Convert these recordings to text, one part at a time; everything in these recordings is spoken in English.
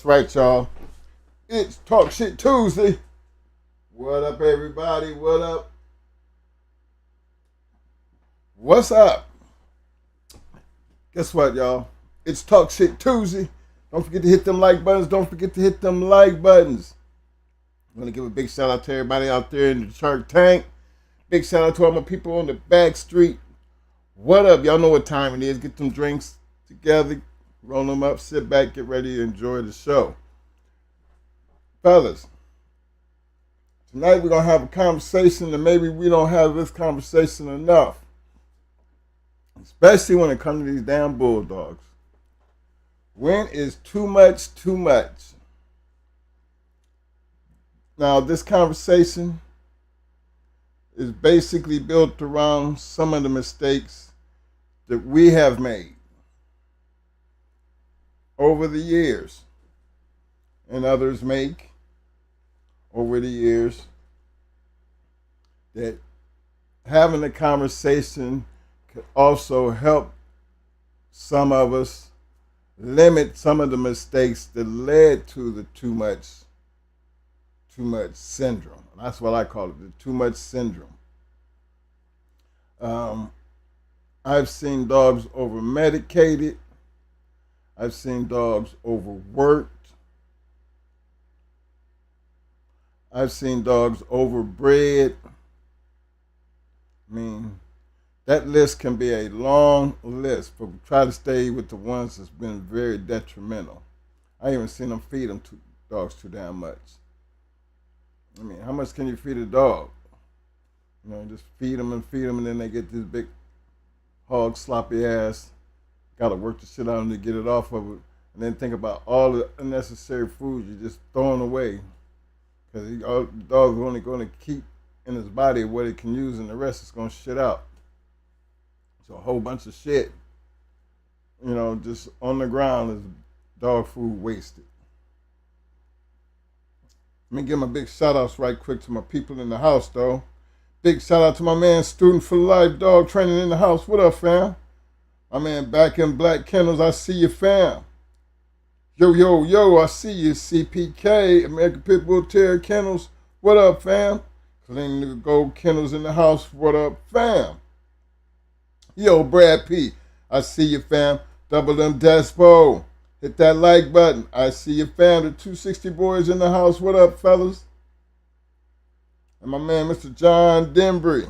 That's right, y'all. It's Talk Shit Tuesday. What up, everybody? What up? What's up? Guess what, y'all? It's Talk Shit Tuesday. Don't forget to hit them like buttons. Don't forget to hit them like buttons. I'm going to give a big shout out to everybody out there in the Shark Tank. Big shout out to all my people on the back street. What up? Y'all know what time it is. Get them drinks together, roll them up, sit back, get ready to enjoy the show. Fellas, tonight we're going to have a conversation, and maybe we don't have this conversation enough. Especially when it comes to these damn bulldogs. When is too much too much? Now, this conversation is basically built around some of the mistakes that we have made over the years and others make over the years, that having a conversation could also help some of us limit some of the mistakes that led to the too much syndrome. That's what I call it, the too much syndrome. I've seen dogs over medicated. I've seen dogs overworked. I've seen dogs overbred. I mean, that list can be a long list, but try to stay with the ones that's been very detrimental. I even seen them feed them dogs too damn much. I mean, how much can you feed a dog? You know, just feed them, and then they get this big hog sloppy ass. Got to work the shit out of them to get it off of it, and then think about all the unnecessary food you're just throwing away, because the dog is only going to keep in his body what it can use, and the rest is going to shit out. So a whole bunch of shit, you know, just on the ground is dog food wasted. Let me give my big shout outs right quick to my people in the house, though. Big shout out to my man, Student for Life, dog training in the house. What up, fam? My man back in Black Kennels, I see you, fam. Yo, I see you, CPK, American Pit Bull Terrier Kennels. What up, fam? Clean the Gold Kennels in the house. What up, fam? Yo, Brad P, I see you, fam. Double M Despo. Hit that like button. I see you, fam. The 260 boys in the house. What up, fellas? And my man, Mr. John Denbury.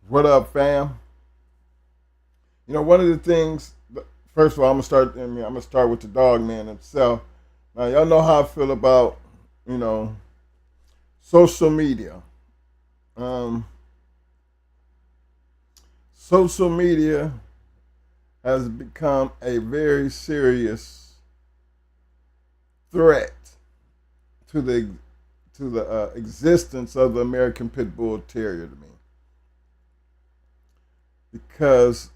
What up, fam? You know, one of the things, first of all, I'm gonna start with the dog man himself. Now, y'all know how I feel about, you know, social media. Social media has become a very serious threat to the existence of the American Pit Bull Terrier to me, because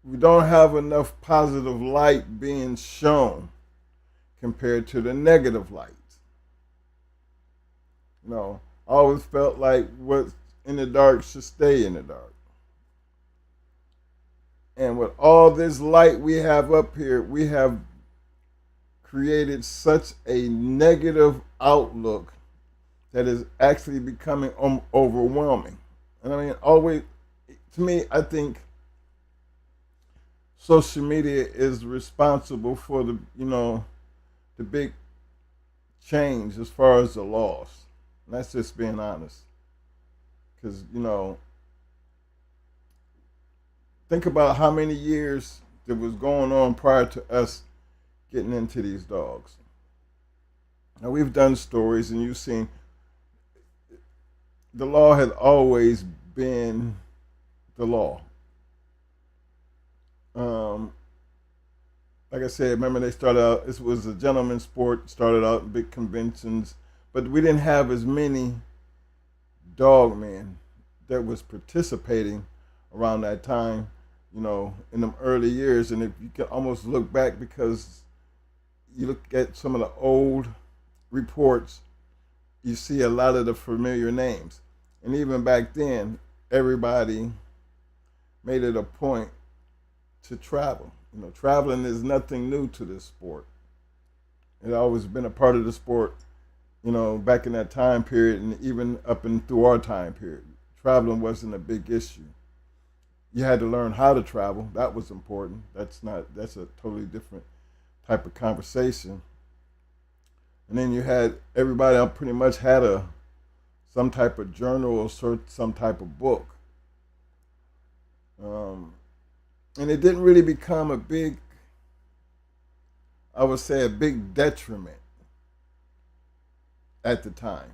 we don't have enough positive light being shown compared to the negative light. You know, I always felt like what's in the dark should stay in the dark. And with all this light we have up here, we have created such a negative outlook that is actually becoming overwhelming. And I mean, always, to me, I think social media is responsible for the big change as far as the loss. And that's just being honest. Because, you know, think about how many years that was going on prior to us getting into these dogs. Now, we've done stories, and you've seen the law had always been the law. Like I said, remember they started out, this was a gentleman's sport, started out in big conventions, but we didn't have as many dog men that was participating around that time, you know, in them early years. And if you can almost look back, because you look at some of the old reports, you see a lot of the familiar names. And even back then, everybody made it a point to travel. You know, traveling is nothing new to this sport. It always been a part of the sport, back in that time period and even up and through our time period. Traveling wasn't a big issue. You had to learn how to travel. That was important. That's a totally different type of conversation. And then you had everybody pretty much had a some type of journal or some type of book. Um, and it didn't really become a big, I would say, a big detriment at the time,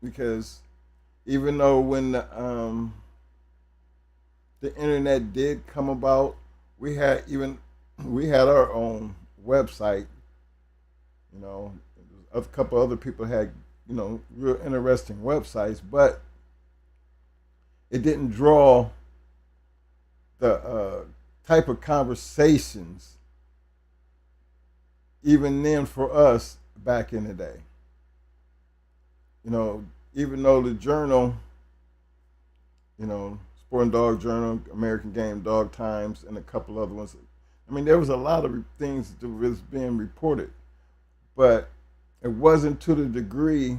because even though when the internet did come about, we had even we had our own website. You know, a couple other people had real interesting websites, but it didn't draw the type of conversations even then for us back in the day. Even though the journal, Sport and Dog Journal, American Game, Dog Times, and a couple other ones. I mean, there was a lot of things that was being reported, but it wasn't to the degree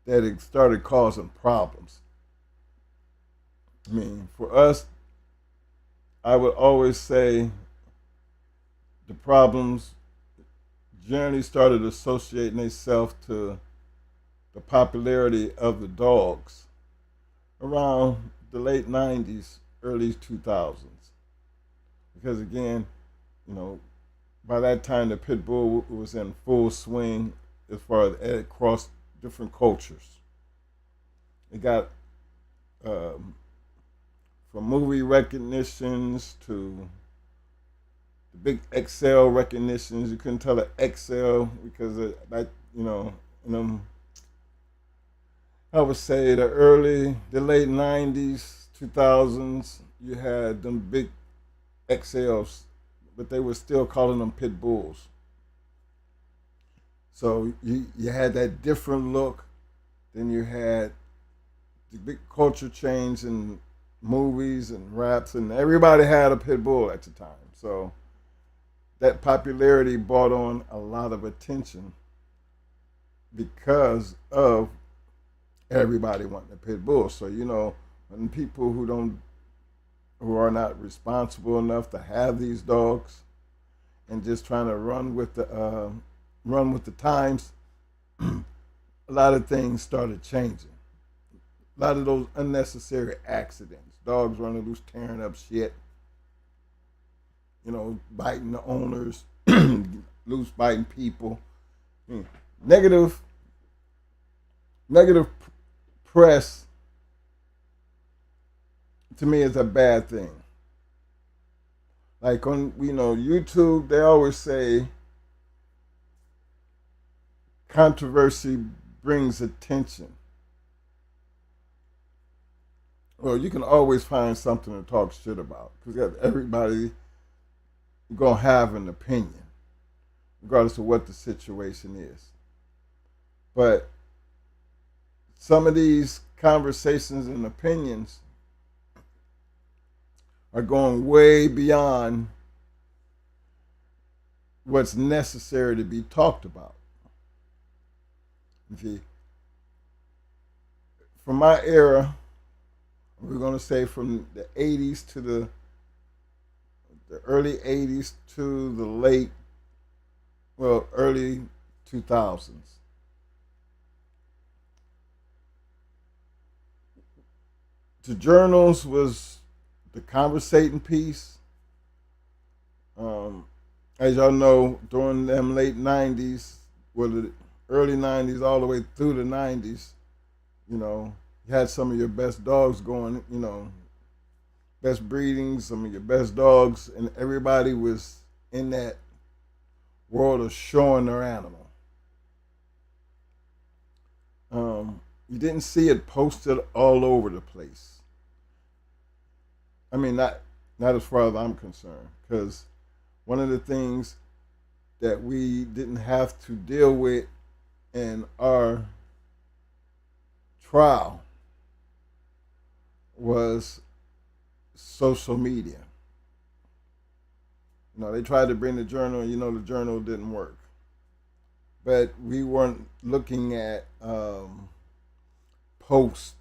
that it started causing problems. I mean, for us, I would always say the problems generally started associating themselves to the popularity of the dogs around the late 90s, early 2000s. Because again, you know, by that time the pit bull was in full swing as far as it across different cultures. It got um, from movie recognitions to the big XL recognitions. You couldn't tell it XL because of that, in them, I would say the late 90s, 2000s, you had them big XLs, but they were still calling them pit bulls. So you had that different look. Then you had the big culture change in movies and raps, and everybody had a pit bull at the time. So that popularity brought on a lot of attention because of everybody wanting a pit bull. So when people who are not responsible enough to have these dogs and just trying to run with the times, a lot of things started changing. A lot of those unnecessary accidents, dogs running loose, tearing up shit, biting the owners, loose biting people. Negative, negative press to me is a bad thing. Like on YouTube, they always say controversy brings attention. Well, you can always find something to talk shit about because everybody gonna have an opinion, regardless of what the situation is. But some of these conversations and opinions are going way beyond what's necessary to be talked about. See, from my era, we're going to say from the 80s to the early 80s to the early 2000s. The journals was the conversating piece. As y'all know, during them late 90s, the early 90s all the way through the 90s, you had some of your best dogs going, best breedings, some of your best dogs, and everybody was in that world of showing their animal. You didn't see it posted all over the place. I mean, not as far as I'm concerned, because one of the things that we didn't have to deal with in our trial was social media. They tried to bring the journal, the journal didn't work. but we weren't looking at posts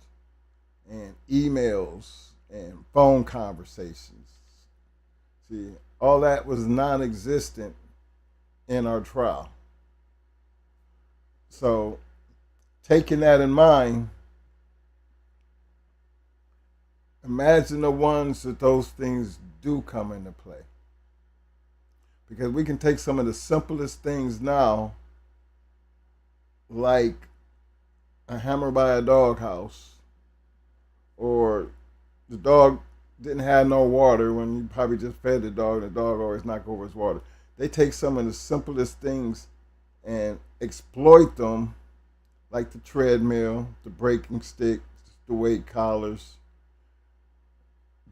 and emails and phone conversations. See, all that was non existent in our trial. So, taking that in mind, imagine the ones that those things do come into play. Because we can take some of the simplest things now, like a hammer by a doghouse, or the dog didn't have no water when you probably just fed the dog, and the dog always knock over his water. They take some of the simplest things and exploit them, like the treadmill, the braking stick, the weight collars.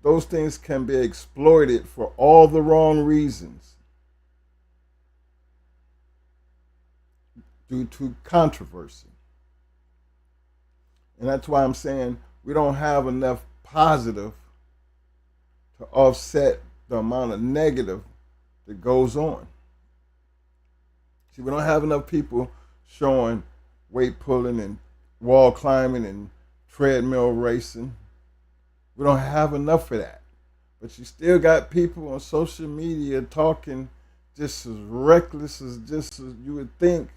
Those things can be exploited for all the wrong reasons due to controversy. And that's why I'm saying we don't have enough positive to offset the amount of negative that goes on. See, we don't have enough people showing weight pulling and wall climbing and treadmill racing. We don't have enough of that. But you still got people on social media talking just as reckless as just as you would think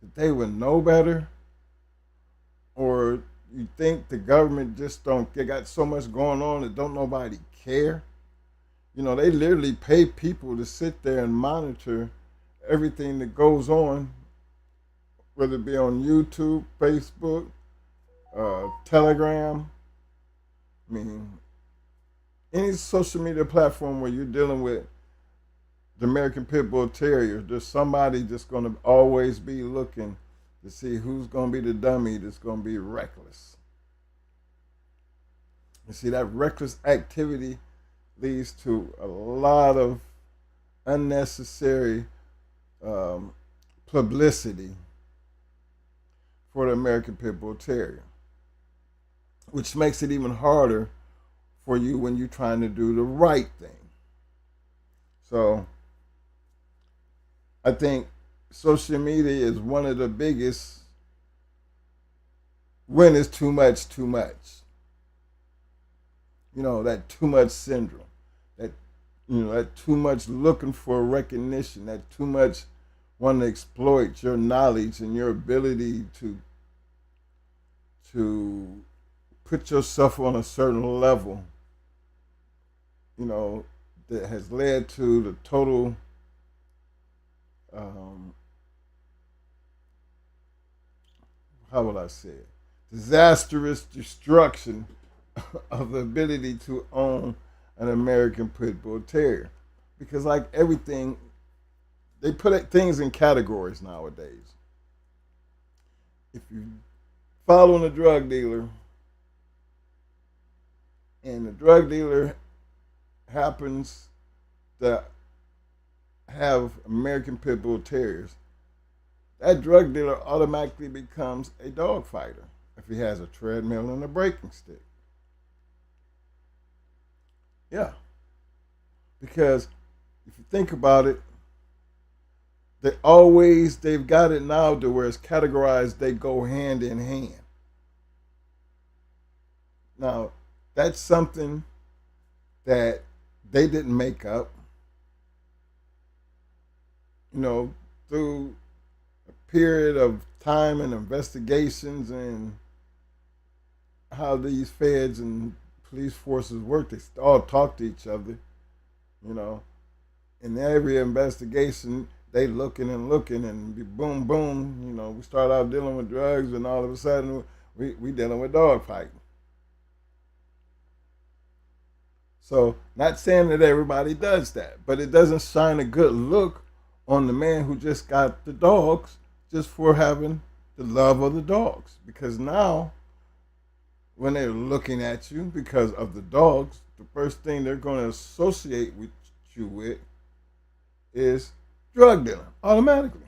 that they would know better, or you think the government just don't, they got so much going on that don't nobody care. You know, they literally pay people to sit there and monitor everything that goes on, whether it be on YouTube, Facebook, Telegram. I mean, any social media platform where you're dealing with the American Pit Bull Terrier, there's somebody just going to always be looking to see who's going to be the dummy that's going to be reckless. You see, that reckless activity leads to a lot of unnecessary publicity for the American Pit Bull Terrier, which makes it even harder for you when you're trying to do the right thing. So I think social media is one of the biggest when it's too much, too much. You know, that too much syndrome, that, you know, that too much looking for recognition, that too much wanting to exploit your knowledge and your ability to put yourself on a certain level, you know, that has led to the total how will I say it? Disastrous destruction of the ability to own an American Pit Bull Terrier. Because, like everything, they put things in categories nowadays. If you following a drug dealer and the drug dealer happens to have American Pit Bull Terriers, that drug dealer automatically becomes a dog fighter if he has a treadmill and a braking stick. Yeah. Because if you think about it, they've got it now to where it's categorized, they go hand in hand. Now, that's something that they didn't make up. You know, through a period of time and investigations and how these feds and police forces work, they all talk to each other. You know, in every investigation, they looking and be boom, boom. You know, we start out dealing with drugs, and all of a sudden, we dealing with dog fighting. So, not saying that everybody does that, but it doesn't shine a good look on the man who just got the dogs just for having the love of the dogs. Because now, when they're looking at you because of the dogs, the first thing they're going to associate with you with is drug dealing automatically.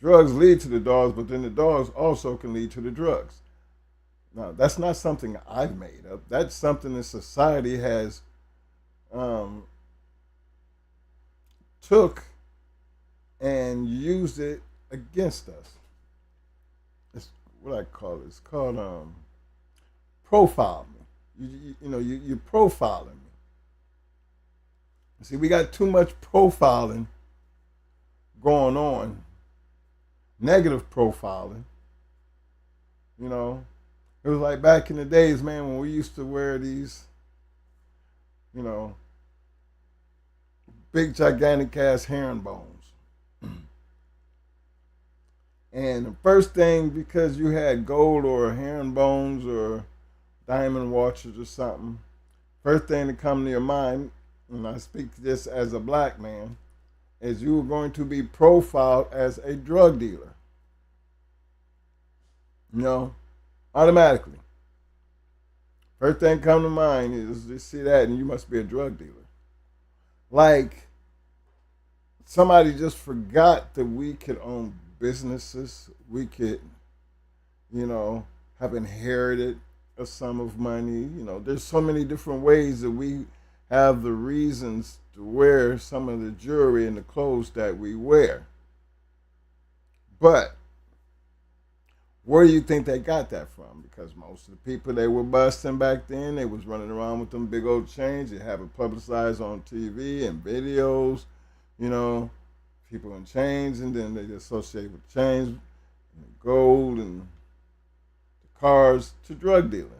Drugs lead to the dogs, but then the dogs also can lead to the drugs. Now, that's not something I've made up. That's something that society has took and and use it against us. It's what I call it. It's called profiling. You're profiling me. See, we got too much profiling going on, negative profiling. You know, it was like back in the days, man, when we used to wear these, you know, big gigantic ass herringbones. And the first thing, because you had gold or herringbones or diamond watches or something, first thing to come to your mind, and I speak this as a black man, is you were going to be profiled as a drug dealer. You know, automatically. First thing come to mind is you see that and you must be a drug dealer. Like somebody just forgot that we could own businesses. We could, have inherited a sum of money. There's so many different ways that we have the reasons to wear some of the jewelry and the clothes that we wear. But where do you think they got that from? Because most of the people they were busting back then, they was running around with them big old chains. They have it publicized on TV and videos, people in chains, and then they associate with chains, and gold, and the cars to drug dealing.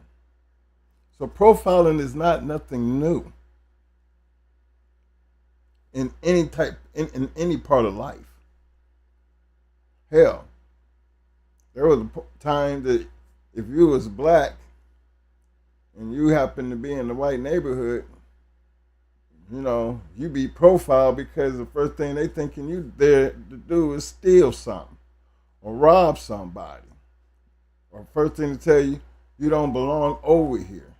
So profiling is not nothing new in any type, in any part of life. Hell, there was a time that if you was black and you happened to be in the white neighborhood, you be profiled because the first thing they thinking you there to do is steal something or rob somebody. Or first thing to tell you, you don't belong over here.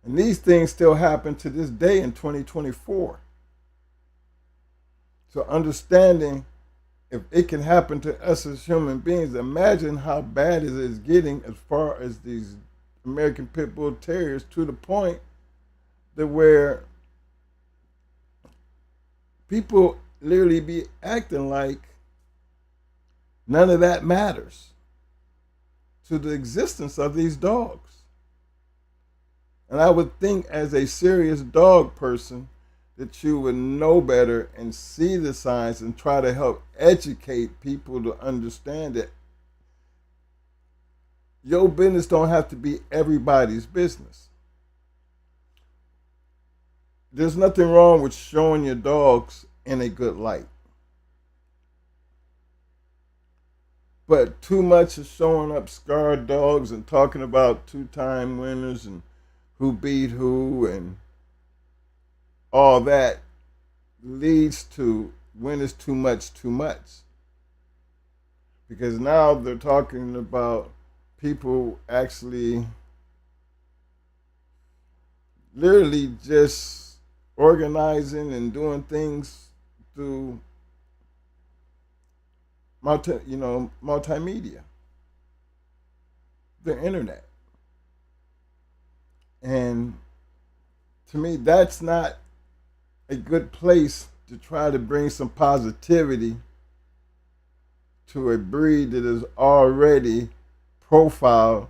And these things still happen to this day in 2024. So understanding if it can happen to us as human beings, imagine how bad it is getting as far as these American Pit Bull Terriers, to the point that where people literally be acting like none of that matters to the existence of these dogs. And I would think, as a serious dog person, that you would know better and see the signs and try to help educate people to understand that your business don't have to be everybody's business. There's nothing wrong with showing your dogs in a good light. But too much of showing up scarred dogs and talking about two-time winners and who beat who and all that leads to when it's too much, too much. Because now they're talking about people actually literally just organizing and doing things through multimedia, the internet. And to me, that's not a good place to try to bring some positivity to a breed that is already profiled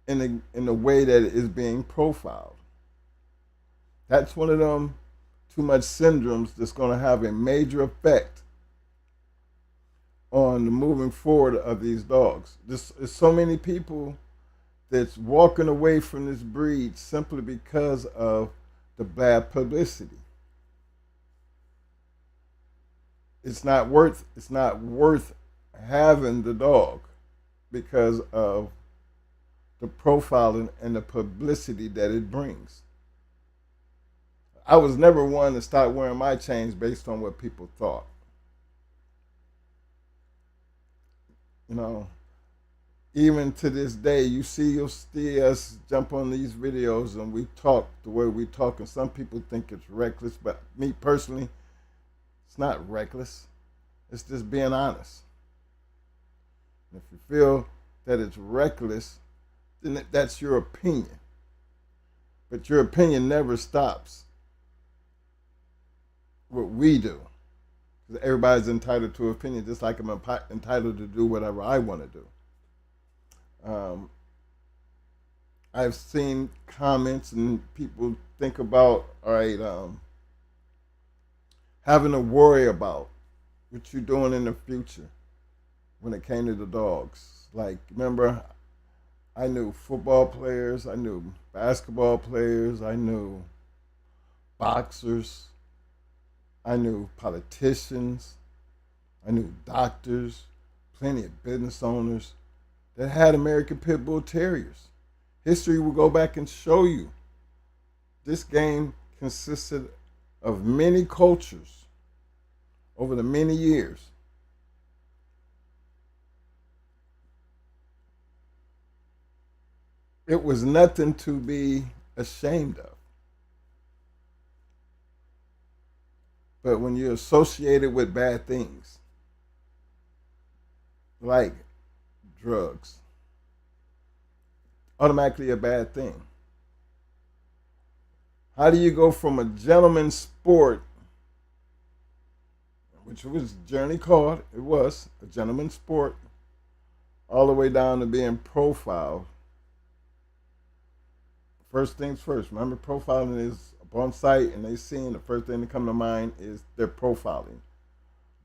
in the way that it is being profiled. That's one of them too much syndromes that's going to have a major effect on the moving forward of these dogs. There's so many people that's walking away from this breed simply because of the bad publicity. It's not worth having the dog because of the profiling and the publicity that it brings. I was never one to start wearing my chains based on what people thought. Even to this day, you'll see us jump on these videos and we talk the way we talk, and some people think it's reckless, but me personally, it's not reckless. It's just being honest. And if you feel that it's reckless, then that's your opinion. But your opinion never stops what we do. Because everybody's entitled to opinion, just like I'm entitled to do whatever I want to do. Um, I've seen comments and people think about, all right, having to worry about what you're doing in the future when it came to the dogs. Like, remember, I knew football players, I knew basketball players, I knew boxers, I knew politicians, I knew doctors, plenty of business owners that had American Pit Bull Terriers. History will go back and show you this game consisted of many cultures over the many years. It was nothing to be ashamed of. But when you're associated with bad things, like drugs, automatically a bad thing. How do you go from a gentleman's sport, which was generally called, it was a gentleman's sport, all the way down to being profiled? First things first. Remember, profiling is up on site and they seen the first thing that come to mind is they're profiling.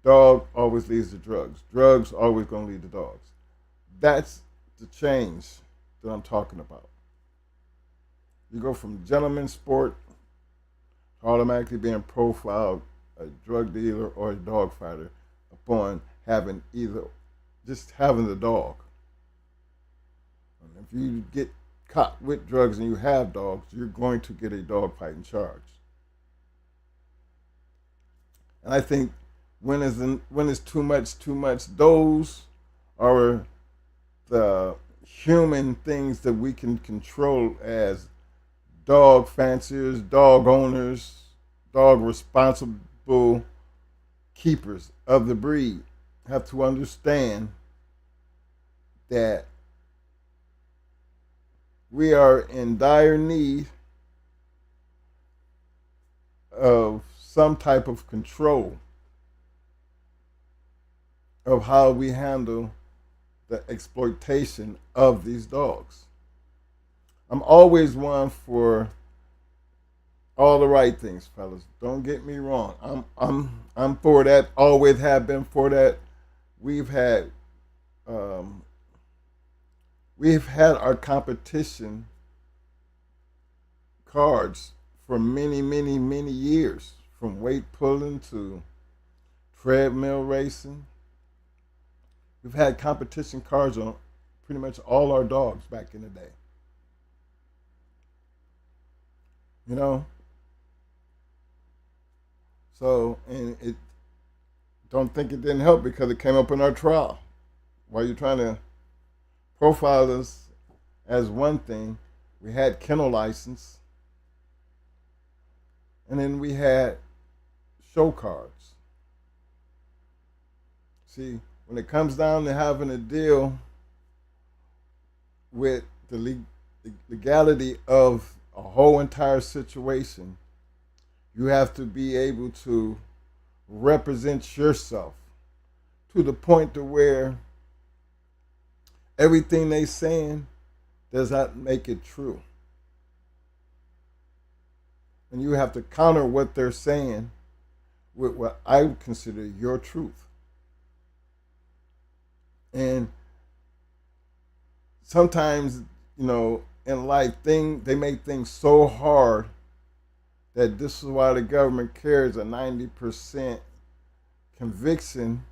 Dog always leads to drugs. Drugs always gonna lead to dogs. That's the change that I'm talking about. You go from gentleman sport to automatically being profiled a drug dealer or a dog fighter upon having either just having the dog. And if you get caught with drugs and you have dogs, you're going to get a dog fighting charge. And I think when is too much, too much. Those are the human things that we can control as dog fanciers, dog owners, dog responsible keepers of the breed have to understand that we are in dire need of some type of control of how we handle the exploitation of these dogs. I'm always one for all the right things, fellas. Don't get me wrong. I'm for that. Always have been for that. We've had um, we've had our competition cards for many, many, many years, from weight pulling to treadmill racing. We've had competition cards on pretty much all our dogs back in the day. You know, so and it don't think it didn't help because it came up in our trial. While you're trying to profile us as one thing, we had kennel license, and then we had show cards. See, when it comes down to having to deal with the legality of a whole entire situation, you have to be able to represent yourself to the point to where everything they saying does not make it true. And you have to counter what they're saying with what I would consider your truth. And sometimes, in life, they make things so hard that this is why the government carries a 90% conviction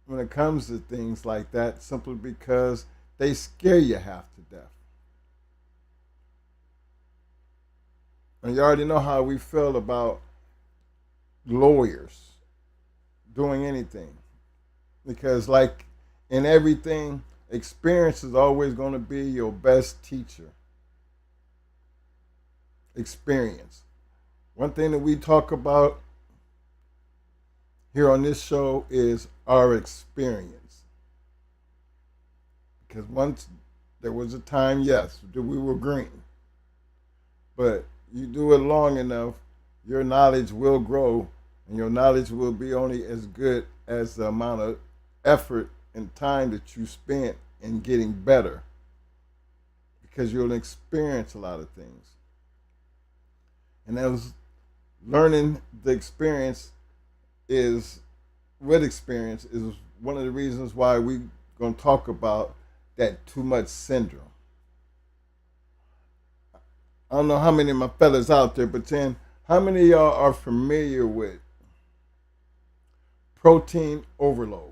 when it comes to things like that, simply because they scare you half to death. And you already know how we feel about lawyers doing anything. Because, like in everything, experience is always going to be your best teacher. Experience. One thing that we talk about here on this show is our experience. Because once there was a time, yes, that we were green. But you do it long enough, your knowledge will grow And your knowledge will be only as good as the amount of effort and time that you spent in getting better, because you'll experience a lot of things. And as learning the experience is with experience is one of the reasons why we're going to talk about that too much syndrome. I don't know how many of my fellas out there, but then how many of y'all are familiar with protein overload?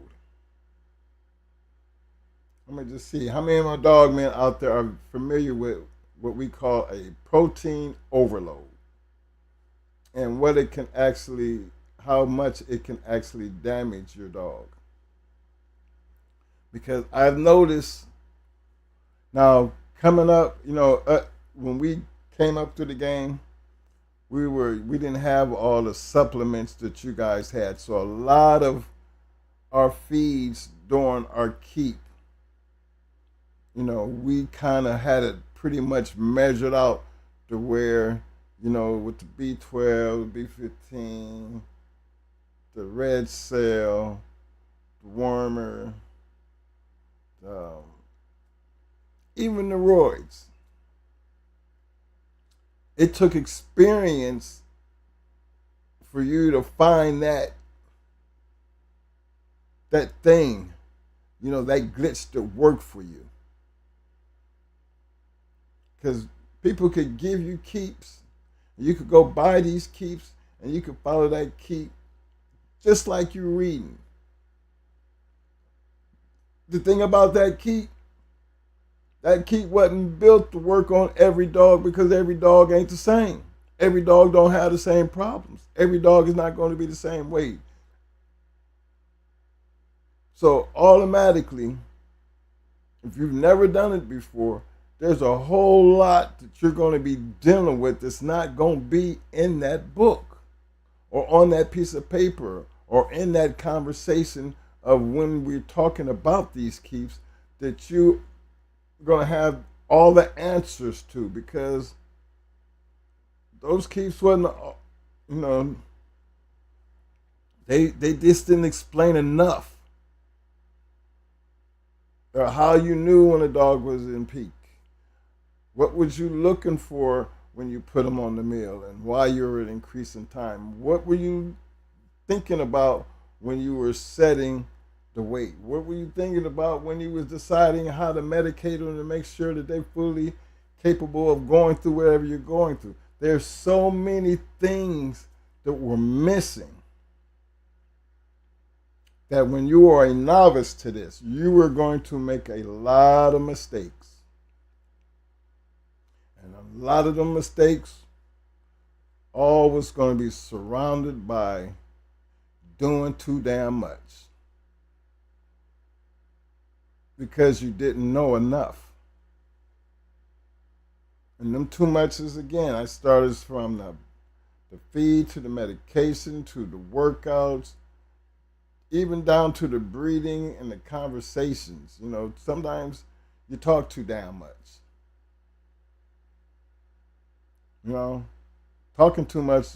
Let me just see. How many of my dog men out there are familiar with what we call a protein overload, and what it can actually, how much it can actually damage your dog? Because I've noticed now coming up, when we came up to the game, we didn't have all the supplements that you guys had, so a lot of our feeds during our keep, we kind of had it pretty much measured out to where, with the B12, B15, the red cell, the wormer, even the roids. It took experience for you to find that thing, that glitch to work for you. Because people could give you keeps, you could go buy these keeps, and you could follow that keep just like you're reading. The thing about that keep wasn't built to work on every dog, because every dog ain't the same. Every dog don't have the same problems. Every dog is not going to be the same weight. So automatically, if you've never done it before, there's a whole lot that you're going to be dealing with that's not going to be in that book or on that piece of paper or in that conversation of when we're talking about these keeps, that you're going to have all the answers to, because those keeps wasn't, they just didn't explain enough or how you knew when a dog was in peak. What was you looking for when you put them on the meal, and why you were increasing time? What were you thinking about when you were setting the weight? What were you thinking about when you was deciding how to medicate them to make sure that they're fully capable of going through whatever you're going through? There's so many things that were missing, that when you are a novice to this, you were going to make a lot of mistakes. And a lot of them mistakes all was going to be surrounded by doing too damn much, because you didn't know enough. And them too muches, again, I started from the feed to the medication to the workouts, even down to the breeding and the conversations. Sometimes you talk too damn much. Talking too much,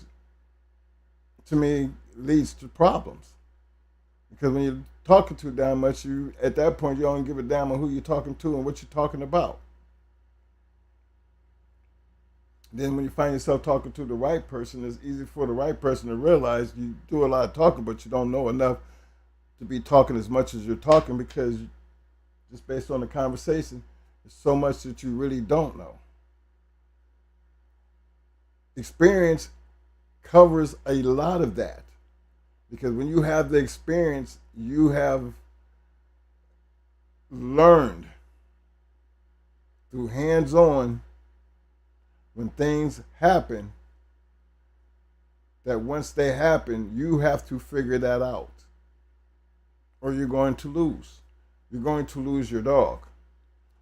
to me, leads to problems. Because when you're talking too damn much, at that point, you don't give a damn on who you're talking to and what you're talking about. Then when you find yourself talking to the right person, it's easy for the right person to realize you do a lot of talking, but you don't know enough to be talking as much as you're talking, because just based on the conversation, there's so much that you really don't know. Experience covers a lot of that, because when you have the experience, you have learned through hands-on, when things happen, that once they happen, you have to figure that out, or you're going to lose. You're going to lose your dog.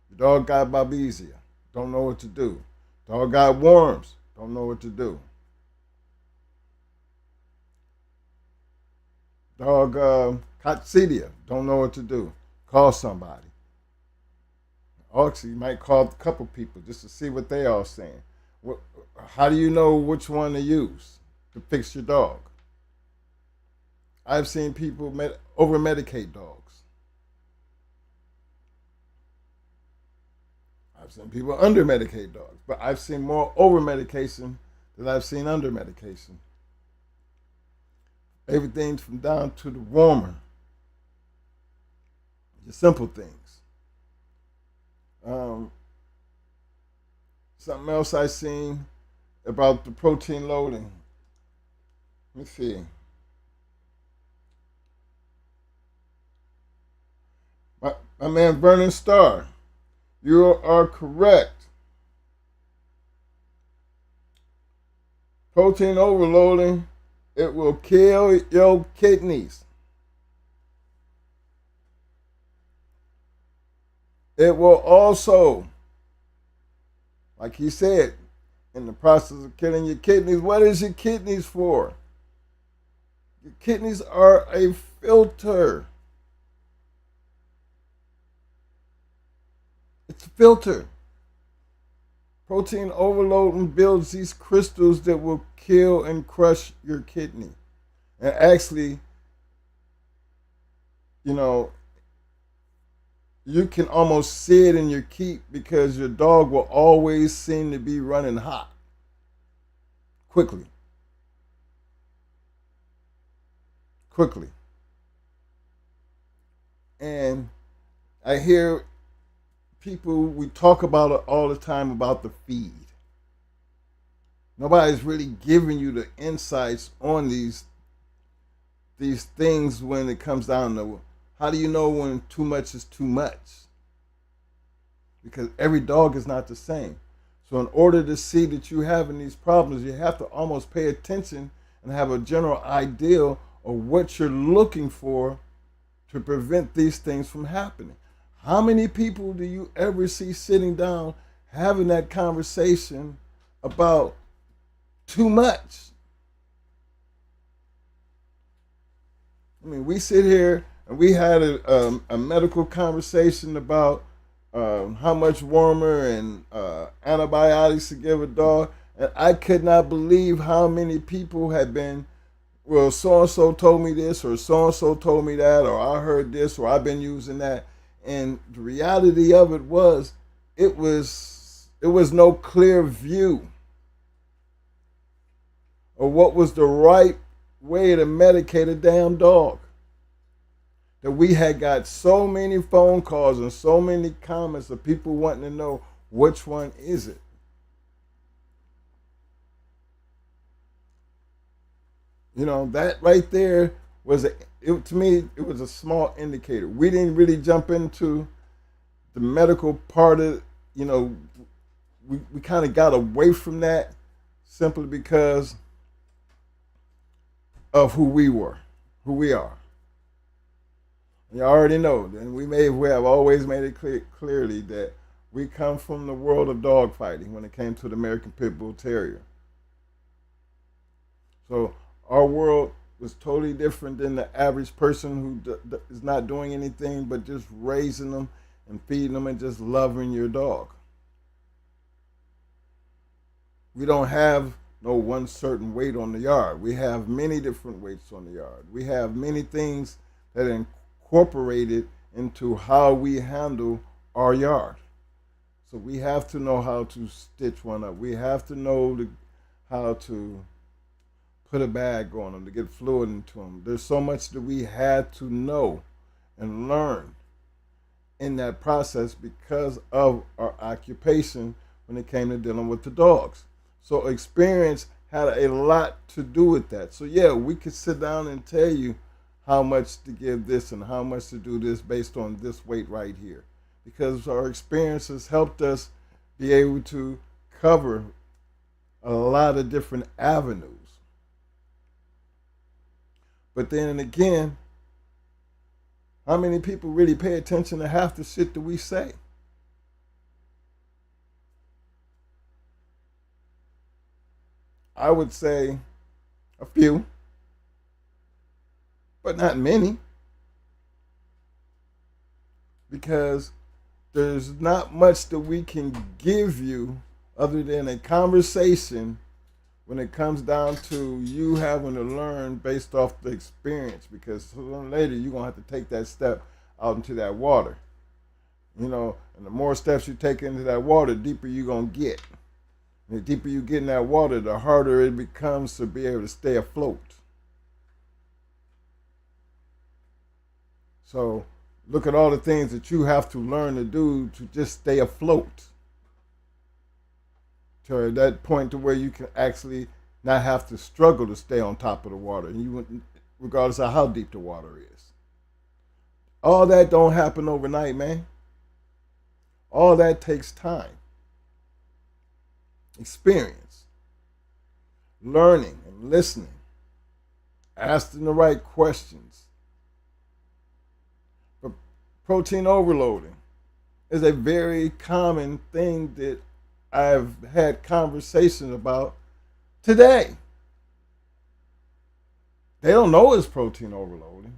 Your dog got babesia, don't know what to do. Dog got worms, don't know what to do. Dog coccidia, don't know what to do. Call somebody. Actually, you might call a couple people just to see what they are saying. How do you know which one to use to fix your dog? I've seen people over medicate dogs. I've seen people under medicate dogs, but I've seen more over medication than I've seen under medication. Everything from down to the warmer, the simple things. Um, Something else I seen about the protein loading. Let me see. My man Vernon Starr, you are correct. Protein overloading, it will kill your kidneys. It will also, like he said, in the process of killing your kidneys, what is your kidneys for? Your kidneys are a filter. It's a filter. Protein overloading builds these crystals that will kill and crush your kidney. And actually, you know, you can almost see it in your keep because your dog will always seem to be running hot quickly. Quickly. And I hear people, we talk about it all the time about the feed. Nobody's really giving you the insights on these things when it comes down to how do you know when too much is too much? Because every dog is not the same. So in order to see that you're having these problems, you have to almost pay attention and have a general idea of what you're looking for to prevent these things from happening. How many people do you ever see sitting down having that conversation about too much? I mean, we sit here and we had a medical conversation about how much warmer and antibiotics to give a dog. And I could not believe how many people had been, well, so and so told me this, or so and so told me that, or I heard this, or I've been using that. And the reality of it was, it was no clear view of what was the right way to medicate a damn dog. That we had got so many phone calls and so many comments of people wanting to know which one is it. You know, that right there was to me, it was a small indicator. We didn't really jump into the medical part of, you know, we kind of got away from that simply because of who we were, who we are. You already know, and we have always made it clearly that we come from the world of dog fighting when it came to the American Pit Bull Terrier. So our world was totally different than the average person who is not doing anything but just raising them and feeding them and just loving your dog. We don't have no one certain weight on the yard. We have many different weights on the yard. We have many things that are incorporated into how we handle our yard. So we have to know how to stitch one up. We have to know how to put a bag on them, to get fluid into them. There's so much that we had to know and learn in that process because of our occupation when it came to dealing with the dogs. So experience had a lot to do with that. So yeah, we could sit down and tell you how much to give this and how much to do this based on this weight right here. Because our experiences helped us be able to cover a lot of different avenues. But then again, how many people really pay attention to half the shit that we say? I would say a few, but not many, because there's not much that we can give you other than a conversation when it comes down to you having to learn based off the experience, because sooner or later you're gonna have to take that step out into that water. And the more steps you take into that water, the deeper you're gonna get. And the deeper you get in that water, the harder it becomes to be able to stay afloat. So look at all the things that you have to learn to do to just stay afloat. To that point to where you can actually not have to struggle to stay on top of the water, and you, regardless of how deep the water is. All that don't happen overnight, man. All that takes time, experience, learning and listening, asking the right questions. But protein overloading is a very common thing that I've had conversations about today. They don't know it's protein overloading.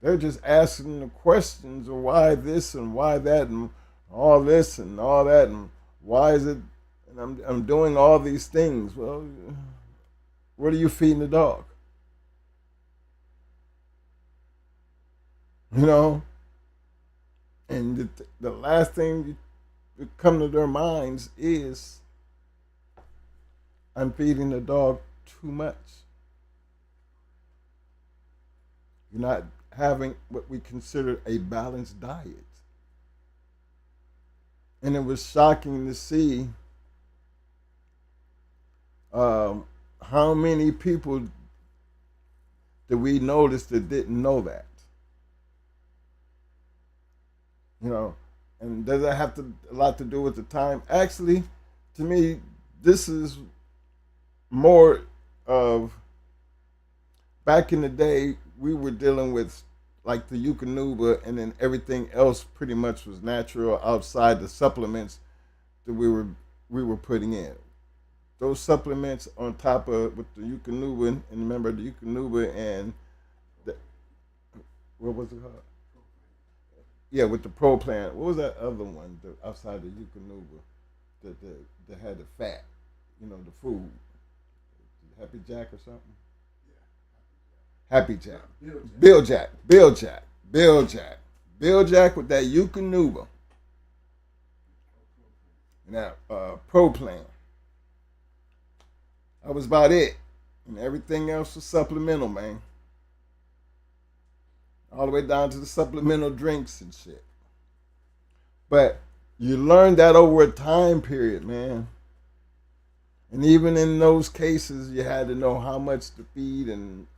They're just asking the questions of why this and why that and all this and all that and why is it, and I'm doing all these things. Well, what are you feeding the dog? You know? And the last thing that come to their minds is, I'm feeding the dog too much. You're not having what we consider a balanced diet. And it was shocking to see how many people that we noticed that didn't know that. And does that have a lot to do with the time? Actually, to me, this is more of, back in the day, we were dealing with like the Eukanuba, and then everything else pretty much was natural outside the supplements that we were putting in. Those supplements on top of with the Eukanuba, and remember the Eukanuba and the, what was it called? Yeah, with the Pro Plan. What was that other one outside the Eukanuba that had the fat? The food. Happy Jack or something? Happy Jack. Bill Jack. Bill Jack. Bill Jack. Bill Jack with that Eukanuba. Now, Pro Plan. That was about it. And everything else was supplemental, man. All the way down to the supplemental drinks and shit. But you learn that over a time period, man. And even in those cases, you had to know how much to feed and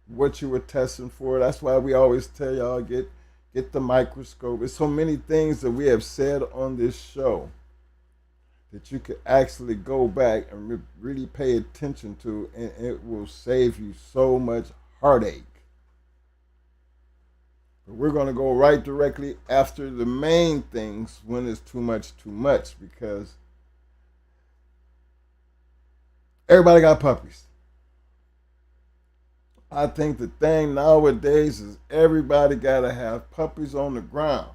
what you were testing for. That's why we always tell y'all, get the microscope. There's so many things that we have said on this show that you could actually go back and really pay attention to, and it will save you so much heartache. But we're going to go right directly after the main things when it's too much, because everybody got puppies. I think the thing nowadays is everybody got to have puppies on the ground.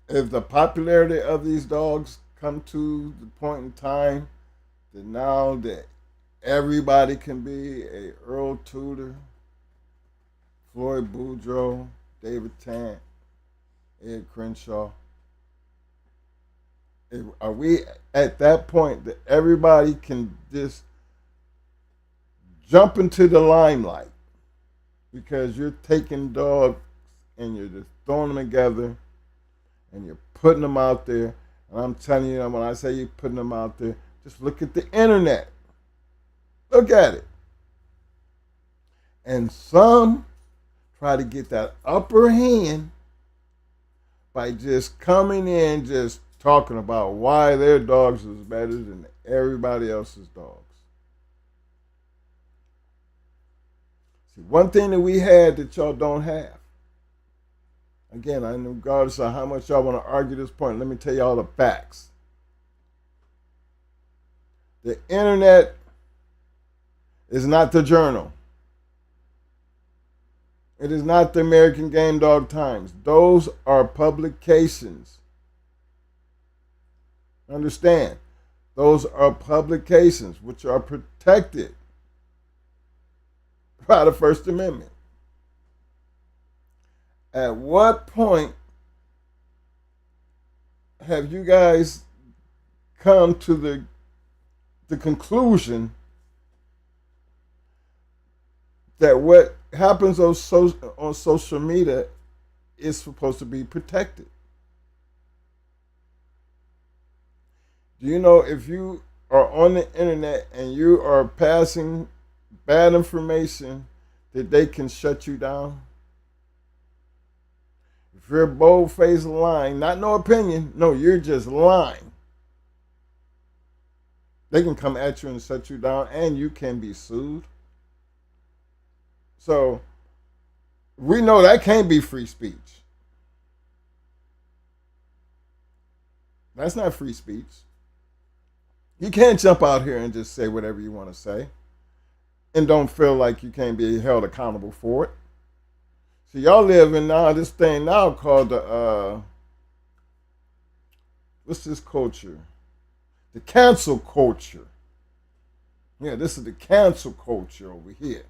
If the popularity of these dogs come to the point in time that now that everybody can be a Earl Tudor, Floyd Boudreaux, David Tant, Ed Crenshaw, are we at that point that everybody can just jump into the limelight because you're taking dogs and you're just throwing them together and you're putting them out there? And I'm telling you, when I say you're putting them out there, just look at the internet. Look at it. And some try to get that upper hand by just coming in, just talking about why their dogs is better than everybody else's dogs. See, one thing that we had that y'all don't have. Again, regardless of how much y'all want to argue this point, let me tell y'all the facts. The internet is not the journal. It is not the American Game Dog Times. Those are publications. Understand? Those are publications which are protected by the First Amendment. At what point have you guys come to the conclusion that what happens on social media is supposed to be protected? Do you know if you are on the internet and you are passing bad information that they can shut you down? If you're bold-faced lying, not no opinion, no, you're just lying, they can come at you and shut you down, and you can be sued. So we know that can't be free speech. That's not free speech. You can't jump out here and just say whatever you want to say and don't feel like you can't be held accountable for it. So y'all live in now this thing now called the what's this culture? The cancel culture. Yeah, this is the cancel culture over here.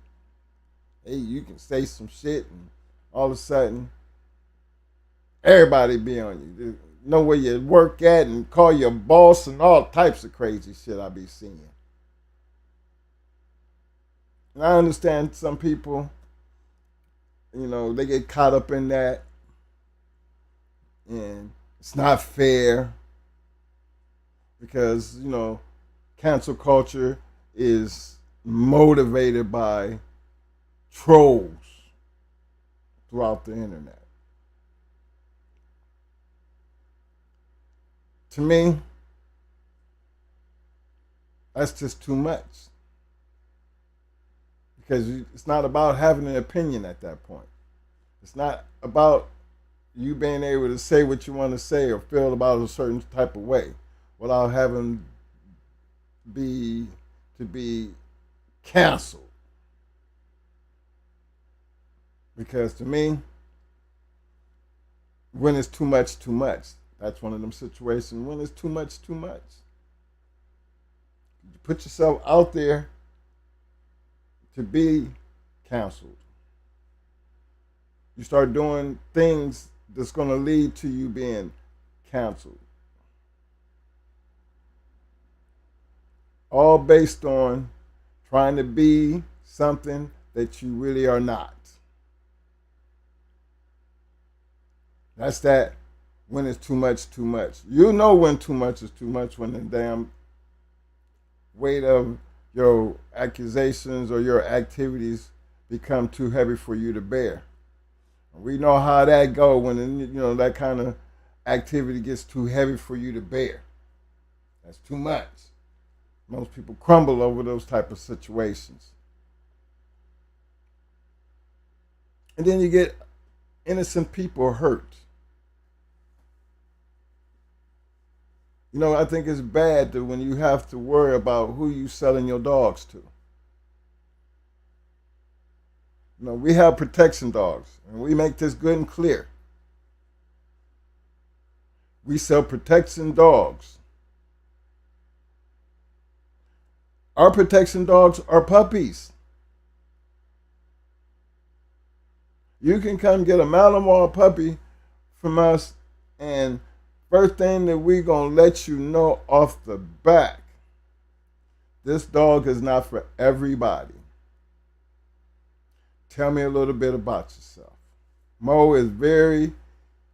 Hey, you can say some shit and all of a sudden everybody be on you. Know where you work at and call your boss and all types of crazy shit I be seeing. And I understand some people, you know, they get caught up in that and it's not fair because, you know, cancel culture is motivated by trolls throughout the internet. To me, that's just too much. Because it's not about having an opinion at that point. It's not about you being able to say what you want to say or feel about a certain type of way without having to be canceled. Because to me, when it's too much, too much. That's one of them situations when it's too much, too much. You put yourself out there to be canceled. You start doing things that's going to lead to you being canceled. All based on trying to be something that you really are not. That's that when it's too much, too much. You know when too much is too much, when the damn weight of your accusations or your activities become too heavy for you to bear. We know how that go when, you know, that kind of activity gets too heavy for you to bear. That's too much. Most people crumble over those type of situations. And then you get innocent people hurt. You know, I think it's bad that when you have to worry about who you selling your dogs to. You know, we have protection dogs, and we make this good and clear. We sell protection dogs. Our protection dogs are puppies. You can come get a Malinois puppy from us, and first thing that we're going to let you know off the back, this dog is not for everybody. Tell me a little bit about yourself. Mo is very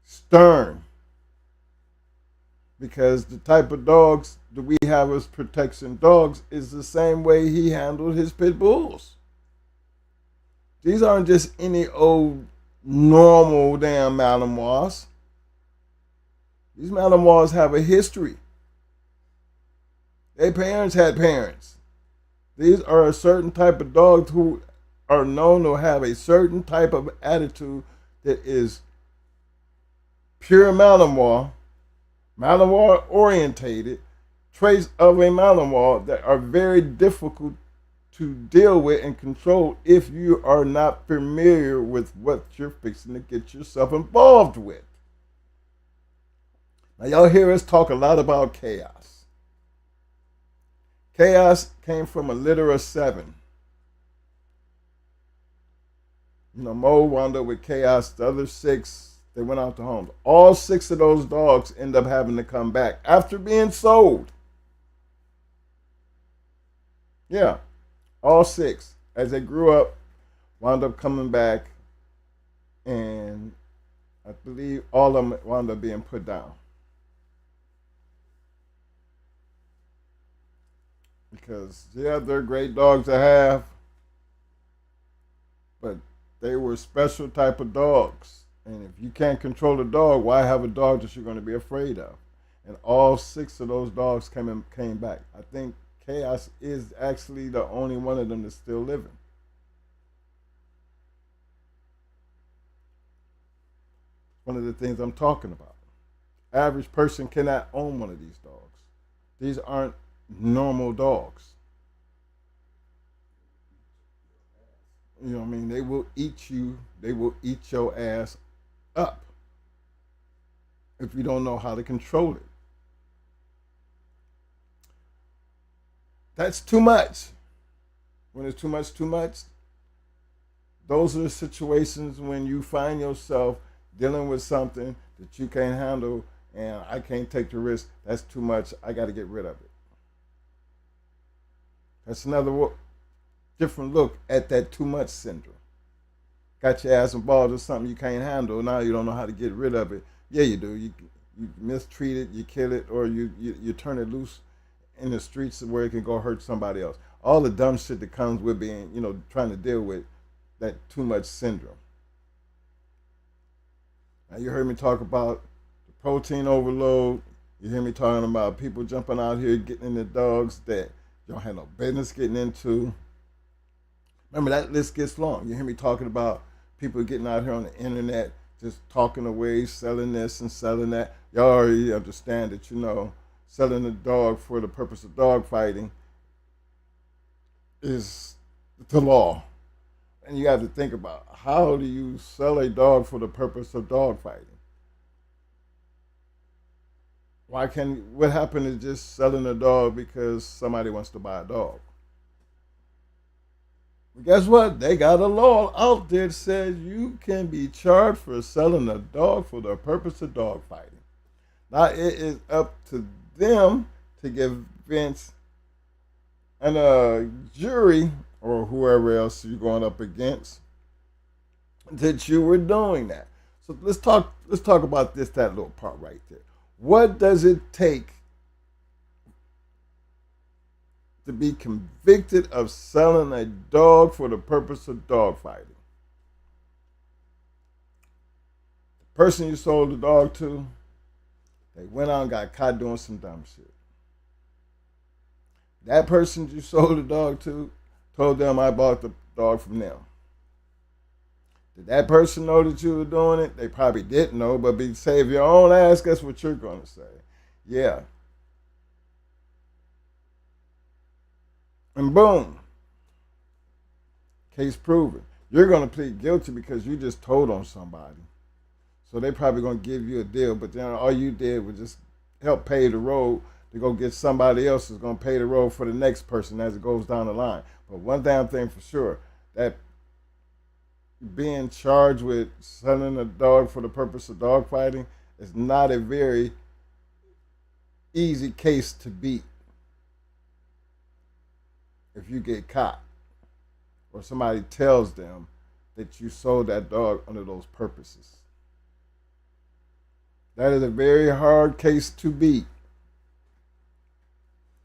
stern because the type of dogs that we have as protection dogs is the same way he handled his pit bulls. These aren't just any old normal damn Malinois. These Malinois have a history. Their parents had parents. These are a certain type of dogs who are known to have a certain type of attitude that is pure Malinois, Malinois orientated, traits of a Malinois that are very difficult to deal with and control if you are not familiar with what you're fixing to get yourself involved with. Now, y'all hear us talk a lot about chaos. Chaos came from a litter of 7. Mo wound up with chaos. The other 6, they went out to homes. All 6 of those dogs end up having to come back after being sold. Yeah, all 6, as they grew up, wound up coming back, and I believe all of them wound up being put down. Because, yeah, they're great dogs to have, but they were special type of dogs. And if you can't control a dog, why have a dog that you're going to be afraid of? And all 6 of those dogs came back. I think Chaos is actually the only one of them that's still living. One of the things I'm talking about. Average person cannot own one of these dogs. These aren't normal dogs. You know what I mean? They will eat you. They will eat your ass up if you don't know how to control it. That's too much. When it's too much, those are the situations when you find yourself dealing with something that you can't handle and I can't take the risk. That's too much. I got to get rid of it. That's another different look at that too much syndrome. Got your ass involved in something you can't handle. Now you don't know how to get rid of it. Yeah, you do. You mistreat it, you kill it, or you turn it loose in the streets where it can go hurt somebody else. All the dumb shit that comes with being, trying to deal with that too much syndrome. Now you heard me talk about the protein overload. You hear me talking about people jumping out here getting into dogs that you don't have no business getting into. Remember, that list gets long. You hear me talking about people getting out here on the internet, just talking away, selling this and selling that. Y'all already understand that, selling a dog for the purpose of dog fighting is the law. And you have to think about, how do you sell a dog for the purpose of dog fighting? What happened to just selling a dog because somebody wants to buy a dog? Well, guess what? They got a law out there that says you can be charged for selling a dog for the purpose of dog fighting. Now it is up to them to give Vince and a jury or whoever else you're going up against that you were doing that. So let's talk about that little part right there. What does it take to be convicted of selling a dog for the purpose of dog fighting? The person you sold the dog to, they went out and got caught doing some dumb shit. That person you sold the dog to told them I bought the dog from them. Did that person know that you were doing it? They probably didn't know, but save your own ass, guess what you're going to say? Yeah. And boom. Case proven. You're going to plead guilty because you just told on somebody. So they're probably going to give you a deal, but then all you did was just help pay the road to go get somebody else who's going to pay the road for the next person as it goes down the line. But one damn thing for sure, that being charged with selling a dog for the purpose of dog fighting is not a very easy case to beat if you get caught or somebody tells them that you sold that dog under those purposes. That is a very hard case to beat.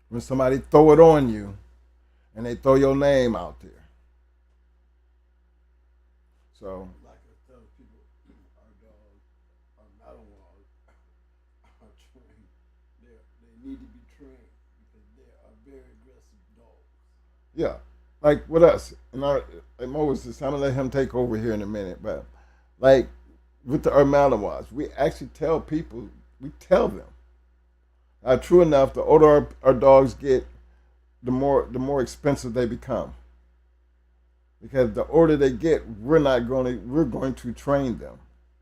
When somebody throw it on you and they throw your name out there. So, like I tell people, our dogs are not a wall, are trained. They need to be trained because they are very aggressive dogs. yeah, like with us, like Moses, I'm gonna let him take over here in a minute, but like with our Malinois, we actually tell people, we tell them. True enough, the older our dogs get, the more expensive they become. because the older they get, we're going to train them.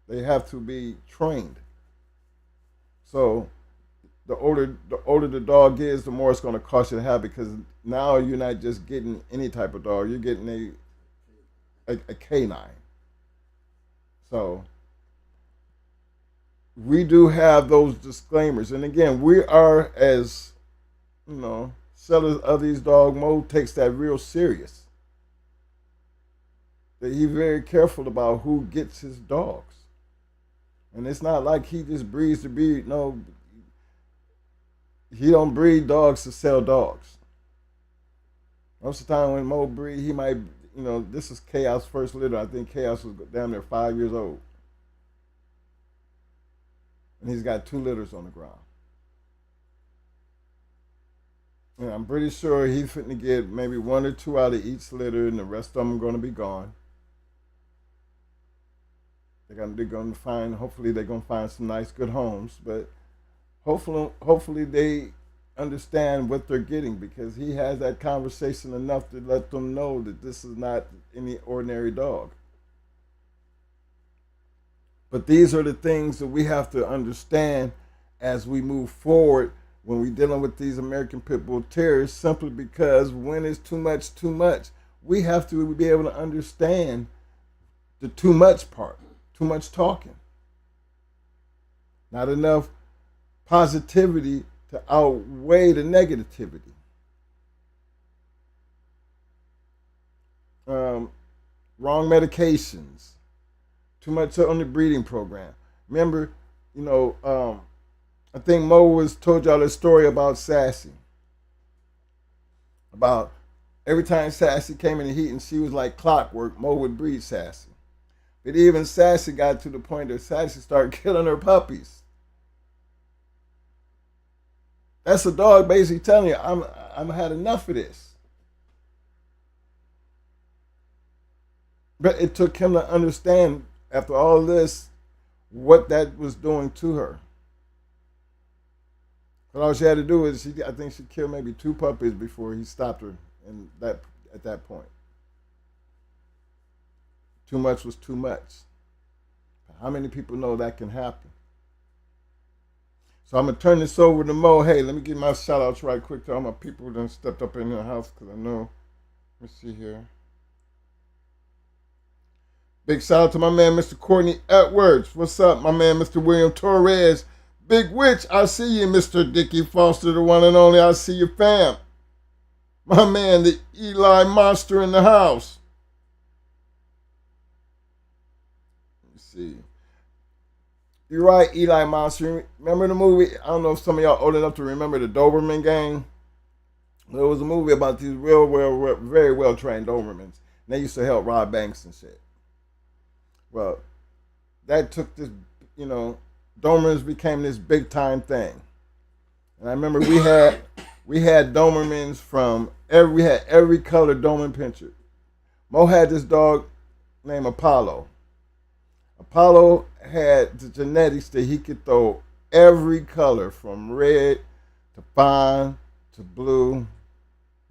They have to be trained. So the older the dog is, the more it's going to cost you to have, because now you're not just getting any type of dog, you're getting a canine. So we do have those disclaimers, and again, we are, as sellers of these dogs. Mo takes that real serious. That he's very careful about who gets his dogs, and it's not like he just breeds to breed. No, he don't breed dogs to sell dogs. Most of the time when Mo breed, he might, this is Chaos' first litter. I think Chaos was down there 5 years old, and he's got 2 litters on the ground. And I'm pretty sure he's fitting to get maybe 1 or 2 out of each litter, and the rest of them are going to be gone. They're going to find. Hopefully, they're going to find some nice, good homes. But hopefully they understand what they're getting, because he has that conversation enough to let them know that this is not any ordinary dog. But these are the things that we have to understand as we move forward when we're dealing with these American Pit Bull Terriers, simply because when it's too much, we have to be able to understand the too much part, too much talking. Not enough positivity to outweigh the negativity. Wrong medications, too much on the breeding program. Remember, I think Mo was told y'all a story about Sassy. About every time Sassy came in the heat and she was like clockwork, Mo would breed Sassy. But even Sassy got to the point that Sassy started killing her puppies. That's a dog basically telling you, I'm had enough of this. But it took him to understand, after all this, what that was doing to her. But all she had to do is, I think she killed maybe 2 puppies before he stopped her. And at that point, too much was too much. How many people know that can happen? So I'm gonna turn this over to Mo. Hey, let me give my shout outs right quick to all my people who done stepped up in the house, because I know. Let me see here. Big shout out to my man, Mr. Courtney Edwards. What's up, my man, Mr. William Torres? Big Witch, I see you, Mr. Dickie Foster, the one and only. I see you, fam. My man, the Eli Monster in the house. Let me see. You're right, Eli Monster. Remember the movie? I don't know if some of y'all old enough to remember the Doberman gang. There was a movie about these very well trained Dobermans. And they used to help rob banks and shit. Well, that took this, Dobermans became this big time thing. And I remember we had Dobermans we had every color Doberman picture. Mo had this dog named Apollo. Apollo had the genetics that he could throw every color, from red to fawn to blue,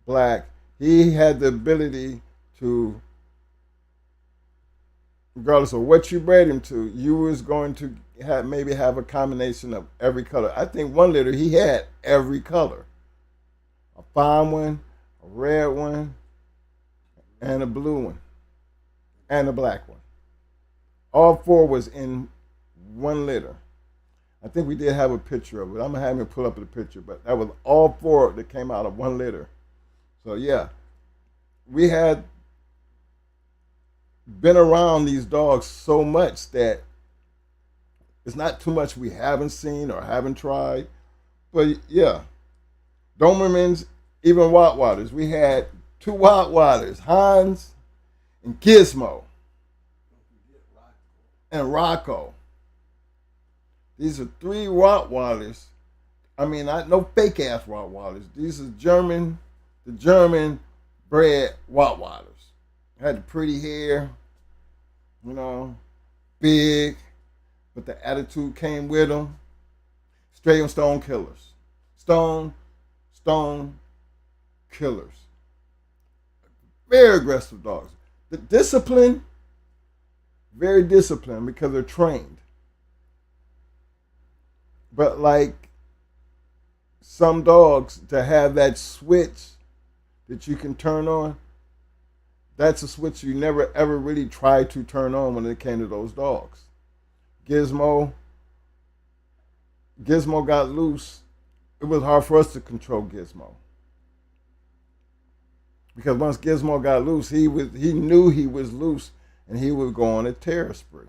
black. He had the ability to, regardless of what you bred him to, you was going to maybe have a combination of every color. I think one litter he had every color. A fawn one, a red one, and a blue one, and a black one. All 4 was in one litter. I think we did have a picture of it. I'm going to have him pull up the picture, but that was all 4 that came out of one litter. So, yeah, we had been around these dogs so much that it's not too much we haven't seen or haven't tried. But, yeah, Dobermans, even Rottweilers. We had 2 Rottweilers, Hans and Gizmo. And Rocco. These are 3 Rottweilers. I mean, no fake ass Rottweilers. These are the German bred Rottweilers. Had the pretty hair, big, but the attitude came with them. Straight on stone killers. Stone killers. Very aggressive dogs. The discipline, very disciplined because they're trained. But like some dogs, to have that switch that you can turn on, that's a switch you never ever really tried to turn on when it came to those dogs. Gizmo, Gizmo got loose. It was hard for us to control Gizmo because once Gizmo got loose, he knew he was loose, and he would go on a terror spree.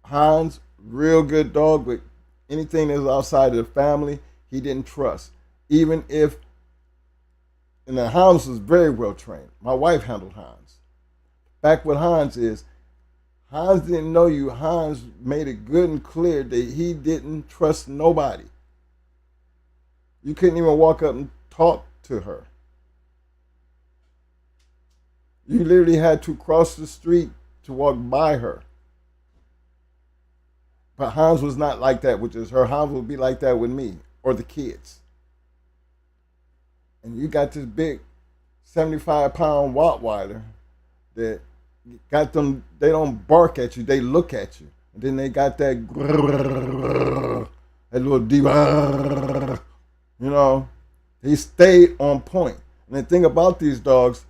Hans, real good dog, but anything that was outside of the family, he didn't trust. Even if, and the Hans was very well trained. My wife handled Hans. Back with Hans is, Hans didn't know you. Hans made it good and clear that he didn't trust nobody. You couldn't even walk up and talk to her. You literally had to cross the street to walk by her. But Hans was not like that with just her. Hans would be like that with me or the kids. And you got this big 75-pound Rottweiler that got them, they don't bark at you, they look at you. And then they got that little deep, you know. He stayed on point. And the thing about these dogs,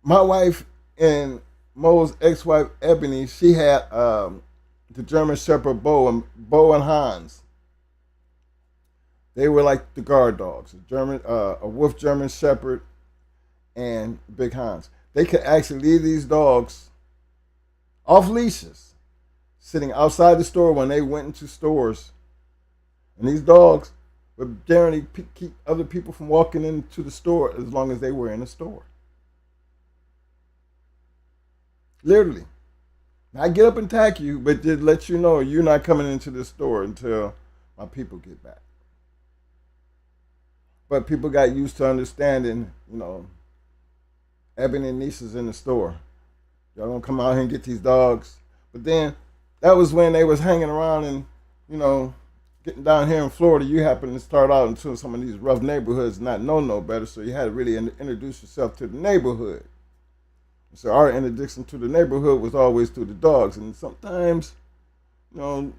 my wife and Mo's ex-wife Ebony, she had the German Shepherd Bo and Hans. They were like the guard dogs, a wolf German Shepherd and Big Hans. They could actually leave these dogs off leashes, sitting outside the store when they went into stores. And these dogs would generally keep other people from walking into the store as long as they were in the store. Literally. Not get up and attack you, but just let you know you're not coming into the store until my people get back. But people got used to understanding, you know, Ebony and nieces in the store. Y'all gonna come out here and get these dogs. But then that was when they was hanging around and, you know, getting down here in Florida. You happen to start out into some of these rough neighborhoods, not know no better, so you had to really introduce yourself to the neighborhood. So our introduction to the neighborhood was always through the dogs, and sometimes, you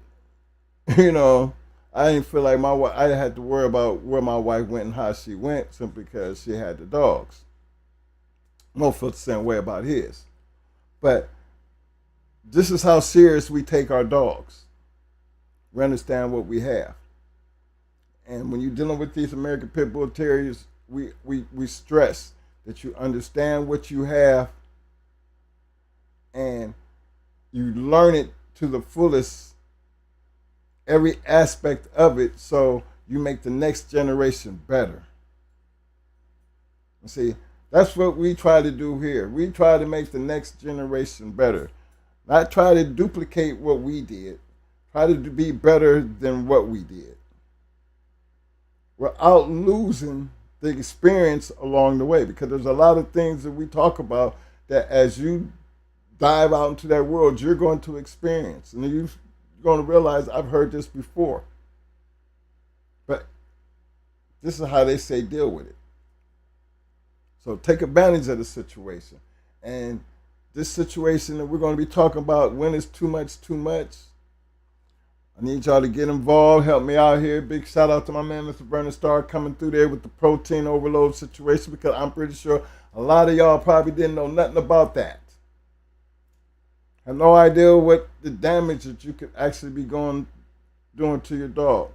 know, I didn't feel like I had to worry about where my wife went and how she went simply because she had the dogs. Mo felt the same way about his. But this is how serious we take our dogs. We understand what we have. And when you're dealing with these American Pit Bull Terriers, we stress that you understand what you have and you learn it to the fullest, every aspect of it, so you make the next generation better. And see, that's what we try to do here. We try to make the next generation better. Not try to duplicate what we did. Try to be better than what we did, without losing the experience along the way. Because there's a lot of things that we talk about that as you dive out into that world, you're going to experience. And you're going to realize, I've heard this before. But this is how they say deal with it. So take advantage of the situation. And this situation that we're going to be talking about, when it's too much, I need y'all to get involved, help me out here. Big shout out to my man, Mr. Burnout Star, coming through there with the protein overload situation, because I'm pretty sure a lot of y'all probably didn't know nothing about that. Have no idea what the damage that you could actually be doing to your dog.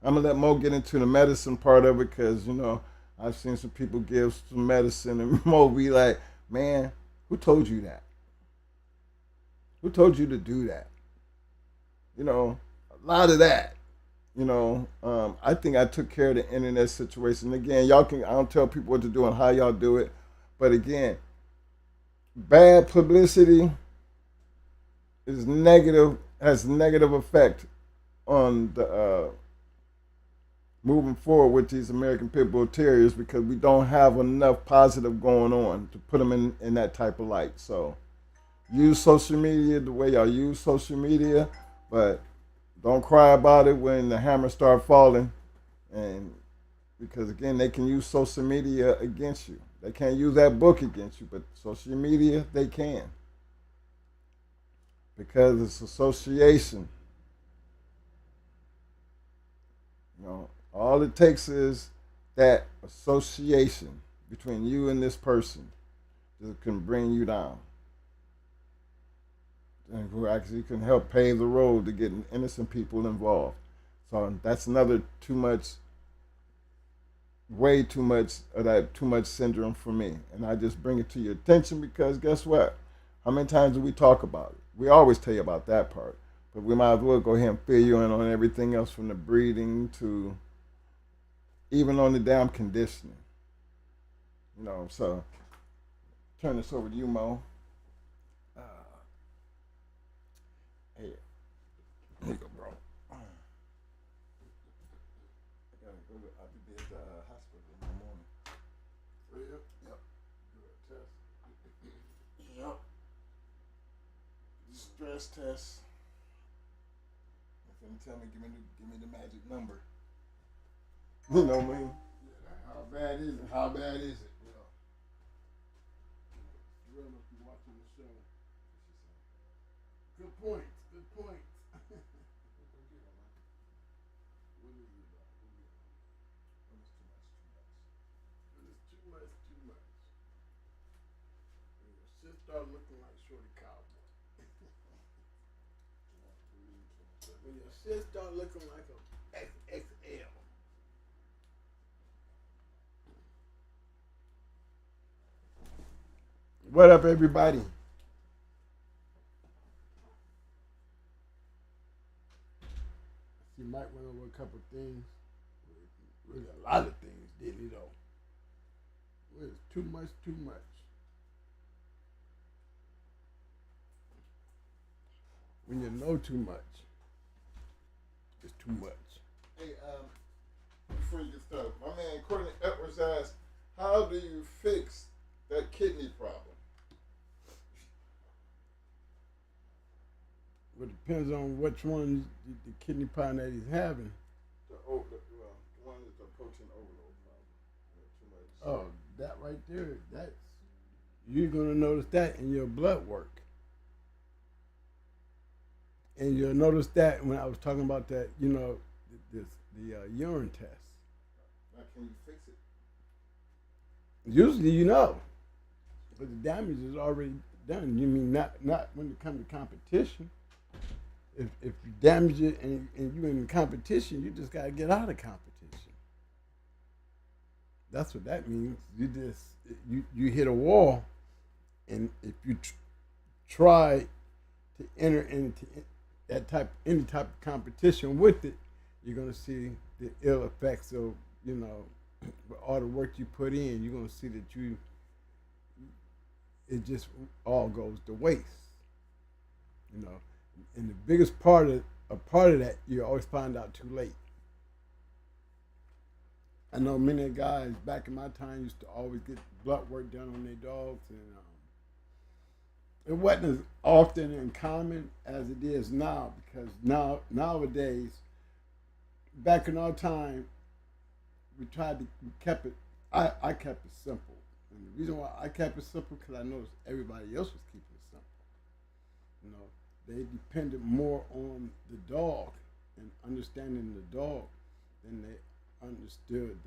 I'm going to let Mo get into the medicine part of it, because, you know, I've seen some people give some medicine and Mo be like, man, who told you that? Who told you to do that? You know, a lot of that. You know, I think I took care of the internet situation. Again, I don't tell people what to do and how y'all do it. But again, bad publicity is negative, has negative effect on the moving forward with these American Pit Bull Terriers, because we don't have enough positive going on to put them in that type of light. So use social media the way y'all use social media, but don't cry about it when the hammer start falling, and Because again, they can use social media against you. They can't use that book against you, but social media they can because it's association. You know, all it takes is that association between you and this person that can bring you down, and who actually can help pave the road to getting innocent people involved. So that's another too much, way too much of that too much syndrome for me. And I just bring it to your attention because guess what? How many times do we talk about it? We always tell you about that part, but we might as well go ahead and fill you in on everything else from the breeding to even on the damn conditioning. You know, so turn this over to you, Mo. Uh, hey, here you go, bro. I gotta go to, I'll be at the hospital in the morning. Yep. Yep. Do a test. Yep. Stress test. If you tell me, give me the magic number. You know what I mean? Yeah, how bad is it? How bad is it? You know. Real must be watching the show. Good point. Good point. What is it about? When it's too much, too much. When your shit start looking like Shorty Cowboy. When your shit start looking like a XXL. What up, everybody? You might went over a couple things. Really a lot of things, didn't he though? Well, it's too much, too much. When you know too much, it's too much. Hey, before you get started, my man Courtney Edwards asked, how do you fix that kidney problem? Well, it depends on which one the kidney problem that he's having. Well, the one is the protein overload problem. Oh, that right there, that's you're gonna notice that in your blood work. And you'll notice that when I was talking about that, the urine test. Now, can you fix it? Usually, you know, but the damage is already done. You mean not when it comes to competition. If you damage it and you're in competition, you just gotta get out of competition. That's what that means. You hit a wall, and if you try to enter into any type of competition with it, you're gonna see the ill effects of with all the work you put in. You're gonna see that it just all goes to waste. You know, and the biggest part of that you always find out too late. I know many guys back in my time used to always get blood work done on their dogs, and it wasn't as often and common as it is now because nowadays, back in our time, we kept it. I kept it simple, and the reason why I kept it simple because I noticed everybody else was keeping it simple. You know, they depended more on the dog and understanding the dog than they understood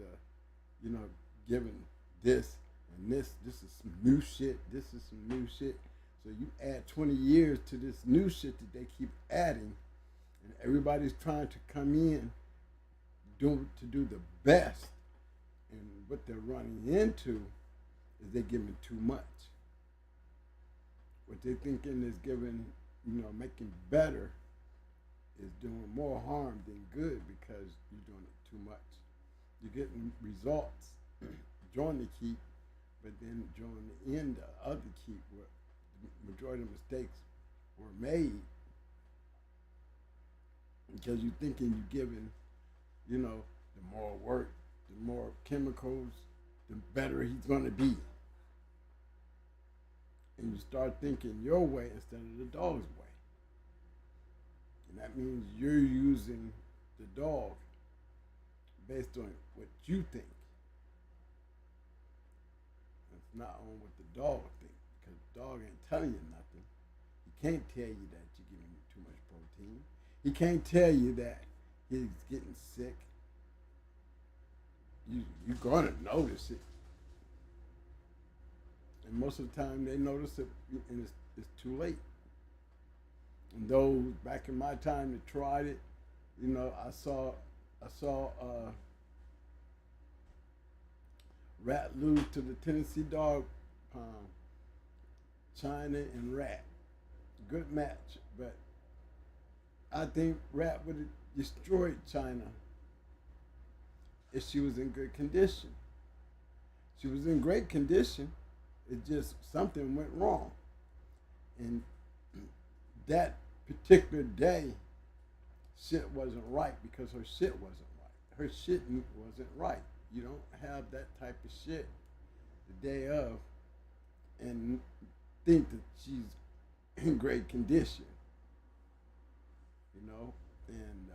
giving this and this. This is some new shit. This is some new shit. So you add 20 years to this new shit that they keep adding, and everybody's trying to come in to do the best. And what they're running into is they're giving too much. What they're thinking is making better is doing more harm than good because you're doing it too much. You're getting results during the keep, but then during the end of the keep, where the majority of mistakes were made because you're thinking you're giving, the more work, the more chemicals, the better he's going to be. And you start thinking your way instead of the dog's way. And that means you're using the dog based on what you think. It's not on what the dog thinks, because the dog ain't telling you nothing. He can't tell you that you're giving him too much protein. He can't tell you that he's getting sick. You're gonna notice it, and most of the time they notice it, and it's too late. And those back in my time that tried it, I saw Rat lose to the Tennessee Dog Pound, China and Rat. Good match, but I think Rat would have destroyed China if she was in good condition. She was in great condition. It just something went wrong, and that particular day, shit wasn't right because her shit wasn't right. Her shit wasn't right. You don't have that type of shit the day of and think that she's in great condition, and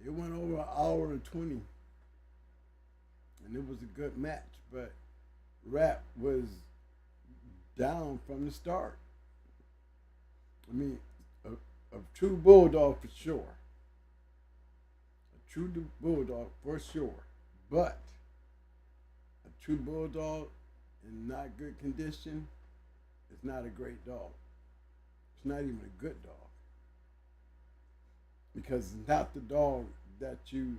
it went over an hour and 20, and it was a good match, but Rap was down from the start. I mean, a true bulldog for sure. A true bulldog for sure. But a true bulldog in not good condition is not a great dog. It's not even a good dog. Because it's not the dog that you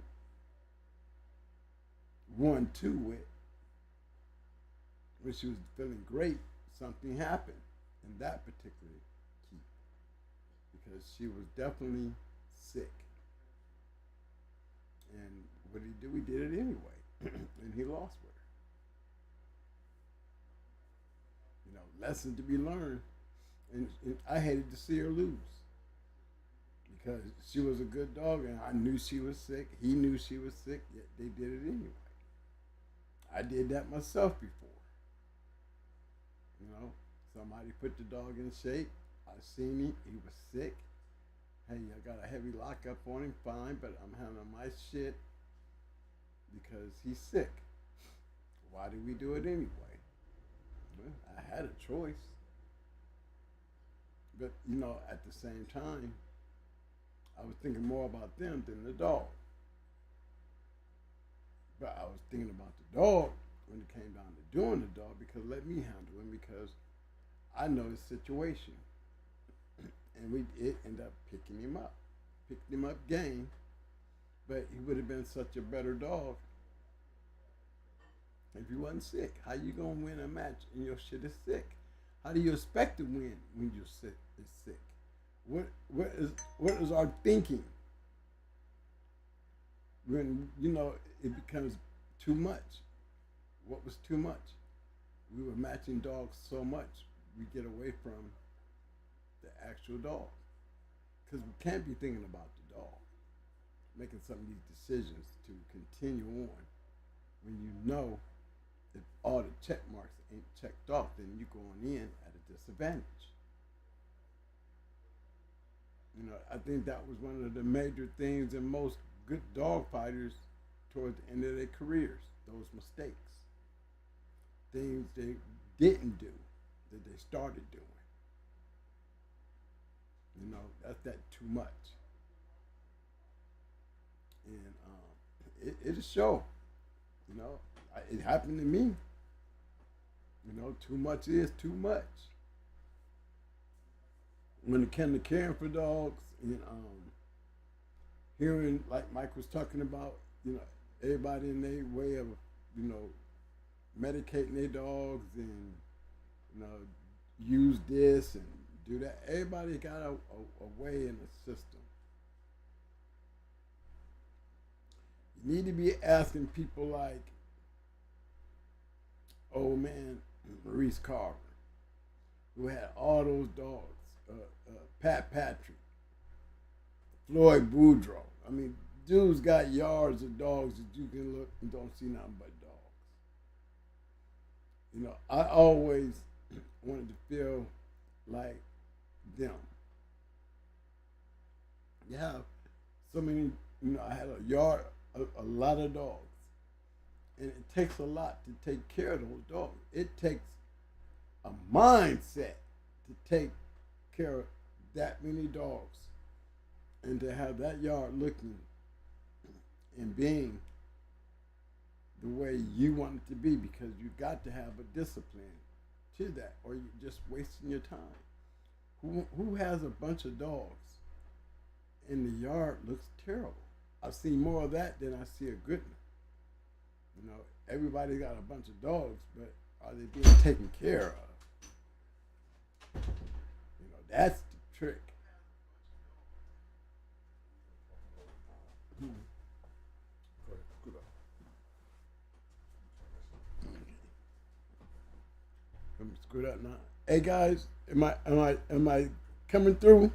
won two with. When she was feeling great, something happened in that particular keep. Because she was definitely sick. And what did he do? He did it anyway. And he lost with her. Lesson to be learned. And I hated to see her lose. Because she was a good dog and I knew she was sick. He knew she was sick, yet they did it anyway. I did that myself before. Somebody put the dog in shape. I seen him. He was sick. Hey, I got a heavy lockup on him, fine, but I'm handling my shit because he's sick. Why did we do it anyway? Well, I had a choice. But, at the same time, I was thinking more about them than the dog. But I was thinking about the dog when it came down to doing the dog, because let me handle him, because I know his situation. And it ended up picking him up. Picked him up game, but he would have been such a better dog if he wasn't sick. How you gonna win a match and your shit is sick? How do you expect to win when your shit is sick? What is our thinking when it becomes too much? What was too much? We were matching dogs so much we get away from the actual dog, because we can't be thinking about the dog, making some of these decisions to continue on when if all the check marks ain't checked off, then you're going in at a disadvantage. I think that was one of the major things in most good dog fighters towards the end of their careers, those mistakes. Things they didn't do that they started doing. That's that too much. And it'll show. It happened to me. Too much is too much. When it came to caring for dogs and hearing, like Mike was talking about, everybody in their way of, medicating their dogs and, use this and do that. Everybody got a way in the system. You need to be asking people like old man Maurice Carver, who had all those dogs, Pat Patrick, Floyd Boudreaux. I mean, dudes got yards of dogs that you can look and don't see nothing but dogs. I always wanted to feel like them. You have so many, I had a yard, a lot of dogs. And it takes a lot to take care of those dogs. It takes a mindset to take care of that many dogs and to have that yard looking and being the way you want it to be, because you got to have a discipline to that or you're just wasting your time. Who has a bunch of dogs and the yard looks terrible? I see more of that than I see a good one. Everybody got a bunch of dogs, but are they being taken care of? That's the trick. Let me screw that now. Hey guys, am I coming through?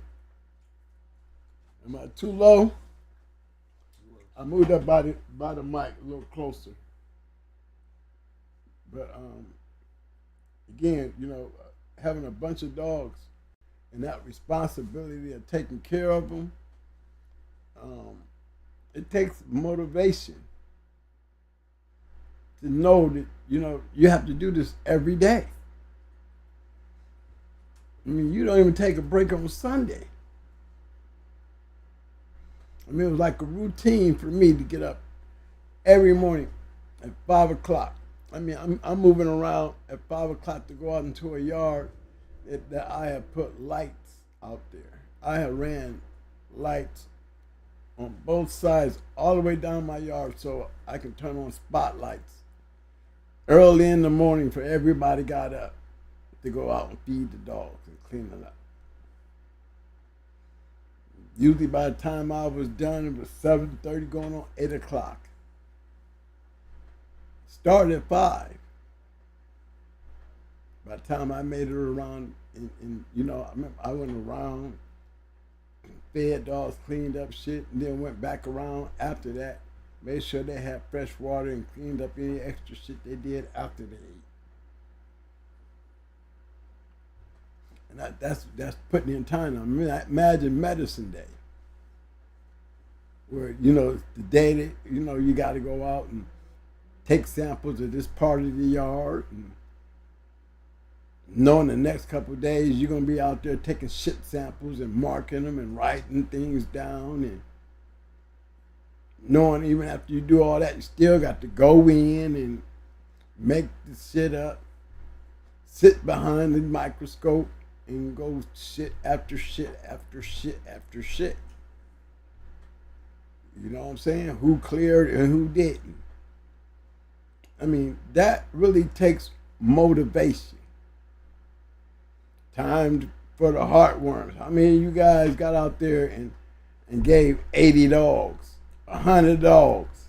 Am I too low? I moved up by the mic a little closer. But again, having a bunch of dogs and that responsibility of taking care of them, it takes motivation to know that you have to do this every day. I mean, you don't even take a break on Sunday. I mean, it was like a routine for me to get up every morning at 5 o'clock. I mean, I'm moving around at 5 o'clock to go out into a yard that I have put lights out there. I have ran lights on both sides all the way down my yard so I can turn on spotlights early in the morning for everybody got up to go out and feed the dogs and clean it up. Usually by the time I was done, it was 7:30 going on 8 o'clock. Started at 5. By the time I made it around, I went around, fed dogs, cleaned up shit, and then went back around after that, made sure they had fresh water and cleaned up any extra shit they did after they ate. And that's putting in time. I mean, imagine medicine day, where it's the day that you got to go out and take samples of this part of the yard, and knowing the next couple of days you're gonna be out there taking shit samples and marking them and writing things down, and knowing even after you do all that, you still got to go in and make the shit up, sit behind the microscope, and go shit after shit after shit after shit. You know what I'm saying? Who cleared and who didn't. I mean, that really takes motivation. Time for the heartworms. I mean, you guys got out there and gave 80 dogs, 100 dogs,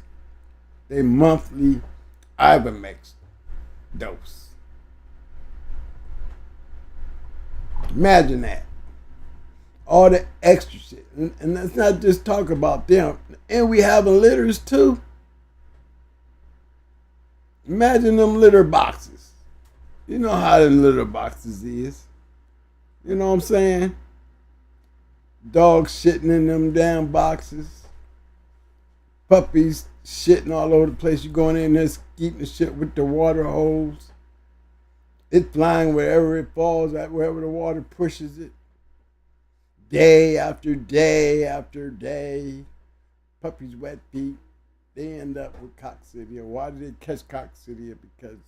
their monthly Ivermectin dose. Imagine that. All the extra shit. And let's not just talk about them. And we having litters too. Imagine them litter boxes. You know how them litter boxes is. You know what I'm saying? Dogs shitting in them damn boxes. Puppies shitting all over the place. You going in there skeeting the shit with the water hose. It's flying wherever it falls at, wherever the water pushes it. Day after day after day. Puppies' wet feet. They end up with coccidia. Why did they catch coccidia? Because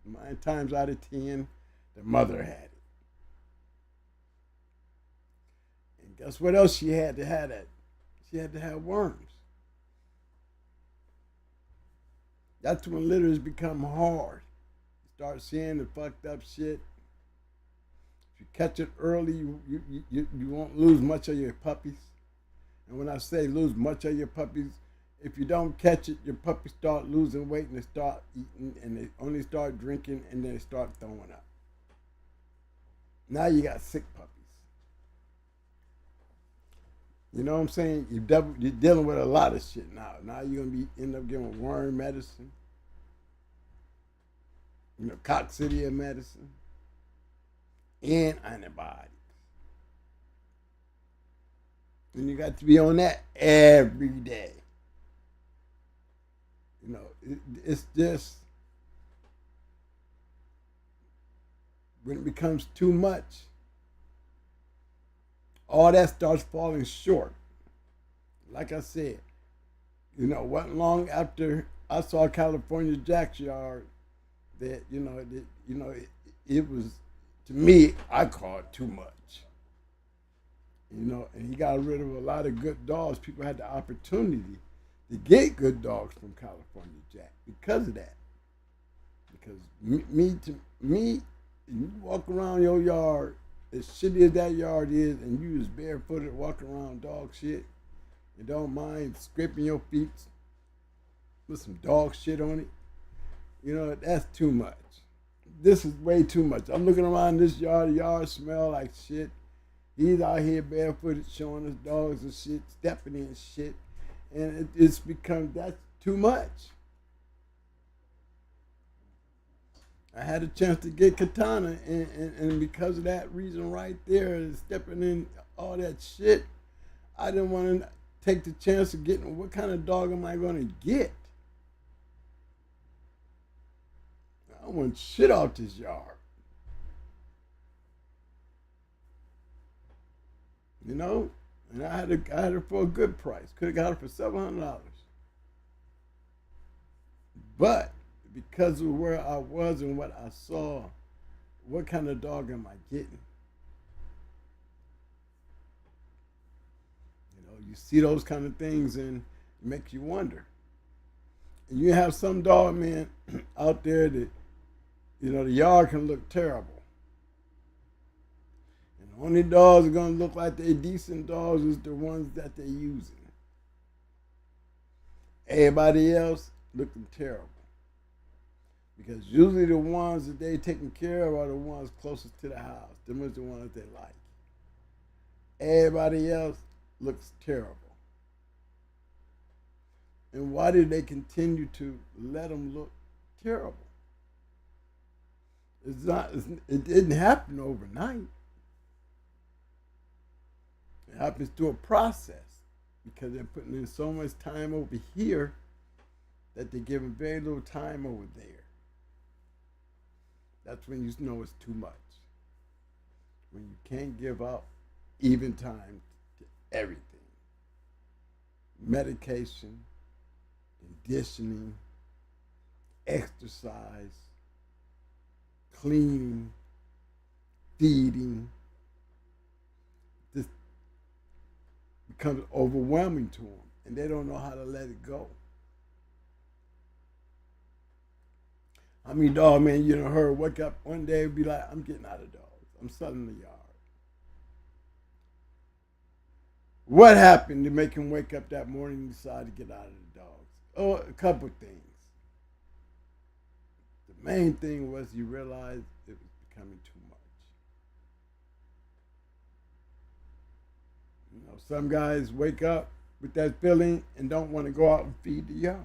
9 times out of 10, the mother had it. And guess what else she had to have that? She had to have worms. That's when litters become hard. You start seeing the fucked up shit. If you catch it early, you won't lose much of your puppies. And when I say lose much of your puppies, if you don't catch it, your puppies start losing weight and they start eating and they only start drinking and then they start throwing up. Now you got sick puppies. You know what I'm saying? You're dealing with a lot of shit now. Now you're going to end up giving worm medicine, coccidia medicine, and antibiotics. And you got to be on that every day. It's just when it becomes too much, all that starts falling short. Like I said, wasn't long after I saw California Jack's yard that it was, to me, I call it too much. And he got rid of a lot of good dogs. People had the opportunity to get good dogs from California Jack because of that. Because me, you walk around your yard, as shitty as that yard is, and you just barefooted walking around dog shit, and don't mind scraping your feet with some dog shit on it, that's too much. This is way too much. I'm looking around this yard, the yard smell like shit. He's out here barefooted showing us dogs and shit, stepping in shit. And it's become, that's too much. I had a chance to get Katana, and because of that reason right there, stepping in all that shit, I didn't want to take the chance of getting, what kind of dog am I going to get? I want shit off this yard. And I had it for a good price. Could have got it for $700. But because of where I was and what I saw, what kind of dog am I getting? You see those kind of things and it makes you wonder. And you have some dog, man, out there that, the yard can look terrible. And the only dogs are going to look like they're decent dogs is the ones that they're using. Everybody else looking terrible. Because usually the ones that they taking care of are the ones closest to the house. Them are the ones they like. Everybody else looks terrible. And why do they continue to let them look terrible? It didn't happen overnight. It happens through a process because they're putting in so much time over here that they're giving very little time over there. That's when you know it's too much. When you can't give out even time to everything. Medication, conditioning, exercise, cleaning, feeding. This becomes overwhelming to them, and they don't know how to let it go. I mean, dog, man, heard wake up one day and be like, I'm getting out of dogs. I'm selling the yard. What happened to make him wake up that morning and decide to get out of the dogs? Oh, a couple things. The main thing was he realized it was becoming too much. Some guys wake up with that feeling and don't want to go out and feed the yard.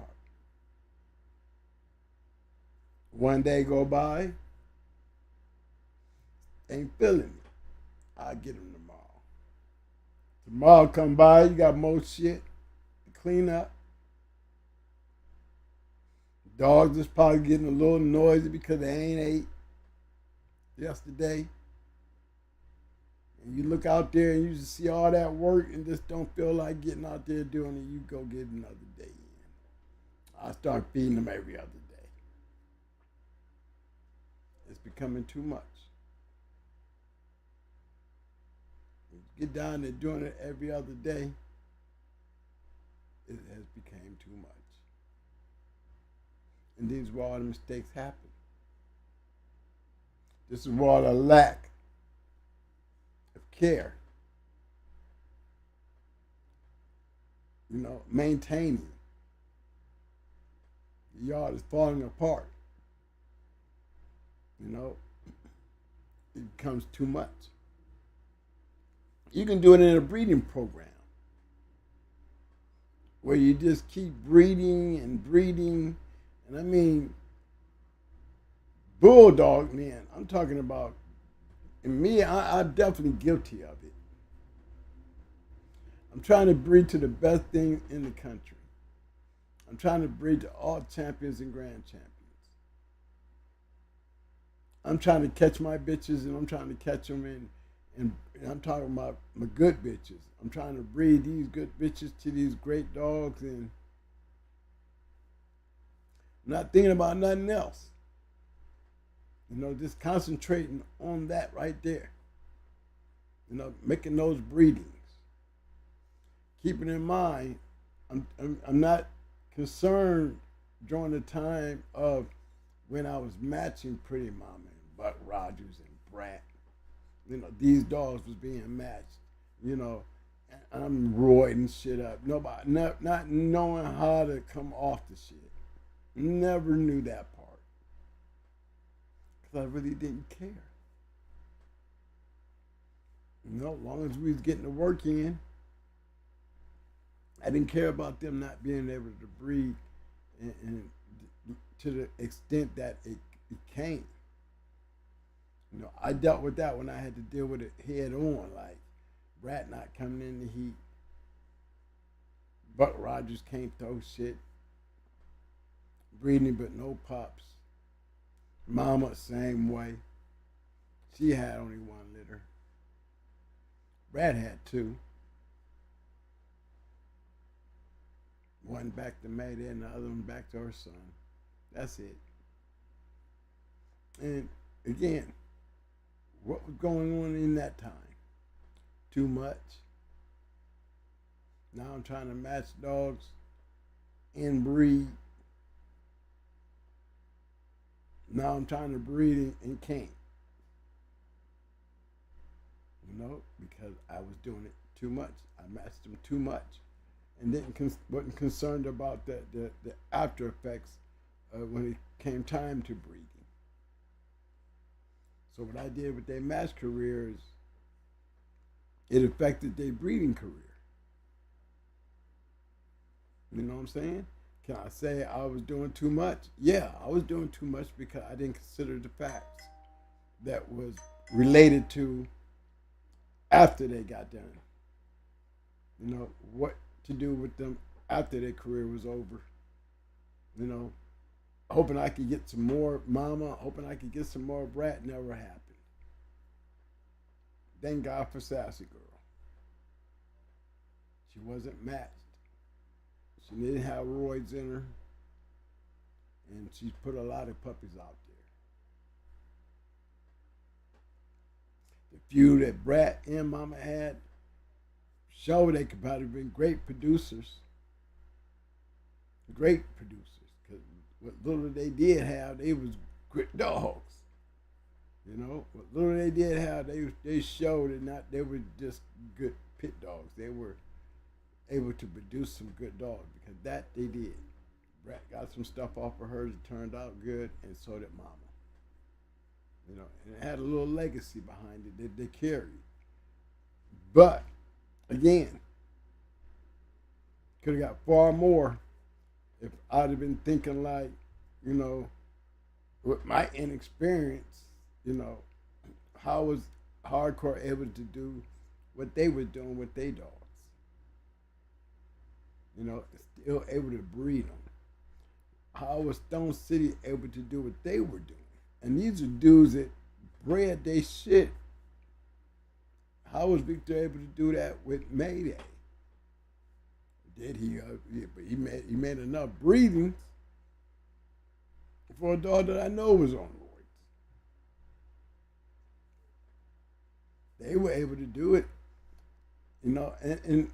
One day go by, ain't feeling it. I'll get him tomorrow. Tomorrow come by, you got more shit to clean up. Dogs is probably getting a little noisy because they ain't ate yesterday. And you look out there and you just see all that work and just don't feel like getting out there doing it. You go get another day in. I start feeding them every other day. It's becoming too much. When you get down there doing it every other day, it has become too much. And these are where all the mistakes happen. This is where all the lack of care. Maintaining. The yard is falling apart. It becomes too much. You can do it in a breeding program where you just keep breeding and breeding. And I mean, bulldog, man, I'm talking about, and me, I'm definitely guilty of it. I'm trying to breed to the best thing in the country. I'm trying to breed to all champions and grand champions. I'm trying to catch my bitches, and I'm trying to catch them and I'm talking about my good bitches. I'm trying to breed these good bitches to these great dogs, and I'm not thinking about nothing else. Just concentrating on that right there. Making those breedings. Keeping in mind, I'm not concerned during the time of when I was matching Pretty Mama and Buck Rogers and Brat. These dogs was being matched. I'm roiding shit up. Nobody, not knowing how to come off the shit. Never knew that part. Because I really didn't care. As long as we was getting the work in, I didn't care about them not being able to breed and to the extent that it came. I dealt with that when I had to deal with it head on, like Rat not coming in the heat. Buck Rogers can't throw shit. Breeding but no pups. Mama, same way. She had only one litter. Rat had two. One back to Mayday and the other one back to her son. That's it. And again, what was going on in that time? Too much. Now I'm trying to match dogs and breed. Now I'm trying to breed and can't. Because I was doing it too much. I matched them too much. And wasn't concerned about the after effects when it came time to breeding. So what I did with their match careers, it affected their breeding career. You know what I'm saying? Can I say I was doing too much? Yeah, I was doing too much because I didn't consider the facts that was related to after they got done. What to do with them after their career was over. Hoping I could get some more Mama, hoping I could get some more Brat, never happened. Thank God for Sassy Girl. She wasn't matched. She didn't have roids in her. And she's put a lot of puppies out there. The few that Brat and Mama had showed they could probably been great producers. Great producers. Because what little they did have, they was good dogs. What little they did have, they showed that they were just good pit dogs. They were able to produce some good dogs because that they did. Brat got some stuff off of her that turned out good, and so did Mama. And it had a little legacy behind it that they carried. But again, could have got far more if I'd have been thinking like, with my inexperience, how was Hardcore able to do what they were doing with their dogs? Still able to breed them. How was Stone City able to do what they were doing? And these are dudes that bred they shit. How was Victor able to do that with Mayday? Did he? But he made enough breedings for a dog that I know was on roids. They were able to do it, and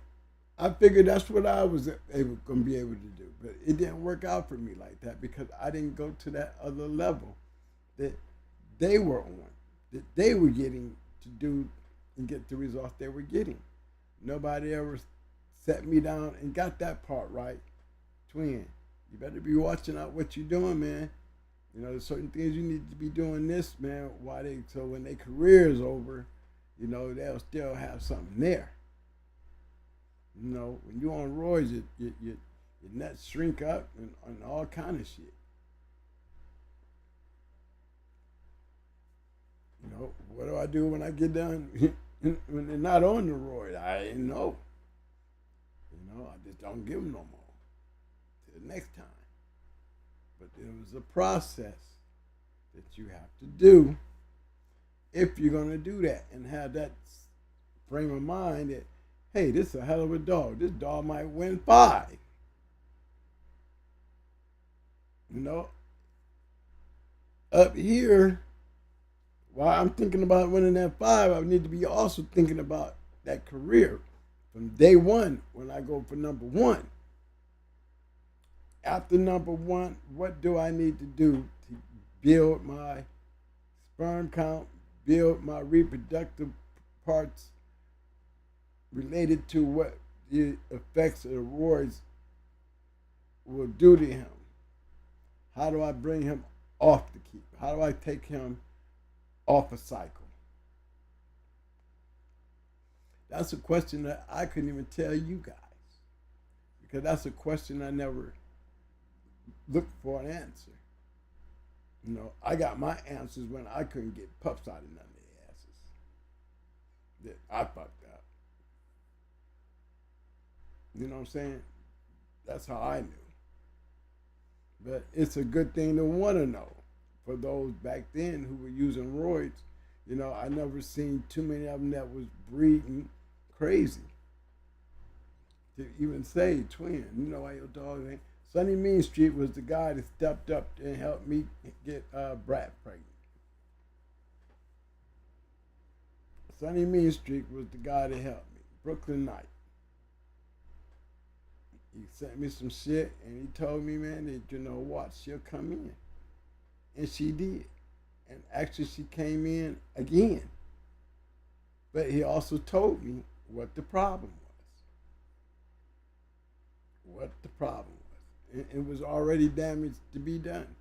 I figured that's what I was going to be able to do. But it didn't work out for me like that because I didn't go to that other level that they were on, that they were getting to do and get the results they were getting. Nobody ever sat me down and got that part right. Twin, you better be watching out what you're doing, man. There's certain things you need to be doing this, man, so when their career is over, they'll still have something there. When you're on roids, your nuts shrink up and all kind of shit. What do I do when I get done? When they're not on the roid, I didn't know. I just don't give them no more. the next time. But there was a process that you have to do if you're going to do that and have that frame of mind that, hey, this is a hell of a dog. This dog might win 5. You know, up here, while I'm thinking about winning that 5, I need to be also thinking about that career from day one when I go for number 1. After number 1, what do I need to do to build my sperm count, build my reproductive parts related to what the effects of the roids will do to him? How do I bring him off the keep? How do I take him off a cycle? That's a question that I couldn't even tell you guys, because that's a question I never looked for an answer. You know, I got my answers when I couldn't get pups out of none of their asses that I fucked up. You know what I'm saying? That's how I knew. But it's a good thing to want to know for those back then who were using roids. You know, I never seen too many of them that was breeding crazy. To even say twin, you know why your dog ain't. Sonny Mean Street was the guy that stepped up and helped me get Brat pregnant. Sonny Mean Street was the guy that helped me. Brooklyn Knight. He sent me some shit and he told me, man, that you know what, she'll come in. And she did. And actually she came in again. But he also told me what the problem was. What the problem was. It was already damaged to be done.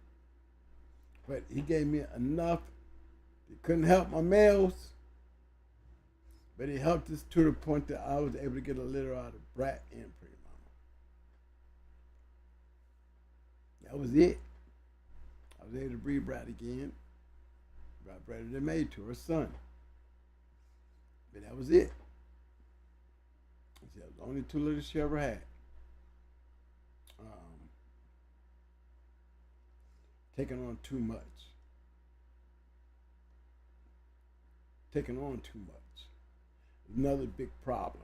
But he gave me enough. He couldn't help my males. But he helped us to the point that I was able to get a litter out of Brat and Pretty Mama. That was it. I was able to breed Brat again. Brat bred her made to her son. But that was it. That was the only 2 litters she ever had. Taking on too much. Taking on too much. Another big problem.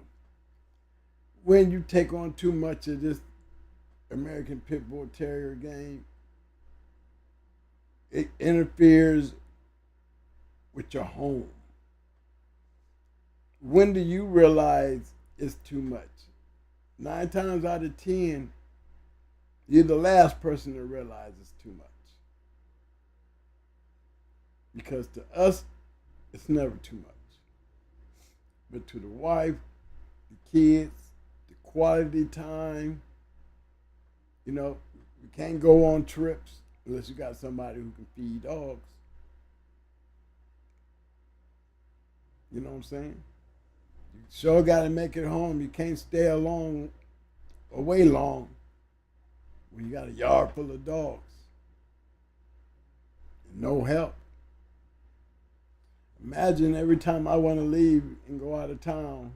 When you take on too much of this American Pit Bull Terrier game, it interferes with your home. When do you realize it's too much? 9 times out of 10, you're the last person to realize it's too much. Because to us, it's never too much. But to the wife, the kids, the quality time, you know, you can't go on trips unless you got somebody who can feed dogs. You know what I'm saying? You sure got to make it home. You can't stay away long when you got a yard full of dogs. And no help. Imagine every time I want to leave and go out of town,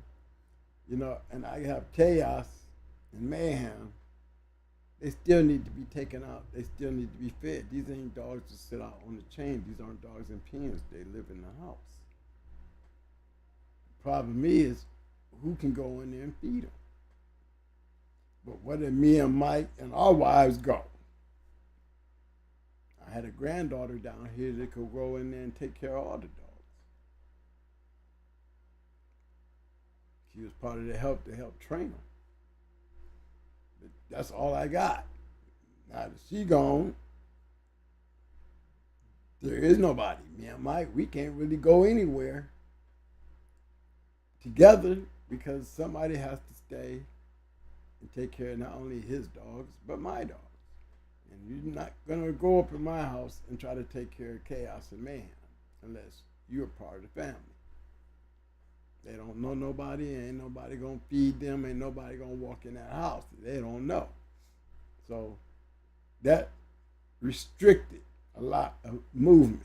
you know, and I have chaos and mayhem, they still need to be taken out. They still need to be fed. These ain't dogs that sit out on the chain. These aren't dogs in pens. They live in the house. The problem is, who can go in there and feed them? But where did me and Mike and our wives go? I had a granddaughter down here that could go in there and take care of all the dogs. She was part of the help to help train them. But that's all I got. Now that she gone, there is nobody. Me and Mike, we can't really go anywhere together because somebody has to stay and take care of not only his dogs, but my dogs. And you're not going to go up in my house and try to take care of chaos and mayhem unless you're part of the family. They don't know nobody, ain't nobody going to feed them, ain't nobody going to walk in that house. They don't know. So that restricted a lot of movement.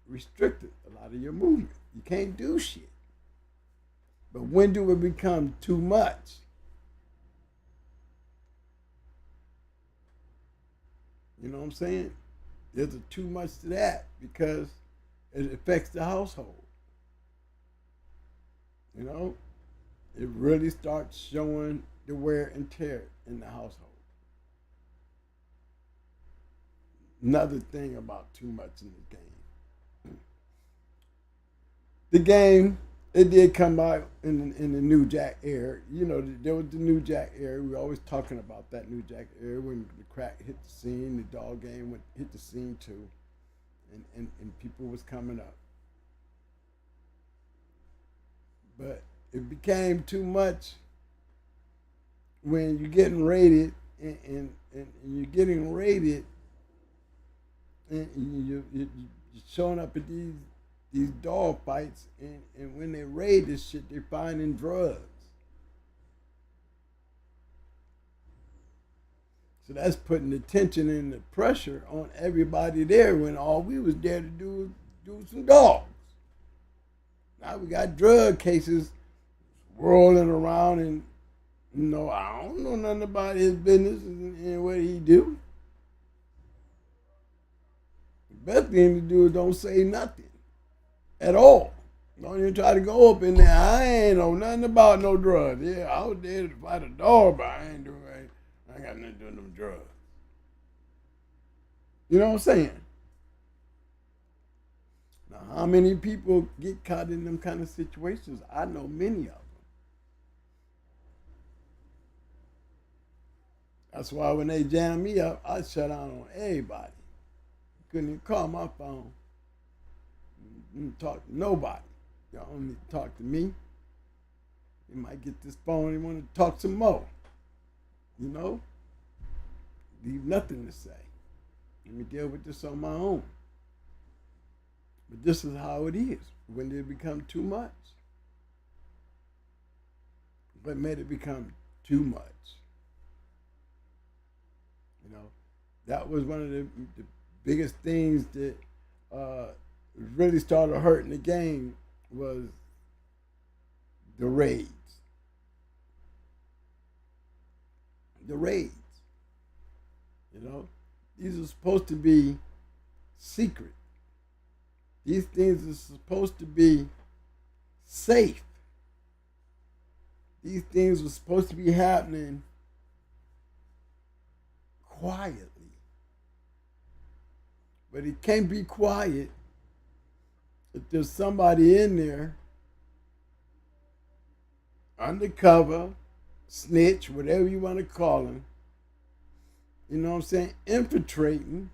Restricted a lot of your movement. You can't do shit. But when do it become too much? You know what I'm saying? There's too much to that because it affects the household. You know, it really starts showing the wear and tear in the household. Another thing about too much in the game. The game, it did come out in the New Jack era. You know, there was the New Jack era. We were always talking about that New Jack era when the crack hit the scene, the dog game hit the scene too, and people was coming up. But it became too much when you're getting rated and you're getting rated and you're showing up at these dog fights, and when they raid this shit, they're finding drugs. So that's putting the tension and the pressure on everybody there when all we was there to do was do some dogs. Now we got drug cases whirling around, and I don't know nothing about his business and what he do. The best thing to do is don't say nothing at all. Don't even try to go up in there. I ain't know nothing about no drugs. Yeah, I was there to fight a dog, but I ain't doing right. I ain't got nothing to do with them drugs. You know what I'm saying? Now, how many people get caught in them kind of situations? I know many of them. That's why when they jam me up, I shut down on everybody. Couldn't even call my phone. Didn't talk to nobody. Y'all don't need to talk to me. You might get this phone and want to talk some more. You know? Leave nothing to say. Let me deal with this on my own. But this is how it is when they become too much. What made it become too much? You know, that was one of the biggest things that really started hurting the game was the raids. The raids. You know, these are supposed to be secret. These things are supposed to be safe. These things were supposed to be happening quietly. But it can't be quiet if there's somebody in there, undercover, snitch, whatever you want to call him, you know what I'm saying, infiltrating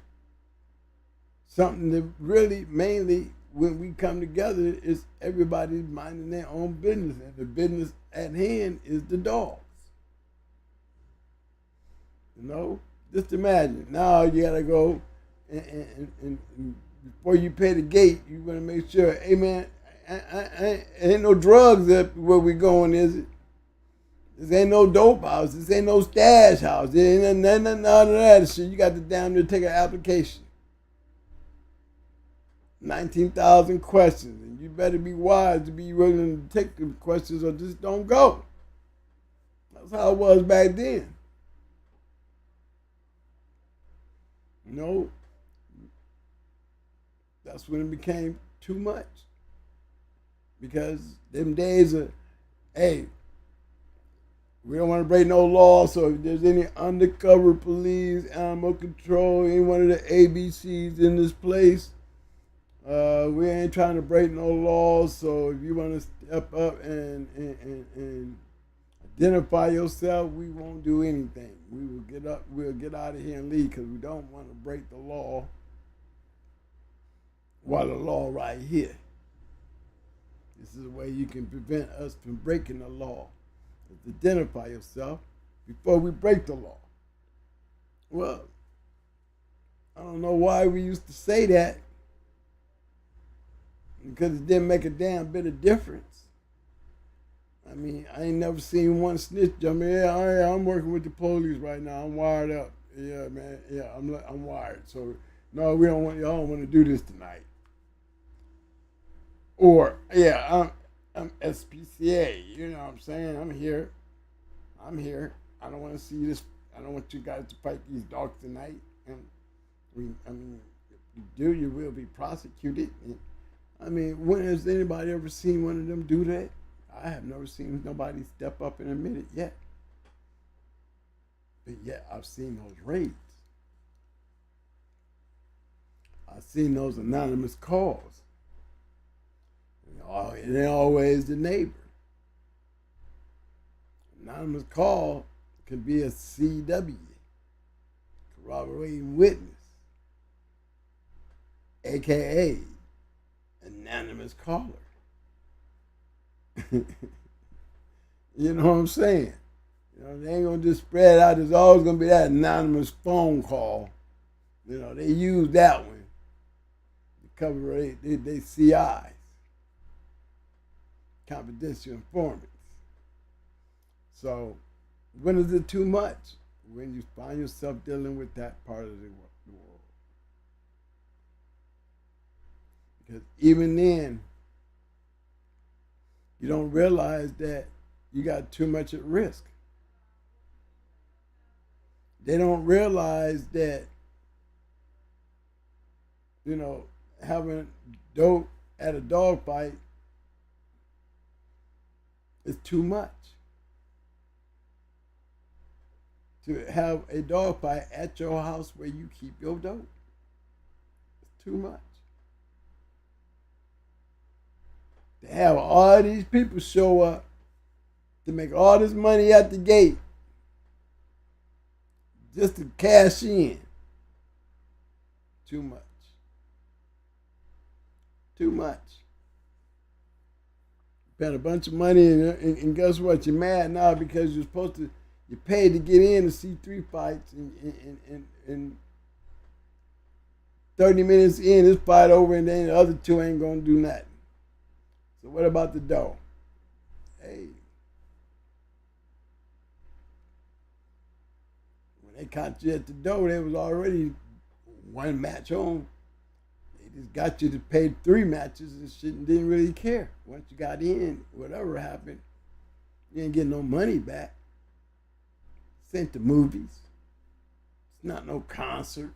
something that really, mainly, when we come together, is everybody minding their own business. And the business at hand is the dogs. You know? Just imagine. Now you got to go and before you pay the gate, you want to make sure, hey man, ain't no drugs up where we going, is it? This ain't no dope house. This ain't no stash house. There ain't none of that shit. You got to damn near take an application. 19,000 questions. And you better be wise to be willing to take the questions or just don't go. That's how it was back then. You know, that's when it became too much. Because them days are, hey, we don't want to break no law, so if there's any undercover police, animal control, any one of the ABCs in this place, we ain't trying to break no laws, so if you want to step up and identify yourself, we won't do anything. We'll get out of here and leave because we don't want to break the law while the law right here. This is a way you can prevent us from breaking the law. Identify yourself before we break the law. Well, I don't know why we used to say that, because it didn't make a damn bit of difference. I mean, I ain't never seen one snitch jump in. Yeah, I'm working with the police right now. I'm wired up. Yeah, man. Yeah, I'm wired. So no, y'all don't want to do this tonight. Or yeah, I'm SPCA. You know what I'm saying? I'm here. I don't want to see this. I don't want you guys to fight these dogs tonight. And I mean, if you do, you will be prosecuted. I mean, when has anybody ever seen one of them do that? I have never seen nobody step up and admit it yet. But yet, I've seen those raids. I've seen those anonymous calls. And they're always the neighbor. Anonymous call could be a CW, corroborating witness, aka anonymous caller. You know what I'm saying? They ain't gonna just spread out. There's always gonna be that anonymous phone call. They use that one to cover they CIs, confidential informants. So when is it too much? When you find yourself dealing with that part of the world. Because even then, you don't realize that you got too much at risk. They don't realize that, having dope at a dog fight is too much. To have a dog fight at your house where you keep your dope, it's too much. To have all these people show up to make all this money at the gate just to cash in, too much. Too much. Spent a bunch of money and guess what? You're mad now because you paid to get in to see 3 fights and 30 minutes in, this fight over and then the other 2 ain't gonna do nothing. So what about the dough? Hey. When they caught you at the dough, there was already 1 match on. They just got you to pay 3 matches and shit and didn't really care. Once you got in, whatever happened, you ain't getting no money back. This ain't the movies. It's not no concert.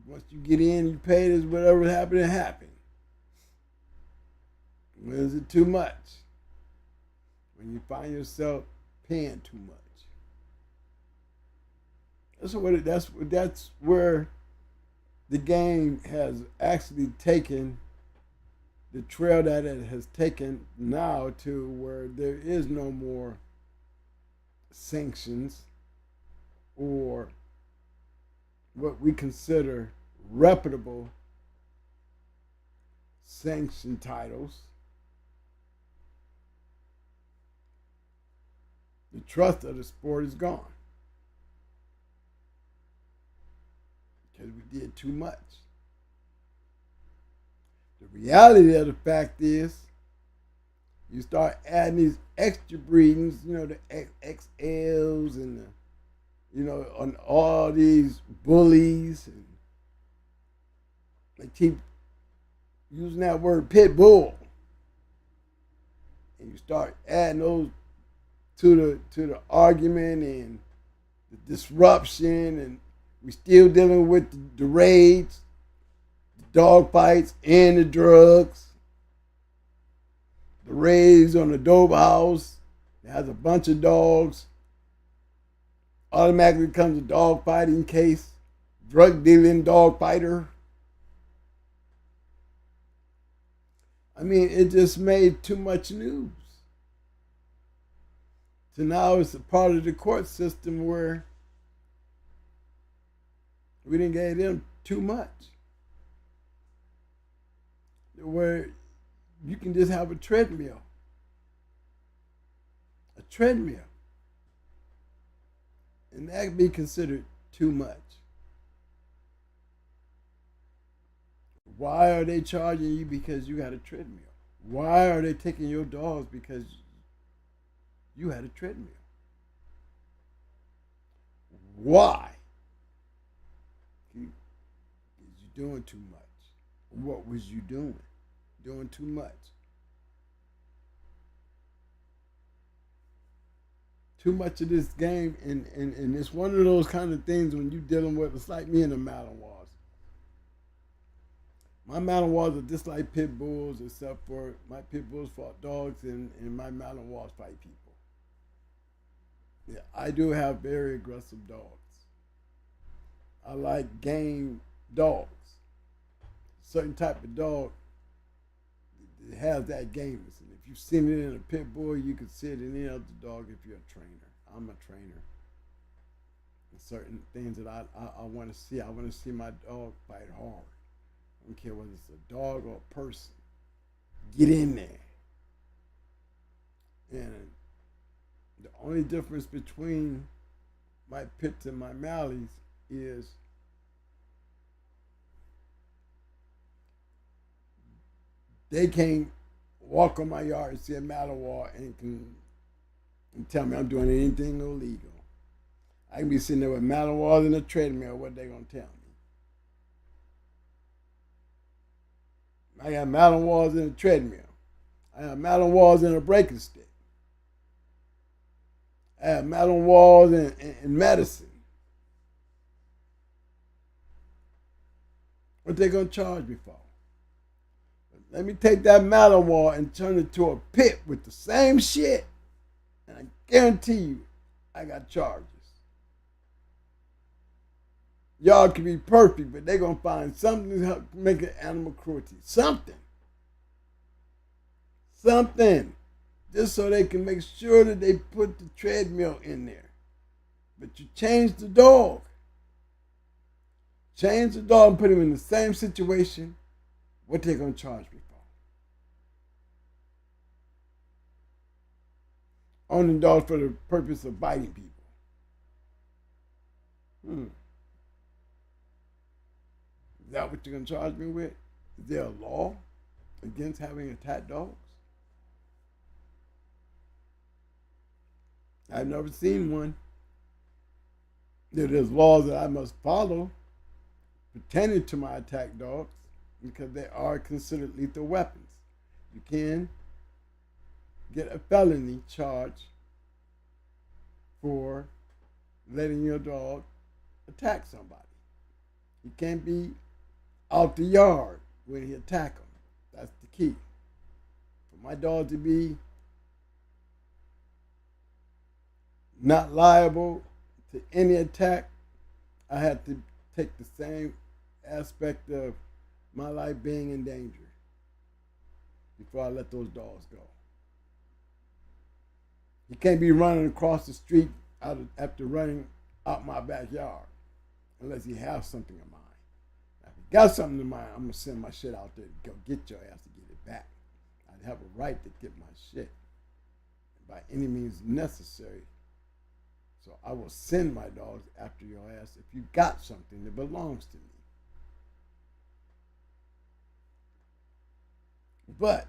Once you get in, you pay this, whatever happened, it happened. When is it too much? When you find yourself paying too much. That's where the game has actually taken the trail that it has taken now to where there is no more sanctions or what we consider reputable sanction titles. The trust of the sport is gone because we did too much. The reality of the fact is you start adding these extra breedings, the XLs and on all these bullies, and they keep using that word pit bull, and you start adding those to the argument and the disruption, and we still dealing with the raids, the dog fights, and the drugs. The raids on the dope house that has a bunch of dogs. Automatically becomes a dog fighting case. Drug dealing dog fighter. I mean, it just made too much news. So now it's a part of the court system where we didn't give them too much. Where you can just have a treadmill. A treadmill. And that could be considered too much. Why are they charging you because you got a treadmill? Why are they taking your dogs because you had a treadmill? Why? Is you doing too much? What was you doing? Doing too much. too much of this game, and it's one of those kind of things when you're dealing with, it's like me and the Malinois. My Malinois are just like pit bulls, except for my pit bulls fought dogs and my Malinois fight people. Yeah, I do have very aggressive dogs. I like game dogs. Certain type of dog has that gameness. And if you've seen it in a pit bull, you can see it in any other dog if you're a trainer. I'm a trainer. And certain things that I want to see. I want to see my dog fight hard. I don't care whether it's a dog or a person. Get in there. And the only difference between my pits and my Mallies is they can't walk on my yard and see a Malinois and can tell me I'm doing anything illegal. I can be sitting there with Malinois in a treadmill. What they gonna tell me? I got Malinois in a treadmill. I have Malinois in a breaking stick. I have Malinois in medicine. What they gonna charge me for? Let me take that Malinois and turn it to a pit with the same shit, and I guarantee you, I got charges. Y'all can be perfect, but they're gonna find something to make it animal cruelty. Something. Just so they can make sure that they put the treadmill in there. But you change the dog. Change the dog and put him in the same situation. What they gonna charge me for? Owning dogs for the purpose of biting people. Is that what you're gonna charge me with? Is there a law against having attack dogs? I've never seen one. There's laws that I must follow pertaining to my attack dogs because they are considered lethal weapons. You can get a felony charge for letting your dog attack somebody. He can't be out the yard when he attack them. That's the key. For my dog to be not liable to any attack, I had to take the same aspect of my life being in danger before I let those dogs go. He can't be running across the street after running out my backyard unless he has something in mind. Now, if he got something in mind, I'm going to send my shit out there to go get your ass to get it back. I have a right to get my shit by any means necessary. So I will send my dogs after your ass if you got something that belongs to me. But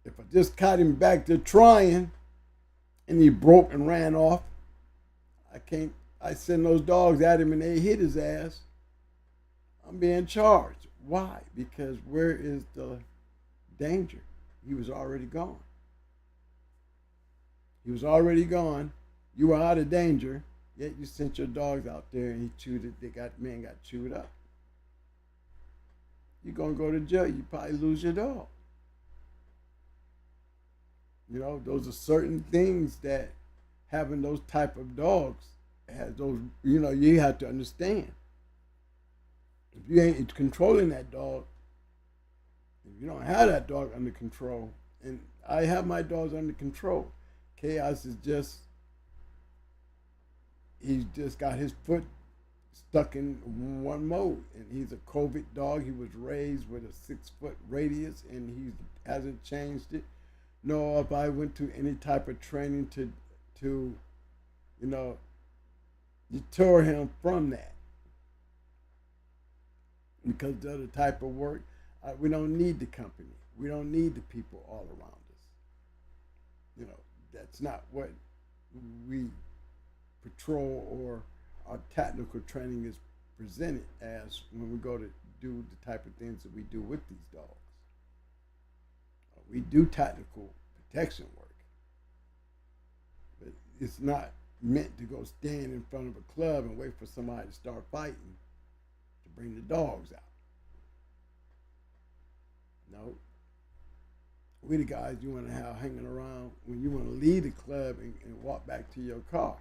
if I just caught him back there trying and he broke and ran off, I send those dogs at him and they hit his ass, I'm being charged. Why? Because where is the danger? He was already gone. He was already gone. You were out of danger, yet you sent your dogs out there and he chewed it. Man got chewed up. You're going to go to jail. You probably lose your dog. You know, those are certain things that having those type of dogs has those, you know, you have to understand. If you ain't controlling that dog, if you don't have that dog under control, and I have my dogs under control. Chaos is just, he's just got his foot stuck in one mode, and he's a COVID dog. He was raised with a 6-foot radius, and he hasn't changed it. No, if I went to any type of training to you know, deter him from that, because of the type of work, we don't need the company. We don't need the people all around us. You know, that's not what we patrol or our technical training is presented as when we go to do the type of things that we do with these dogs. We do technical protection work. But it's not meant to go stand in front of a club and wait for somebody to start fighting to bring the dogs out. No. We the guys you want to have hanging around when you want to leave the club and walk back to your car.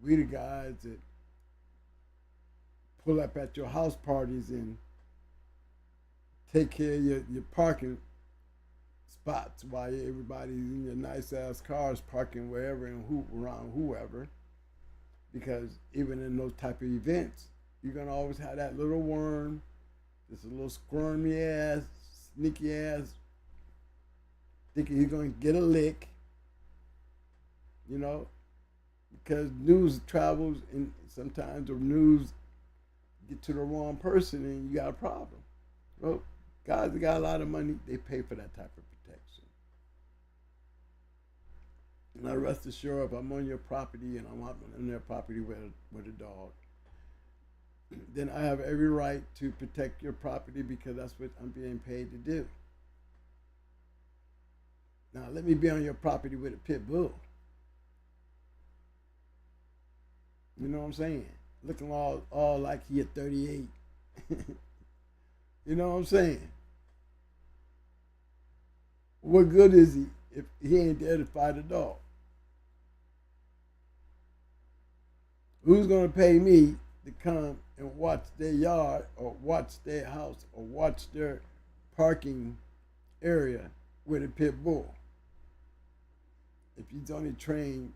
We the guys that pull up at your house parties and take care of your parking spots while everybody's in your nice ass cars parking wherever and around whoever. Because even in those type of events, you're gonna always have that little worm, just a little squirmy ass, sneaky ass, thinking he's gonna get a lick, you know, because news travels and sometimes the news get to the wrong person and you got a problem. Well, guys that got a lot of money, they pay for that type of protection. And I rest assured, if I'm on your property and I'm on their property with a dog, then I have every right to protect your property because that's what I'm being paid to do. Now, let me be on your property with a pit bull. You know what I'm saying? Looking all like he at 38. You know what I'm saying? What good is he if he ain't there to fight a dog? Who's going to pay me to come and watch their yard or watch their house or watch their parking area with a pit bull? If he's only trained,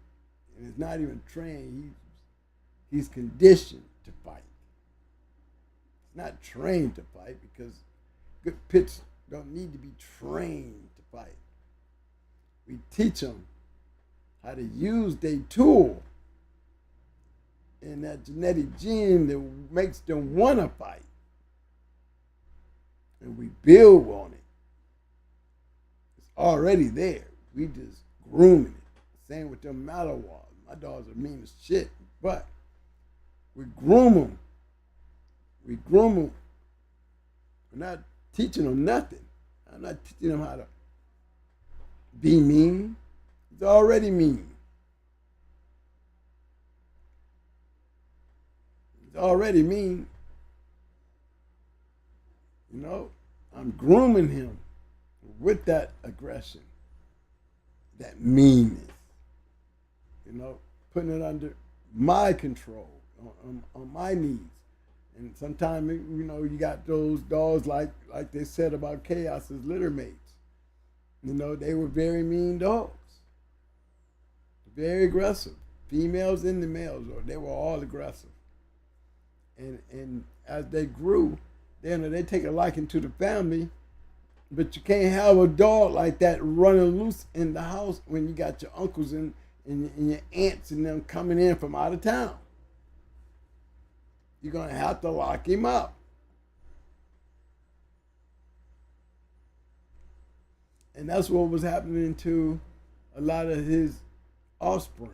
and he's not even trained, he's conditioned to fight. He's not trained to fight because good pits don't need to be trained to fight. We teach them how to use their tool and that genetic gene that makes them want to fight. And we build on it. It's already there. We just grooming it. Same with them Malinois. My dogs are mean as shit, but we groom them. We groom them. We're not teaching them nothing. I'm not teaching them how to be mean. He's already mean. He's already mean. You know, I'm grooming him with that aggression, that meanness. You know, putting it under my control, on my needs. And sometimes, you know, you got those dogs like they said about Chaos's litter mates. You know, they were very mean dogs. Very aggressive. Females and the males, or they were all aggressive. And as they grew, they take a liking to the family, but you can't have a dog like that running loose in the house when you got your uncles and your aunts and them coming in from out of town. You're going to have to lock him up. And that's what was happening to a lot of his offspring.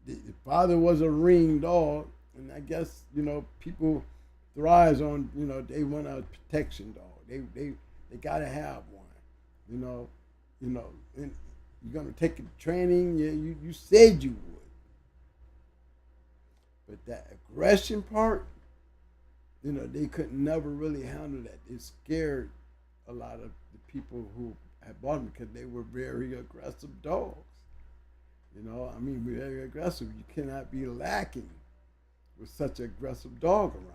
The father was a ring dog, and I guess, you know, people thrives on, you know, they want a protection dog. They got to have one, you know, and you're going to take a training, yeah, you said you would. But that aggression part, you know, they could never really handle that. It scared a lot of the people who had bought them because they were very aggressive dogs. You know, I mean, very aggressive. You cannot be lacking with such an aggressive dog around.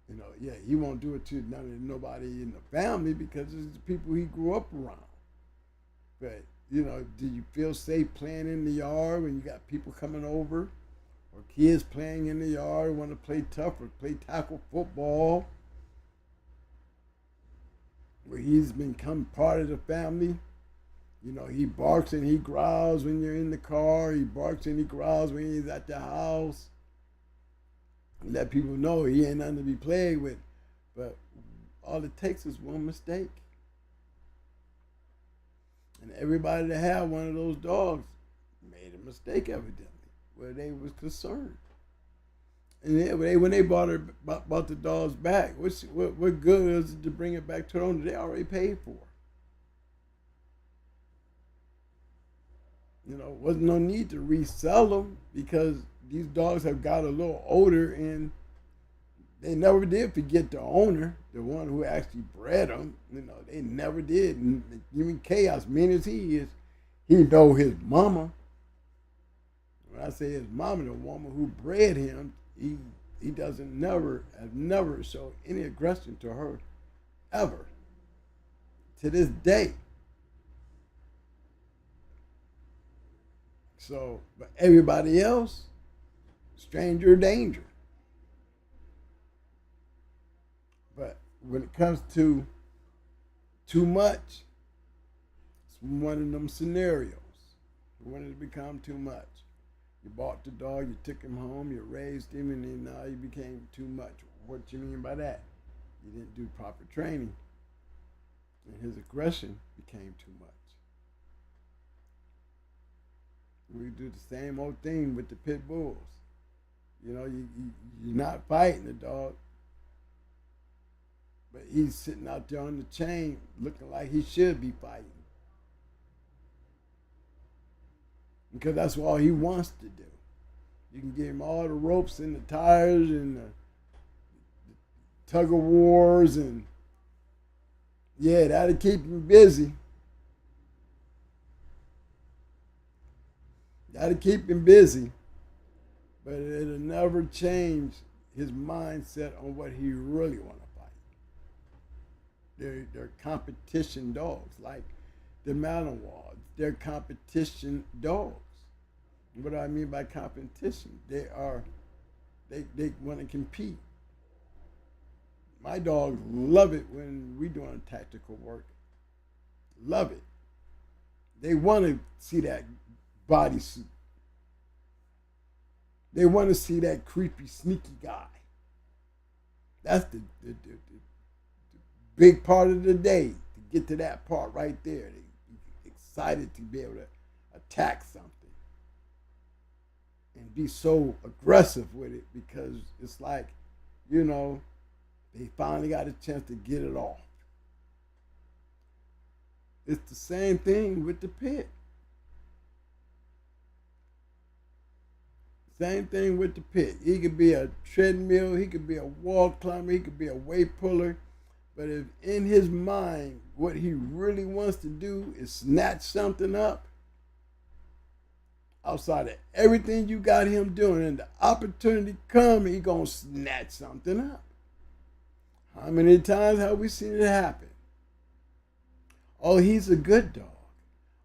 You know, yeah, he won't do it to nobody in the family because it's the people he grew up around. But, you know, do you feel safe playing in the yard when you got people coming over? Or kids playing in the yard, want to play tough or play tackle football? Where he's become part of the family. You know, he barks and he growls when you're in the car. He barks and he growls when he's at the house. Let people know he ain't nothing to be played with. But all it takes is one mistake. And everybody that had one of those dogs made a mistake evidently, where they was concerned. And when they bought the dogs back, what good is it to bring it back to the owner? They already paid for. Wasn't no need to resell them because these dogs have got a little older and they never did forget the owner, the one who actually bred them. They never did. And even Chaos, mean as he is, he know his mama. When I say his mama, the woman who bred him, he doesn't have never showed any aggression to her ever to this day. So, but everybody else, stranger danger. But when it comes to too much, it's one of them scenarios. When it become too much. You bought the dog, you took him home, you raised him, and then now he became too much. What you mean by that? You didn't do proper training, and his aggression became too much. We do the same old thing with the pit bulls. You're not fighting the dog, but he's sitting out there on the chain looking like he should be fighting. Because that's all he wants to do. You can give him all the ropes and the tires and the tug of wars and that'll keep him busy. That'll keep him busy. But it'll never change his mindset on what he really want to fight. They're competition dogs, like the Malinois. They're competition dogs. What do I mean by competition? They want to compete. My dogs love it when we doing tactical work. Love it. They want to see that bodysuit. They want to see that creepy, sneaky guy. That's the big part of the day, to get to that part right there. They're excited to be able to attack something and be so aggressive with it because it's like, they finally got a chance to get it off. It's the same thing with the pit. Same thing with the pit. He could be a treadmill, he could be a wall climber, he could be a weight puller. But if in his mind, what he really wants to do is snatch something up, outside of everything you got him doing, and the opportunity come, he gonna snatch something up. How many times have we seen it happen? Oh, he's a good dog.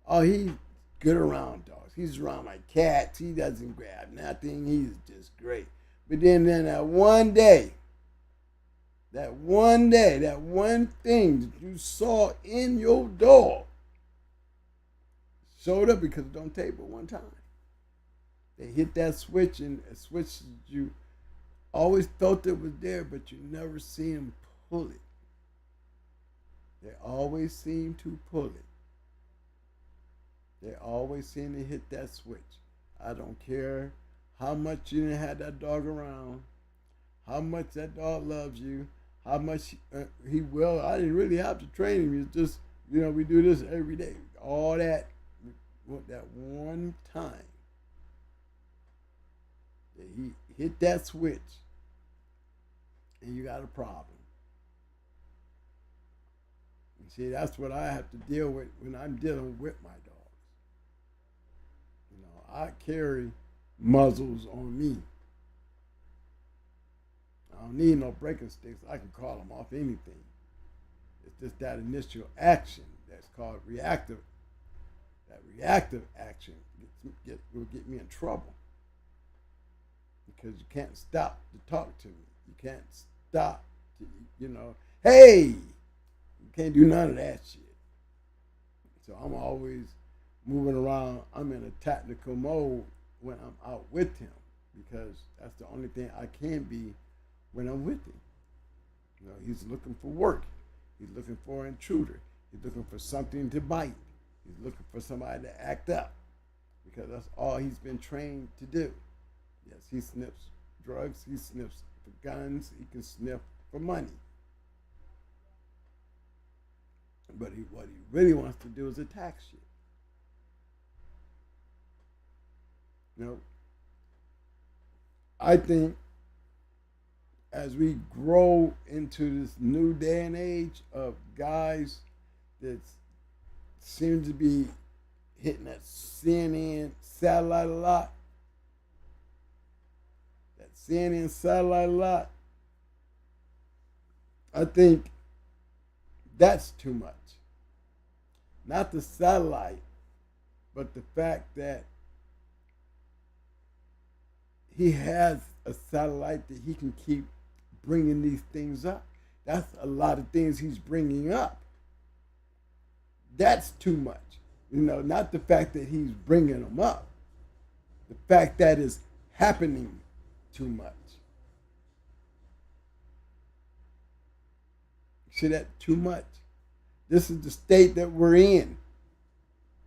Oh, he's good around dogs. He's around like cats. He doesn't grab nothing. He's just great. But then that one day, that one thing that you saw in your dog showed up because it don't take but one time. They hit that switch, and a switch you always thought it was there, but you never see them pull it. They always seem to pull it. They always seem to hit that switch. I don't care how much you didn't have that dog around, how much that dog loves you, how much he will. I didn't really have to train him. It's just, we do this every day. All that one time that he hit that switch, and you got a problem. And see, that's what I have to deal with when I'm dealing with my dogs. I carry muzzles on me. I don't need no breaking sticks. I can call them off anything. It's just that initial action that's called reactive. That reactive action will get me in trouble. Because you can't stop to talk to me. You can't stop to, hey! You can't do none of that shit. So I'm always moving around. I'm in a tactical mode when I'm out with him because that's the only thing I can be when I'm with him. He's looking for work. He's looking for an intruder. He's looking for something to bite. He's looking for somebody to act up because that's all he's been trained to do. Yes, he sniffs drugs, he sniffs for guns, he can sniff for money. But what he really wants to do is attack shit. You know, I think as we grow into this new day and age of guys that seem to be hitting that CNN satellite a lot, I think that's too much. Not the satellite, but the fact that he has a satellite that he can keep bringing these things up. That's a lot of things he's bringing up. That's too much. You know, not the fact that he's bringing them up. The fact that it's happening too much. See that? Too much. This is the state that we're in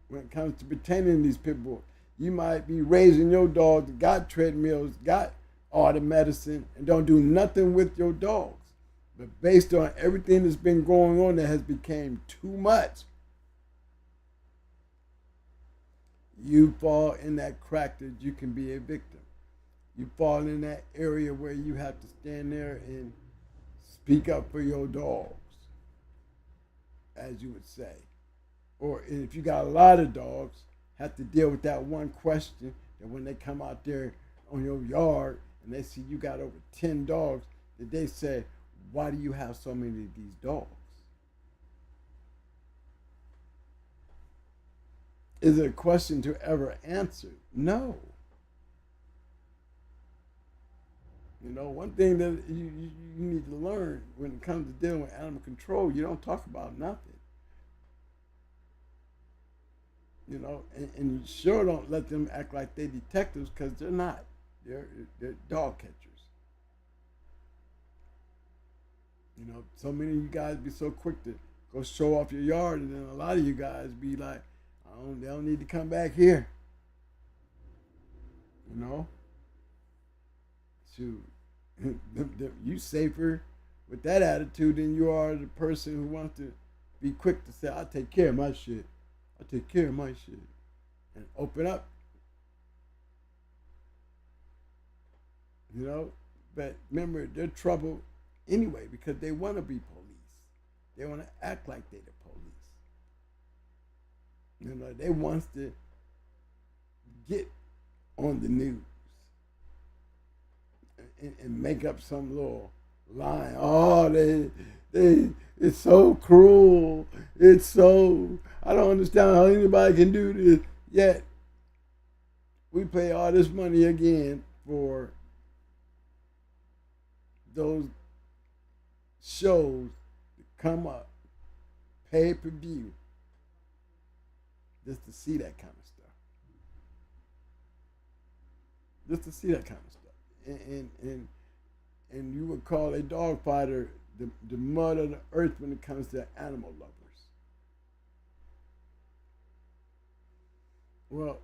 when it comes to pretending these pit bulls. You might be raising your dog that got treadmills, got all the medicine, and don't do nothing with your dogs. But based on everything that's been going on that has become too much, you fall in that crack that you can be a victim. You fall in that area where you have to stand there and speak up for your dogs, as you would say. Or if you got a lot of dogs, have to deal with that one question that when they come out there on your yard and they see you got over 10 dogs, that they say, why do you have so many of these dogs? Is it a question to ever answer? No. You know, one thing that you need to learn when it comes to dealing with animal control, you don't talk about nothing. You know, and you sure don't let them act like they're detectives, because they're not. They're dog catchers. You know, so many of you guys be so quick to go show off your yard, and then a lot of you guys be like, they don't need to come back here. You know? Shoot. You safer with that attitude than you are the person who wants to be quick to say, I'll take care of my shit. I'll take care of my shit. And open up. You know? But remember, they're trouble anyway because they want to be police. They want to act like they're the police. You know, they want to get on the news and make up some little line. Oh, it's so cruel. It's so, I don't understand how anybody can do this. Yet, we pay all this money again for those shows that come up, pay per view, just to see that kind of stuff. Just to see that kind of stuff. And you would call a dog fighter the mud of the earth when it comes to animal lovers. Well,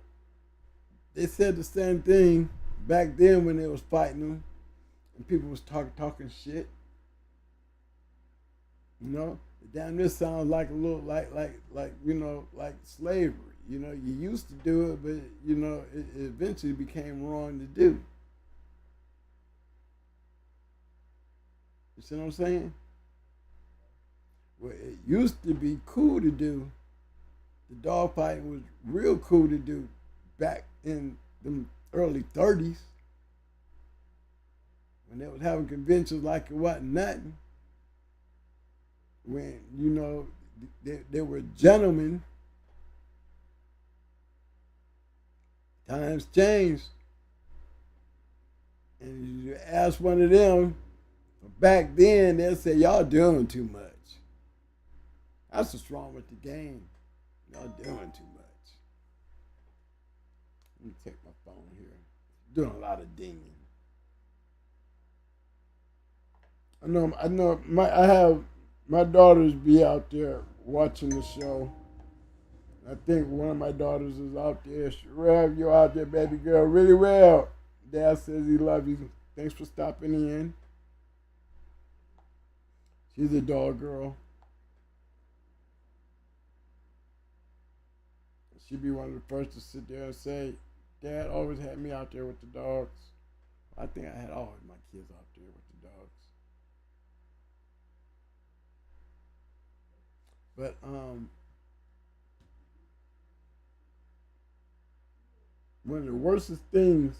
they said the same thing back then when they was fighting them and people was talking shit. You know, damn, this sounds like a little like you know, like slavery. You know, you used to do it, but you know, it eventually became wrong to do. You see what I'm saying? Well, it used to be cool to do. The dog fighting was real cool to do back in the early 30s when they was having conventions like it wasn't nothing. When, you know, they were gentlemen. Times changed. And you ask one of them, back then, they'll say, y'all doing too much. That's what's wrong with the game. Y'all doing too much. Let me take my phone here. Doing a lot of dinging. I know. I have my daughters be out there watching the show. I think one of my daughters is out there. Rev, you're out there, baby girl, really well. Dad says he loves you. Thanks for stopping in. She's a dog girl. She'd be one of the first to sit there and say, Dad always had me out there with the dogs. I think I had all of my kids out there with the dogs. But one of the worstest things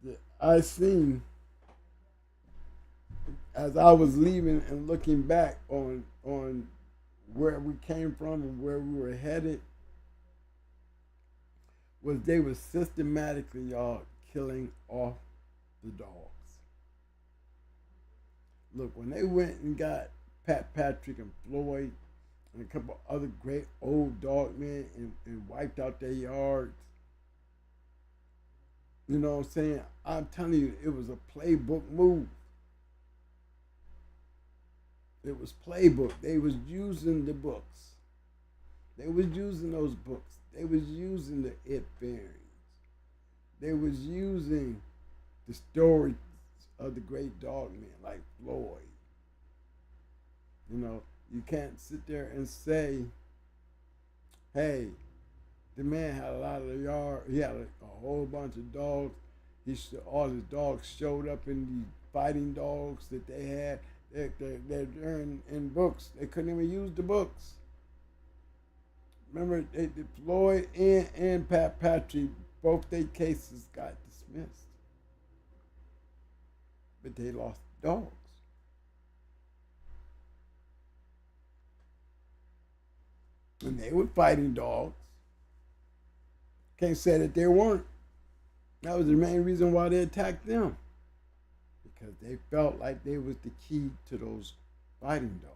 that I seen as I was leaving and looking back on where we came from and where we were headed was they were systematically, y'all, killing off the dogs. Look, when they went and got Pat Patrick and Floyd and a couple other great old dog men and wiped out their yards, you know what I'm saying? I'm telling you, it was a playbook move. It was playbook. They was using the books. They was using those books. They was using the it bearings. They was using the stories of the great dog men like Floyd. You know, you can't sit there and say, hey, the man had a lot of the yard. He had a whole bunch of dogs. All his dogs showed up in the fighting dogs that they had. They're in books. They couldn't even use the books. Remember, Floyd and Pat Patrick, both their cases got dismissed. But they lost dogs. And they were fighting dogs. Can't say that they weren't. That was the main reason why they attacked them. Because they felt like they was the key to those fighting dogs.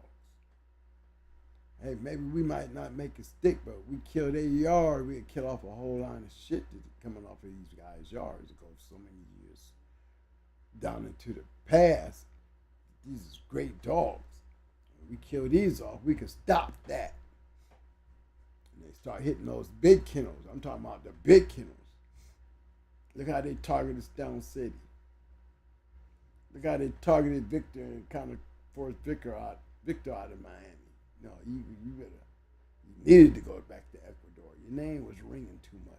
Hey, maybe we might not make a stick, but we kill their yard, we'd kill off a whole line of shit that's coming off of these guys' yards. It goes so many years down into the past. These is great dogs. We kill these off, we can stop that. And they start hitting those big kennels. I'm talking about the big kennels. Look how they targeted Stone City. Look how they targeted Victor and kind of forced Victor out of Miami. No, you needed to go back to Ecuador. Your name was ringing too much.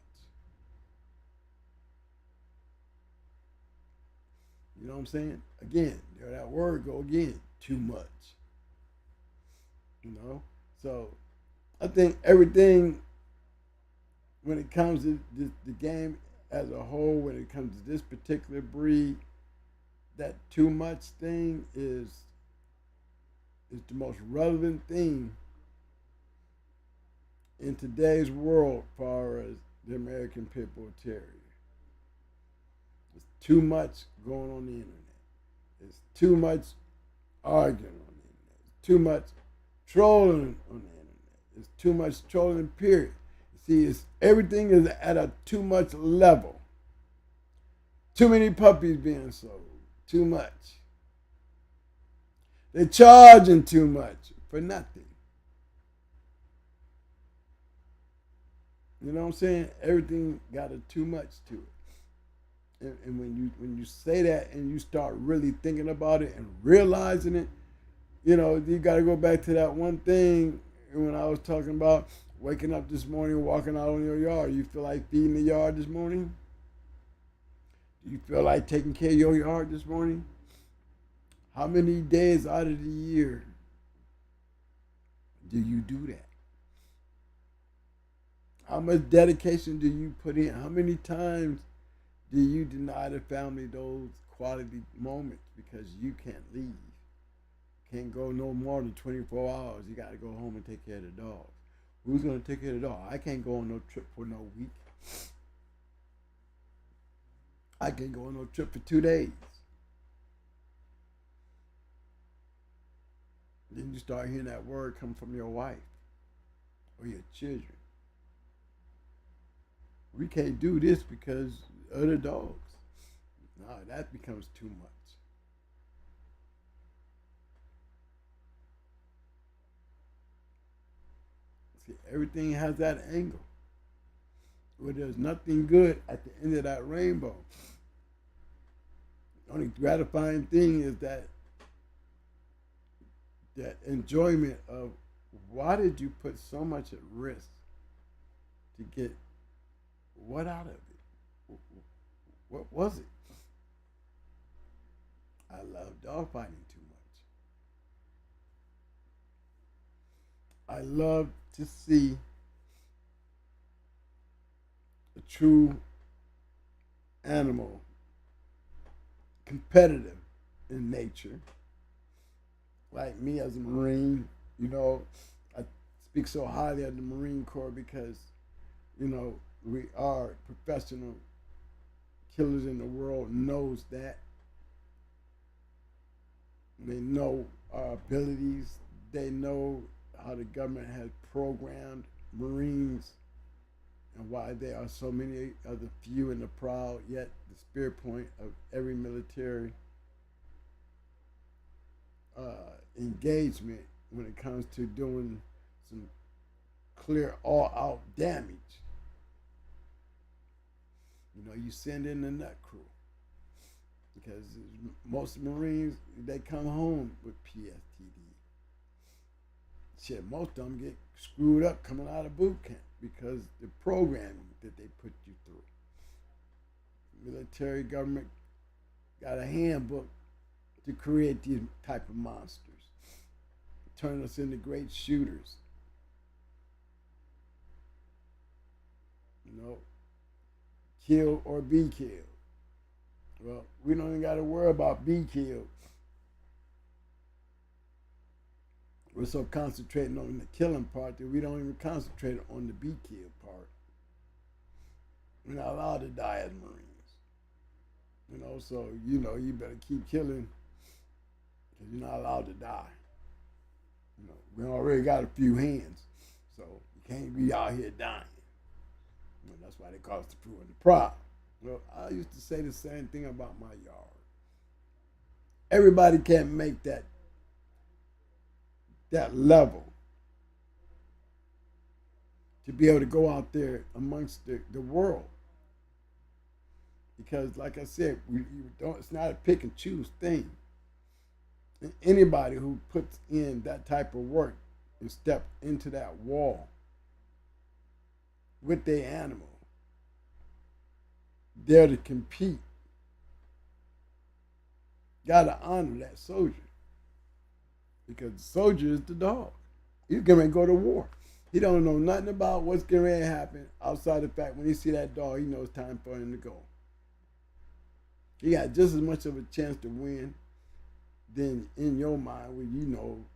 You know what I'm saying? Again, there that word go again, too much. You know? So I think everything when it comes to the game as a whole, when it comes to this particular breed, that too much thing is the most relevant thing in today's world as far as the American Pit Bull Terrier. There's too much going on the internet. There's too much arguing on the internet. There's too much trolling on the internet. There's too much trolling, period. See, everything is at a too much level. Too many puppies being sold. Too much. They're charging too much for nothing. You know what I'm saying? Everything got a too much to it. And when you say that and you start really thinking about it and realizing it, you know, you got to go back to that one thing when I was talking about waking up this morning, walking out on your yard. You feel like feeding the yard this morning? Do you feel like taking care of your yard this morning? How many days out of the year do you do that? How much dedication do you put in? How many times do you deny the family those quality moments because you can't leave? Can't go no more than 24 hours. You got to go home and take care of the dog. Who's going to take care of the dog? I can't go on no trip for no week. I can't go on no trip for 2 days. Then you start hearing that word come from your wife or your children. We can't do this because of the dogs. No, that becomes too much. See, everything has that angle where there's nothing good at the end of that rainbow. only gratifying thing is that enjoyment of why did you put so much at risk to get what out of it? What was it? I love dogfighting too much. I love to see a true animal competitive in nature. Like me as a Marine, I speak so highly of the Marine Corps because, we are professional killers in the world, knows that. They know our abilities. They know how the government has programmed Marines and why there are so many of the few and the proud, yet the spirit point of every military engagement when it comes to doing some clear all-out damage. You send in the nut crew because most Marines, they come home with PSTD. Shit, most of them get screwed up coming out of boot camp because the programming that they put you through. Military government got a handbook to create these type of monsters, turn us into great shooters. Kill or be killed. Well, we don't even got to worry about be killed. We're so concentrating on the killing part that we don't even concentrate on the be killed part. We're not allowed to die as Marines. So you better keep killing because you're not allowed to die. We already got a few hands, so you can't be out here dying. That's why they call us the crew and the pride. Well, I used to say the same thing about my yard. Everybody can't make that level to be able to go out there amongst the world. Because, like I said, it's not a pick and choose thing. And anybody who puts in that type of work and step into that wall with their animal, there to compete, gotta honor that soldier. Because the soldier is the dog. He's getting ready to go to war. He don't know nothing about what's getting ready to happen outside the fact when he see that dog, he knows it's time for him to go. He got just as much of a chance to win than in your mind when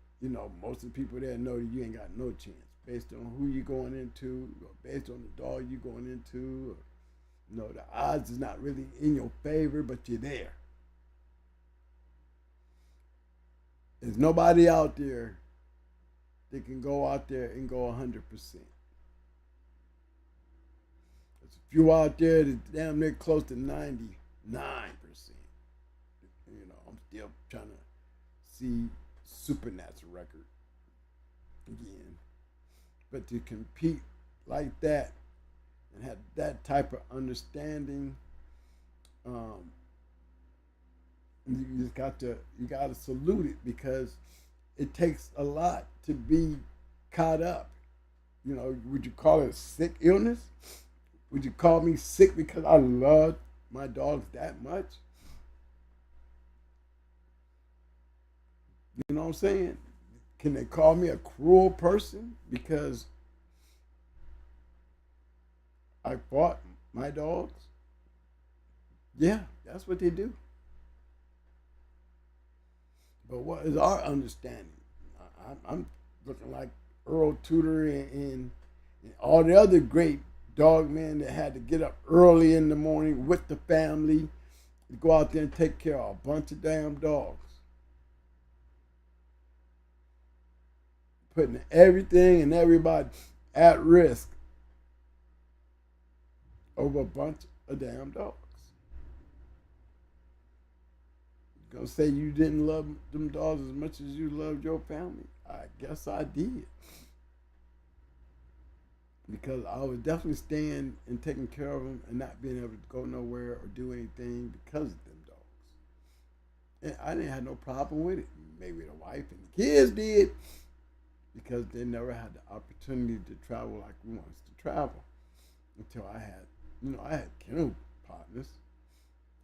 most of the people there know that you ain't got no chance based on who you're going into, or based on the dog you're going into. The odds is not really in your favor, but you're there. There's nobody out there that can go out there and go 100%. There's a few out there that damn near close to 99%. I'm still trying to see supernatural record again. But to compete like that and have that type of understanding, you got to salute it because it takes a lot to be caught up. Would you call it a sick illness? Would you call me sick because I love my dogs that much? You know what I'm saying? Can they call me a cruel person because I fought my dogs? Yeah, that's what they do. But what is our understanding? I'm looking like Earl Tudor and all the other great dog men that had to get up early in the morning with the family to go out there and take care of a bunch of damn dogs. Putting everything and everybody at risk over a bunch of damn dogs. You gonna say you didn't love them dogs as much as you loved your family? I guess I did. Because I was definitely staying and taking care of them and not being able to go nowhere or do anything because of them dogs. And I didn't have no problem with it. Maybe the wife and the kids did, because they never had the opportunity to travel like we wanted to travel until I had, I had kennel partners,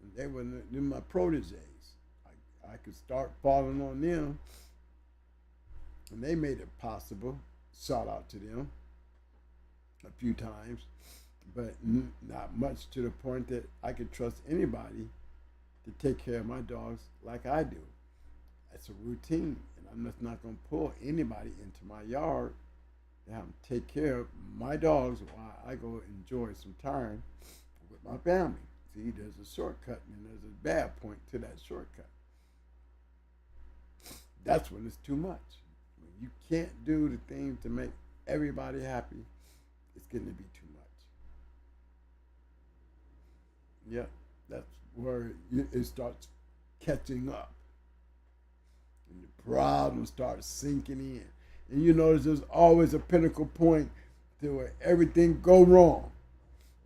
and they were my proteges. I could start falling on them, and they made it possible. Shout out to them a few times, but not much to the point that I could trust anybody to take care of my dogs like I do. That's a routine, and I'm just not going to pull anybody into my yard to have them take care of my dogs while I go enjoy some time with my family. See, there's a shortcut and there's a bad point to that shortcut. That's when it's too much. When you can't do the things to make everybody happy, it's going to be too much. Yep, that's where it starts catching up. And the problem starts sinking in. And you notice there's always a pinnacle point to where everything go wrong.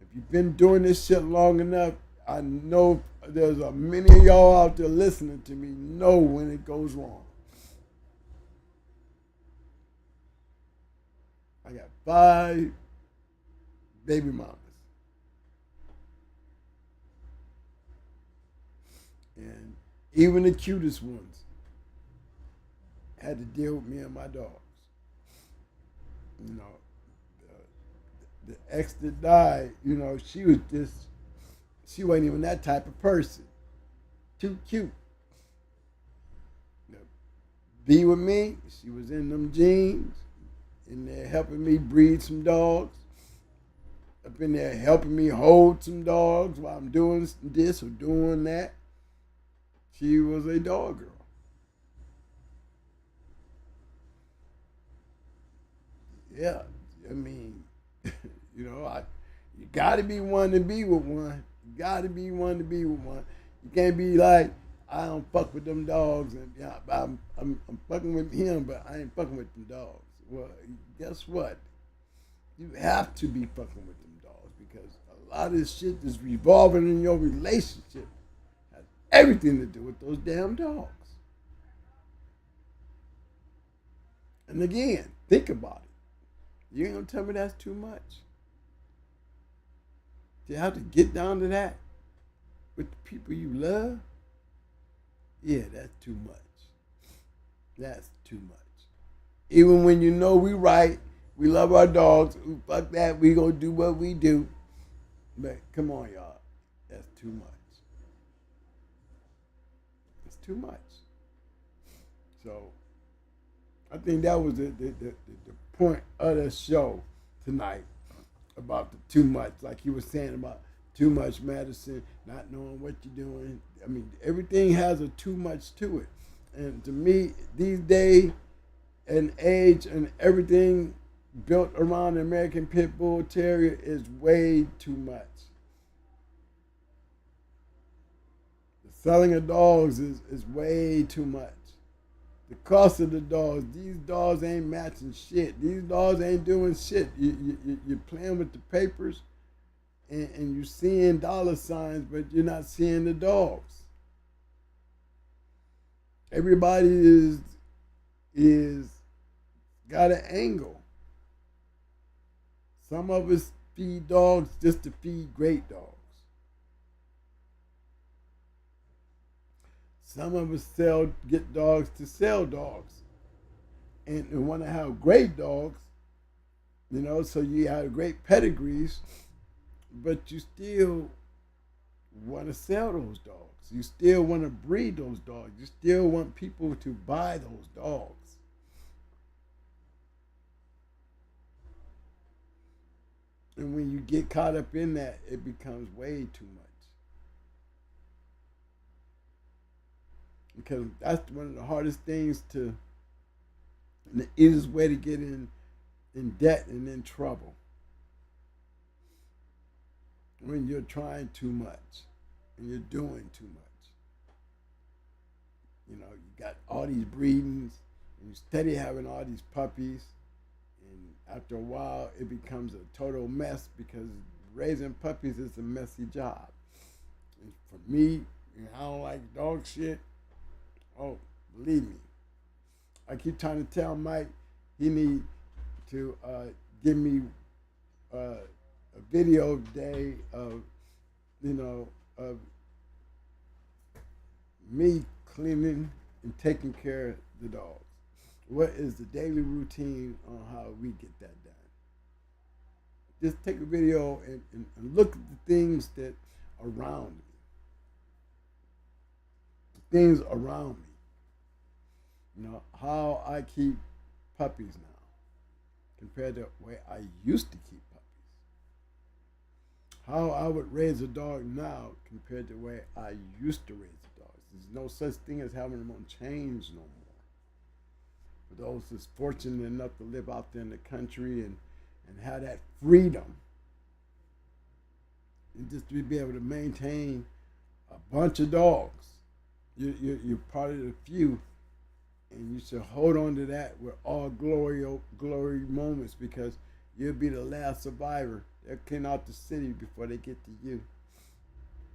If you've been doing this shit long enough, I know there's a many of y'all out there listening to me know when it goes wrong. I got 5 baby mamas. And even the cutest ones had to deal with me and my dogs. You know, the ex that died, she wasn't even that type of person. Too cute. Be with me, she was in them jeans, in there helping me breed some dogs, up in there helping me hold some dogs while I'm doing this or doing that. She was a dog girl. Yeah, I mean, you got to be one to be with one. You got to be one to be with one. You can't be like, I don't fuck with them dogs, and I'm fucking with him, but I ain't fucking with them dogs. Well, guess what? You have to be fucking with them dogs, because a lot of this shit is revolving in your relationship has everything to do with those damn dogs. And again, think about it. You ain't gonna tell me that's too much. To have to get down to that with the people you love, yeah, that's too much. That's too much. Even when you know we right, we love our dogs, fuck that, we gonna do what we do. But come on, y'all, that's too much. It's too much. So I think that was the point of the show tonight, about the too much, like he was saying about too much medicine, not knowing what you're doing. I mean, everything has a too much to it. And to me, these days and age and everything built around the American Pit Bull Terrier is way too much. The selling of dogs is way too much. The cost of the dogs, these dogs ain't matching shit. These dogs ain't doing shit. You're playing with the papers and you're seeing dollar signs, but you're not seeing the dogs. Everybody is got an angle. Some of us feed dogs just to feed great dogs. Some of us get dogs to sell dogs, and want to have great dogs, so you have great pedigrees, but you still want to sell those dogs. You still want to breed those dogs. You still want people to buy those dogs. And when you get caught up in that, it becomes way too much. Because that's one of the hardest things and the easiest way to get in debt and in trouble. When you're trying too much and you're doing too much. You got all these breedings and you steady having all these puppies, and after a while it becomes a total mess, because raising puppies is a messy job. And for me, I don't like dog shit. Oh, believe me. I keep trying to tell Mike he need to give me a video day of, of me cleaning and taking care of the dogs. What is the daily routine on how we get that done? Just take a video and look at the things that around me. The things around me. How I keep puppies now compared to the way I used to keep puppies. How I would raise a dog now compared to the way I used to raise a dog. There's no such thing as having them on chains no more. For those that's fortunate enough to live out there in the country and have that freedom and just to be able to maintain a bunch of dogs. You're part of the few, and you should hold on to that with all glory moments, because you'll be the last survivor. They'll clean out the city before they get to you.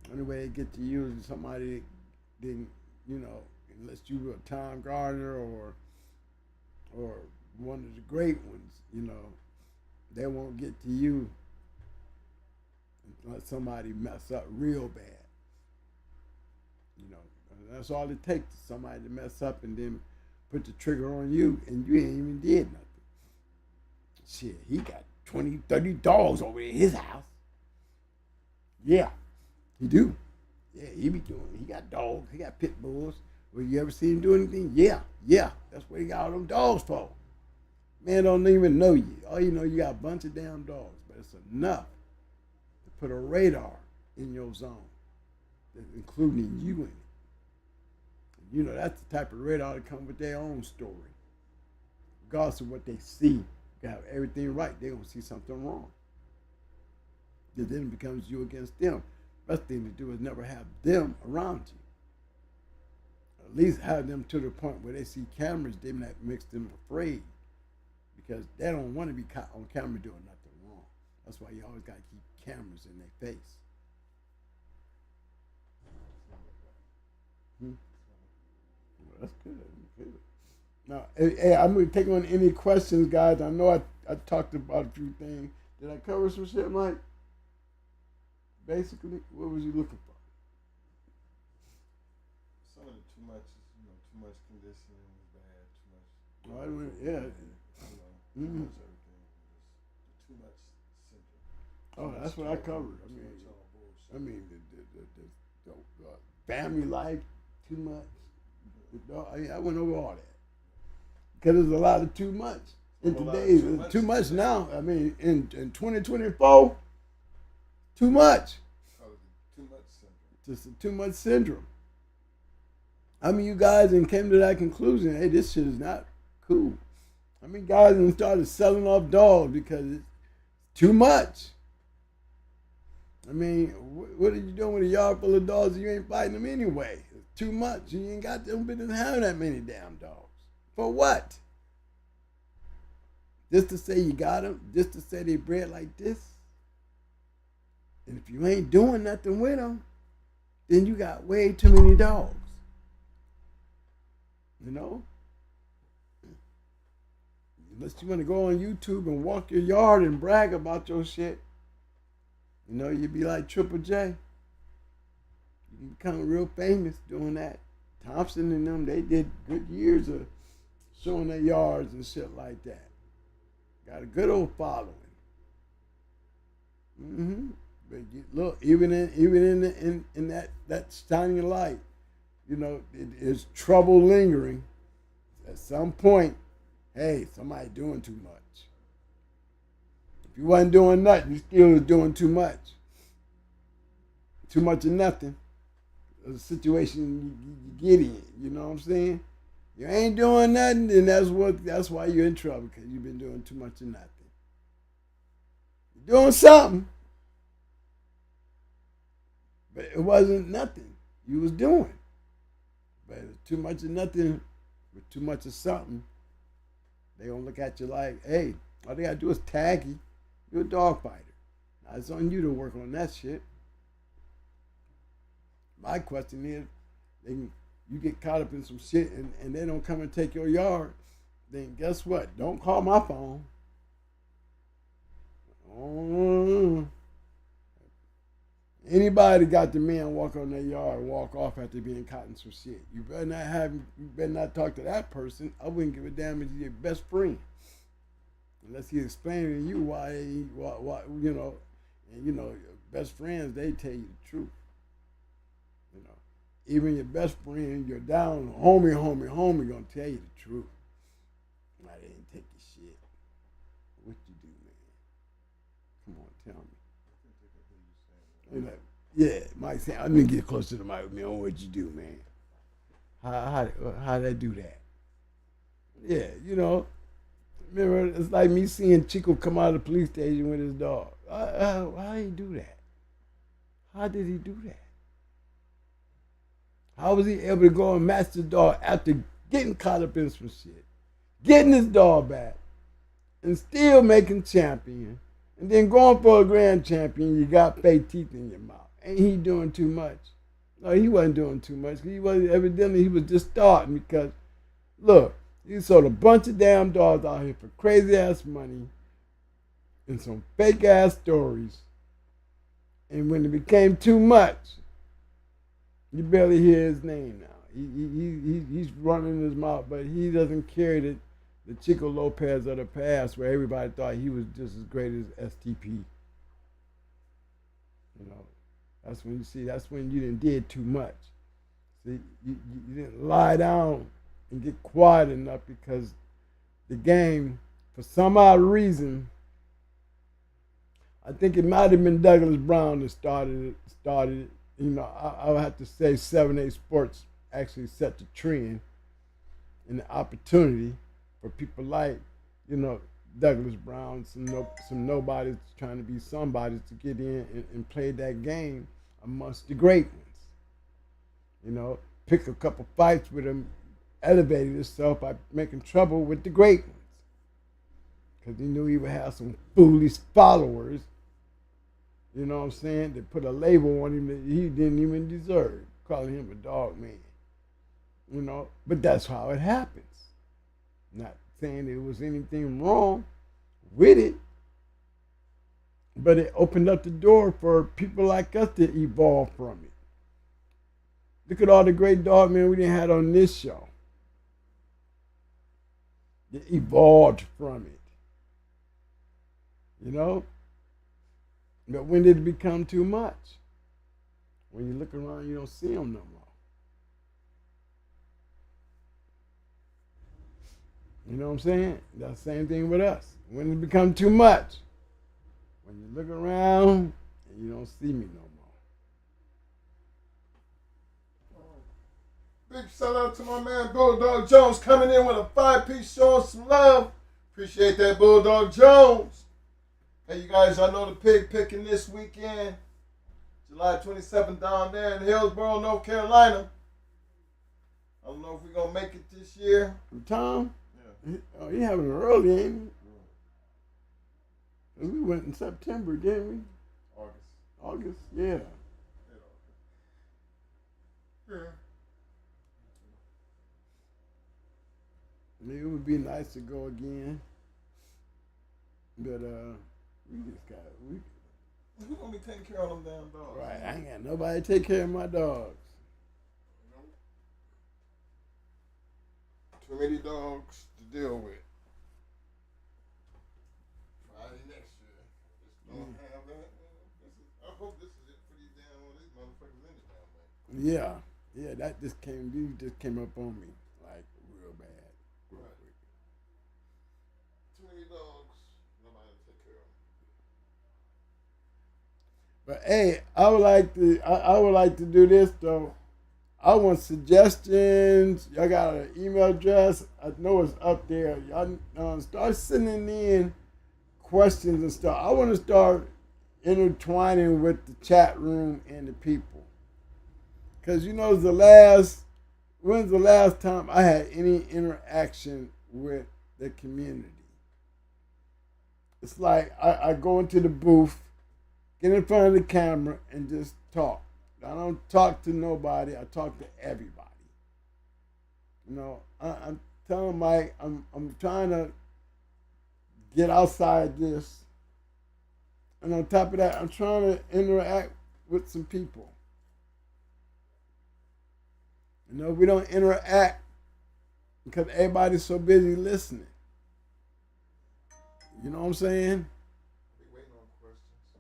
The only way they get to you is somebody didn't, unless you were Tom Gardner or one of the great ones, they won't get to you unless somebody mess up real bad. That's all it takes, somebody to mess up and then put the trigger on you, and you ain't even did nothing. Shit, he got 20, 30 dogs over at his house. Yeah, he do. Yeah, he be doing it. He got dogs. He got pit bulls. Well, you ever see him do anything? Yeah. That's what he got all them dogs for. Man don't even know you. All you know, you got a bunch of damn dogs, but it's enough to put a radar in your zone, including you in it. That's the type of radar that come with their own story. Regardless of what they see, you have everything right, they're going to see something wrong. Then it becomes you against them. Best thing to do is never have them around you. At least have them to the point where they see cameras, then that makes them afraid. Because they don't want to be caught on camera doing nothing wrong. That's why you always got to keep cameras in their face. That's good. Now, hey, I'm going to take on any questions, guys. I know I talked about a few things. Did I cover some shit, Mike? Basically, what was you looking for? Some of the too much conditioning was bad. Too much. Yeah. Too much everything. Too much syndrome. Oh, that's what I covered. I mean, the family life, too much. I went over all that. Because there's a lot of too much in today's. Too much now. I mean, in 2024, too much. Too much syndrome. Just a too much syndrome. I mean, you guys and came to that conclusion, hey, this shit is not cool. I mean, guys and started selling off dogs because it's too much. I mean, what are you doing with a yard full of dogs if you ain't fighting them anyway? It's too much. You ain't got them business having that many damn dogs. For what? Just to say you got them? Just to say they bred like this? And if you ain't doing nothing with them, then you got way too many dogs. Unless you want to go on YouTube and walk your yard and brag about your shit, you'd be like Triple J. You can become real famous doing that. Thompson and them, they did good years of showing their yards and shit like that. Got a good old following. But look, even in that shining light, it is trouble lingering. At some point, hey, somebody doing too much. If you wasn't doing nothing, you still was doing too much. Too much of nothing. The situation you get in, you know what I'm saying? You ain't doing nothing, and that's why you're in trouble, because you've been doing too much of nothing. You're doing something, but it wasn't nothing you was doing. But it was too much of nothing with too much of something. They gonna look at you like, hey, all they gotta do is tag you. You're a dog fighter. Now it's on you to work on that shit. My question is, you get caught up in some shit and they don't come and take your yard, then guess what? Don't call my phone. Anybody got the man walk on their yard and walk off after being caught in some shit. You better not talk to that person. I wouldn't give a damn if he's your best friend. Unless he's explaining to you why, you know, and you know, your best friends, they tell you the truth. You know, even your best friend, your down homie, gonna tell you the truth. Why they didn't take your shit? What you do, man? Come on, tell me. You know, yeah, Mike saying, I'm gonna get closer to the mic, man. What you do, man? How they do that? Yeah, you know. Remember, it's like me seeing Chico come out of the police station with his dog. How did he do that? How did he do that? How was he able to go and match the dog after getting caught up in some shit, getting his dog back, and still making champion, and then going for a grand champion? You got fake teeth in your mouth. Ain't he doing too much? No, he wasn't doing too much. Evidently he was just starting because, look, he sold a bunch of damn dogs out here for crazy ass money and some fake ass stories. And when it became too much, you barely hear his name now. He's running his mouth, but he doesn't carry the Chico Lopez of the past where everybody thought he was just as great as STP. You know, that's when you did too much. See, you didn't lie down and get quiet enough because the game, for some odd reason, I think it might have been Douglas Brown that started it. You know, I would have to say 7-8 Sports actually set the trend and the opportunity for people like, you know, Douglas Brown, some nobodies trying to be somebody to get in and play that game amongst the great ones. You know, pick a couple fights with them, elevated himself by making trouble with the great ones. Because he knew he would have some foolish followers, you know what I'm saying, that put a label on him that he didn't even deserve, calling him a dog man. You know, but that's how it happens. Not saying there was anything wrong with it, but it opened up the door for people like us to evolve from it. Look at all the great dog men we didn't have on this show. They evolved from it. You know? But when did it become too much? When you look around, you don't see them no more. You know what I'm saying? That's the same thing with us. When it become too much? When you look around and you don't see me no more. Big shout out to my man Bulldog Jones coming in with a 5-piece showing some love. Appreciate that, Bulldog Jones. Hey, you guys, I know the pig picking this weekend. July 27th down there in Hillsborough, North Carolina. I don't know if we're going to make it this year. Tom? Yeah. Oh, you having it early, ain't you? We went in September, didn't we? August, yeah. Yeah. Maybe it would be nice to go again. But we just got Who's gonna be taking care of them damn dogs? right. I ain't got nobody to take care of my dogs. Too many dogs to deal with. Friday next year. Just don't have that. I hope this is it for these motherfuckers in this damn thing. Yeah, that just came up on me like real bad. Real quick. Too many dogs, nobody to take care of them. But hey, I would like to do this though. I want suggestions. Y'all got an email address? I know it's up there. Y'all start sending in questions and stuff. I want to start intertwining with the chat room and the people. Because you know, when's the last time I had any interaction with the community? It's like I go into the booth, get in front of the camera, and just talk. I don't talk to nobody. I talk to everybody. You know, I'm telling Mike, I'm trying to get outside this, and on top of that, I'm trying to interact with some people. You know, we don't interact because everybody's so busy listening. You know what I'm saying?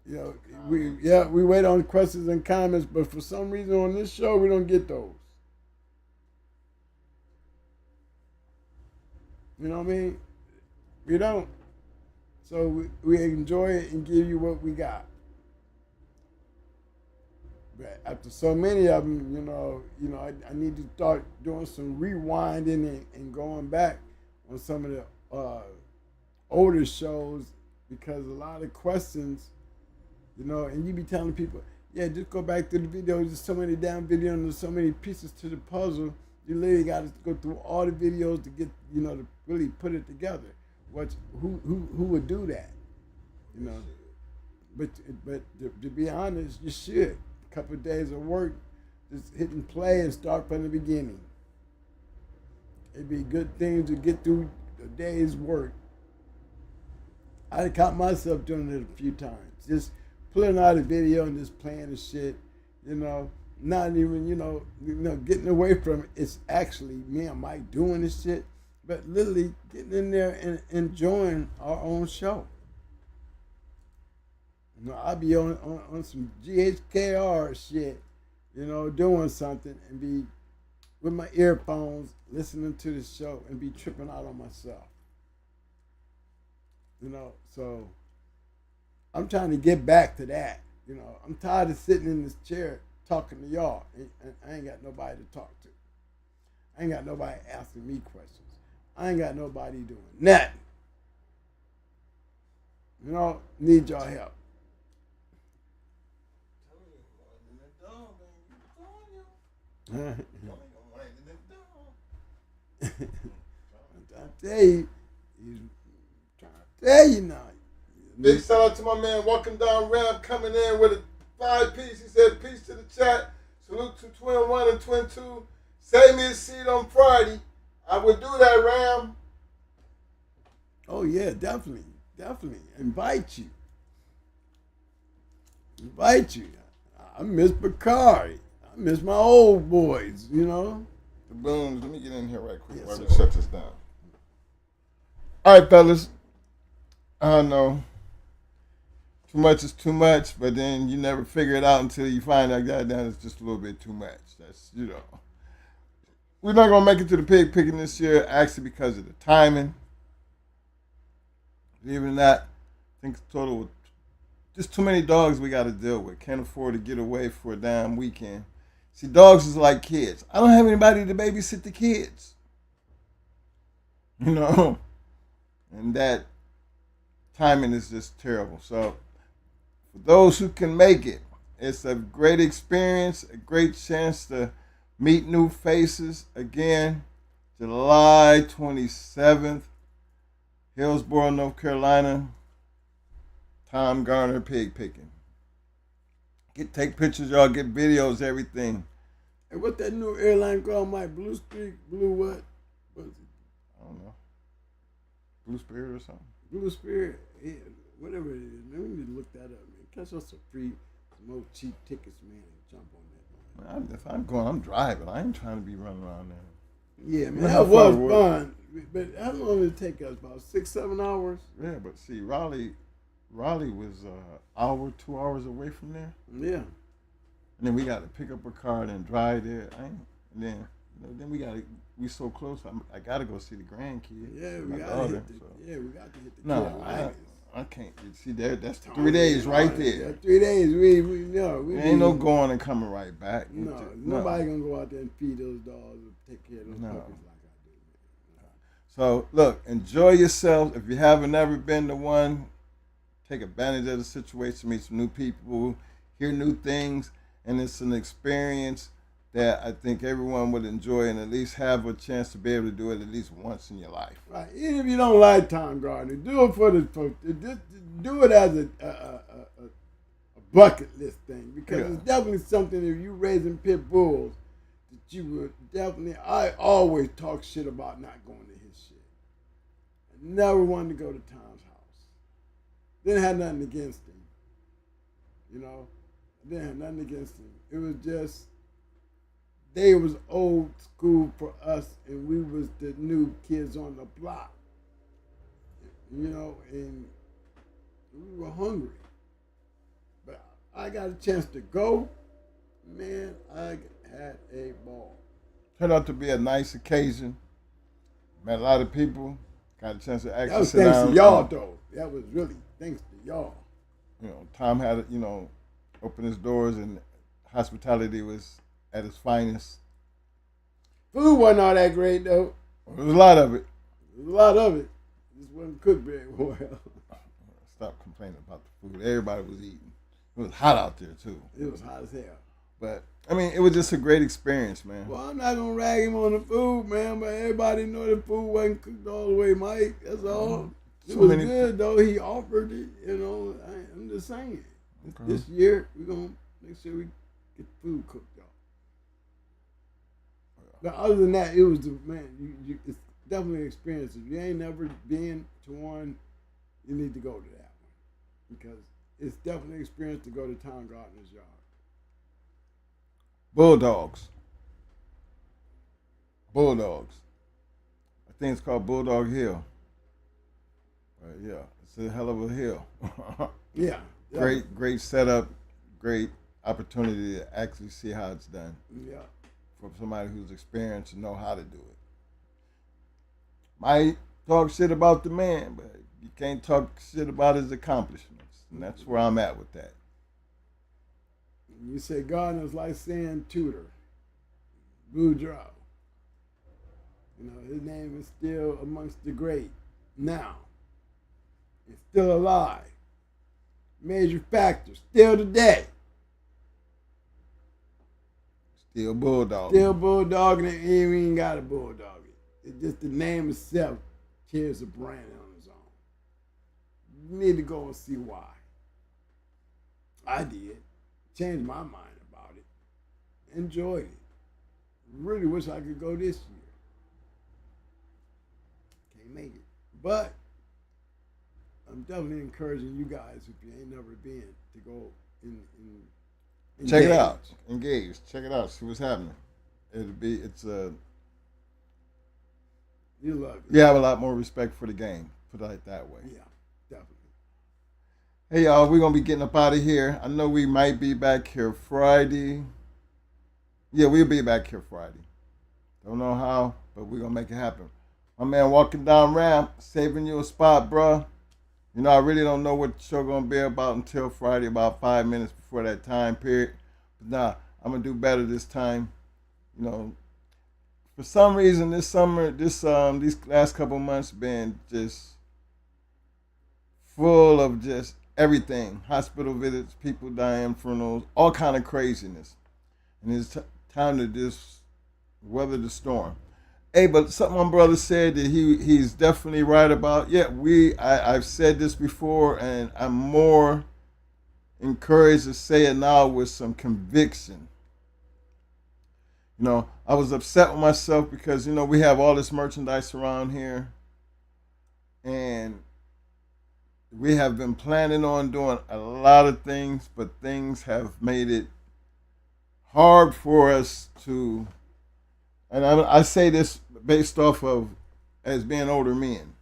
You know, we wait on questions and comments, but for some reason on this show we don't get those. You know what I mean? We don't. So we enjoy it and give you what we got. But after so many of them, I need to start doing some rewinding and going back on some of the older shows because a lot of questions, and you be telling people, yeah, just go back to the videos. There's so many damn videos and there's so many pieces to the puzzle. You literally got to go through all the videos to get, to really put it together. Who would do that? But to be honest, you should. A couple of days of work, just hit and play and start from the beginning. It'd be a good thing to get through a day's work. I caught myself doing it a few times. Just pulling out a video and just playing the shit, not even, getting away from it. It's actually me and Mike doing this shit, but literally getting in there and enjoying our own show. I'll be on some GH.CH shit, doing something and be with my earphones listening to the show and be tripping out on myself. So I'm trying to get back to that. I'm tired of sitting in this chair talking to y'all and I ain't got nobody to talk to. I ain't got nobody asking me questions. I ain't got nobody doing nothing. Need y'all help. I'm trying to tell you now. Big shout out to my man walking down ramp coming in with a 5-piece. He said peace to the chat. Salute to Twin 1 and Twin 2. Save me a seat on Friday. I would do that, Ram. Oh yeah, definitely. Invite you. I miss Bakari. I miss my old boys, The booms. Let me get in here right quick while we sir. shut this down. All right, fellas. I know. Too much is too much, but then you never figure it out until you find out, goddamn, it's just a little bit too much. That's, We're not going to make it to the pig picking this year, actually, because of the timing. Believe it or not, I think it's total, just too many dogs we got to deal with. Can't afford to get away for a damn weekend. See, dogs is like kids. I don't have anybody to babysit the kids. And that timing is just terrible. So, for those who can make it, it's a great experience, a great chance to meet new faces. Again, July 27th, Hillsborough, North Carolina. Tom Garner pig picking. Take pictures, y'all. Get videos, everything. Hey, what that new airline called, Mike? Blue Streak? Blue what? What is it? I don't know. Blue Spirit or something. Blue Spirit? Yeah, whatever it is. Man, we need to look that up, man. Catch us some more cheap tickets, man, and jump on that. If I'm going, I'm driving. I ain't trying to be running around there. Yeah, man, that was fun. But how long did it take us? About 6-7 hours? Yeah, but see, Raleigh was an hour, 2 hours away from there. Yeah. And then we got to pick up a car and then drive there. And then we so close. I got to go see the grandkid. Yeah, we got to hit the No, I can't. See, that's 3 days right there. 3 days. We there ain't no going and coming right back. Nobody going to go out there and feed those dogs and take care of those puppies like I do. So, look, enjoy yourself. If you haven't ever been to one, take advantage of the situation, meet some new people, hear new things, and it's an experience that I think everyone would enjoy and at least have a chance to be able to do it at least once in your life. Right. Even if you don't like Tom Gardner, do it just do it as a bucket list thing because it's definitely something if you raising pit bulls to you would definitely. I always talk shit about not going to his shit. I never wanted to go to Tom's house. Didn't have nothing against him. You know, I didn't have nothing against him. It was just they was old school for us, and we was the new kids on the block. You know, and we were hungry. But I got a chance to go. Man, I had a ball. Turned out to be a nice occasion. Met a lot of people. Got a chance to actually That was sit thanks down. to y'all, though. That was really thanks to y'all. You know, Tom had, opened his doors, and hospitality was at its finest. Food wasn't all that great, though. There was a lot of it. There was a lot of it. Just wasn't cooked very well. Stop complaining about the food. Everybody was eating. It was hot out there, too. It was hot as hell. But, I mean, it was just a great experience, man. Well, I'm not going to rag him on the food, man, but everybody know the food wasn't cooked all the way, Mike. That's all. It was good, though. He offered it, you know. I'm just saying. Okay. This year, we're going to make sure we get food cooked, though. But other than that, it was, it's definitely an experience. If you ain't never been to one, you need to go to that one. Because it's definitely an experience to go to Tom Gardner's yard. Bulldogs. I think it's called Bulldog Hill. Yeah, it's a hell of a hill. Yeah. Great setup, great opportunity to actually see how it's done. Yeah. From somebody who's experienced and know how to do it. Might talk shit about the man, but you can't talk shit about his accomplishments. And that's where I'm at with that. You say Gardner's like saying Tudor, Boudreaux. You know, his name is still amongst the great now. He's still alive. Major factor, still today. Still bulldog. Still bulldogging it, and we ain't got to bulldog it. It's just the name itself carries a brand on its own. You need to go and see why. I did. Changed my mind about it. Enjoyed it. Really wish I could go this year. Can't make it. But I'm definitely encouraging you guys, if you ain't never been, to go and check it out. Engage. Check it out. See what's happening. You love it. You have a lot more respect for the game. Put it that way. Yeah, definitely. Hey y'all, we're gonna be getting up out of here. I know we might be back here Friday. Yeah, we'll be back here Friday. Don't know how, but we're gonna make it happen. My man walking down ramp, saving you a spot, bruh. You know, I really don't know what the show gonna be about until Friday, about 5 minutes before that time period. But nah, I'm gonna do better this time. You know, for some reason this summer, these last couple months been just full of just everything. Hospital visits, people dying, funerals, all kind of craziness. And it's time to just weather the storm. Hey, but something my brother said that he's definitely right about. Yeah, I've said this before, and I'm more encouraged to say it now with some conviction. You know, I was upset with myself because, you know, we have all this merchandise around here, and we have been planning on doing a lot of things, but things have made it hard for us to, and I say this based off of as being older men.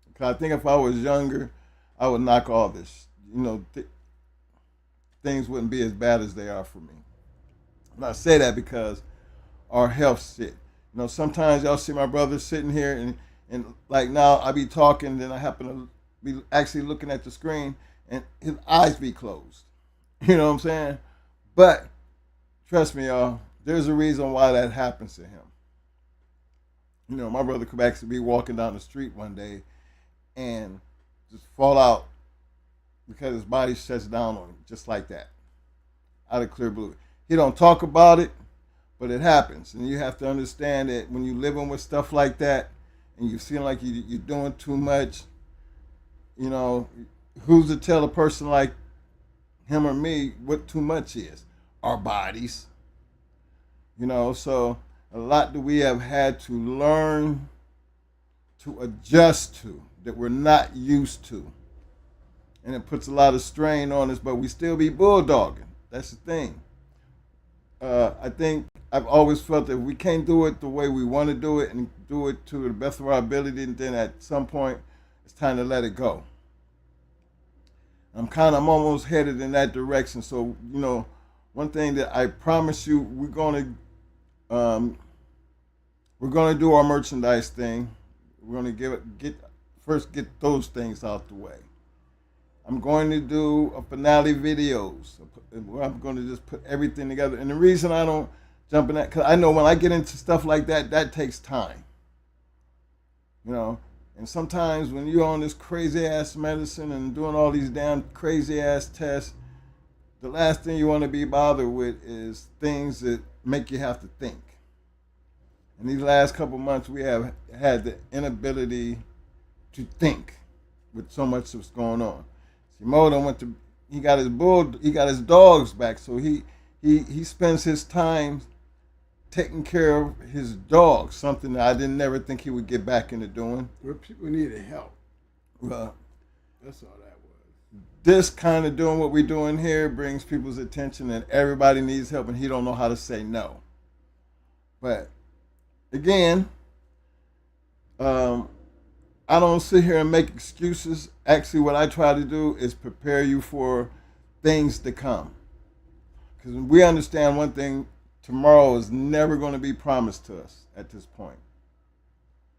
Because I think if I was younger, I would knock all this. You know, things wouldn't be as bad as they are for me. And I say that because our health shit. You know, sometimes y'all see my brother sitting here and like now I be talking, then I happen to be actually looking at the screen and his eyes be closed. You know what I'm saying? But trust me, y'all, there's a reason why that happens to him. You know, my brother could actually be walking down the street one day and just fall out because his body shuts down on him, just like that, out of clear blue. He don't talk about it, but it happens. And you have to understand that when you're living with stuff like that and you feel like you're doing too much, you know, who's to tell a person like him or me what too much is? Our bodies. So a lot that we have had to learn to adjust to that we're not used to. And it puts a lot of strain on us, but we still be bulldogging. That's the thing. I think I've always felt that if we can't do it the way we want to do it and do it to the best of our ability, then at some point it's time to let it go. I'm almost headed in that direction. So, one thing that I promise you, um, we're gonna do our merchandise thing. We're gonna get those things out the way. I'm going to do a finale videos. I'm going to just put everything together. And the reason I don't jump in that, because I know when I get into stuff like that, that takes time. And sometimes when you're on this crazy ass medicine and doing all these damn crazy ass tests, the last thing you want to be bothered with is things that make you have to think. In these last couple months, we have had the inability to think with so much that's going on. Simoto he got his dogs back, so he spends his time taking care of his dogs, something that I didn't never think he would get back into doing. Where people needed help. Well, that's all that was. This kind of doing what we're doing here brings people's attention, and everybody needs help, and he don't know how to say no. But again, I don't sit here and make excuses. Actually, what I try to do is prepare you for things to come. Because we understand one thing, tomorrow is never going to be promised to us at this point.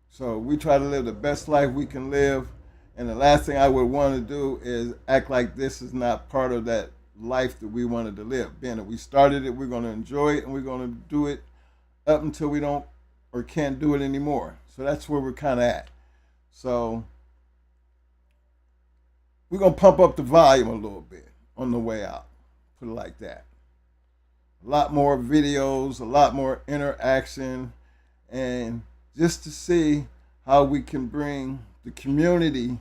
So we try to live the best life we can live. And the last thing I would want to do is act like this is not part of that life that we wanted to live. Being that we started it, we're going to enjoy it, and we're going to do it up until we don't or can't do it anymore. So that's where we're kind of at. So we're going to pump up the volume a little bit on the way out. Put it like that. A lot more videos, a lot more interaction, and just to see how we can bring the community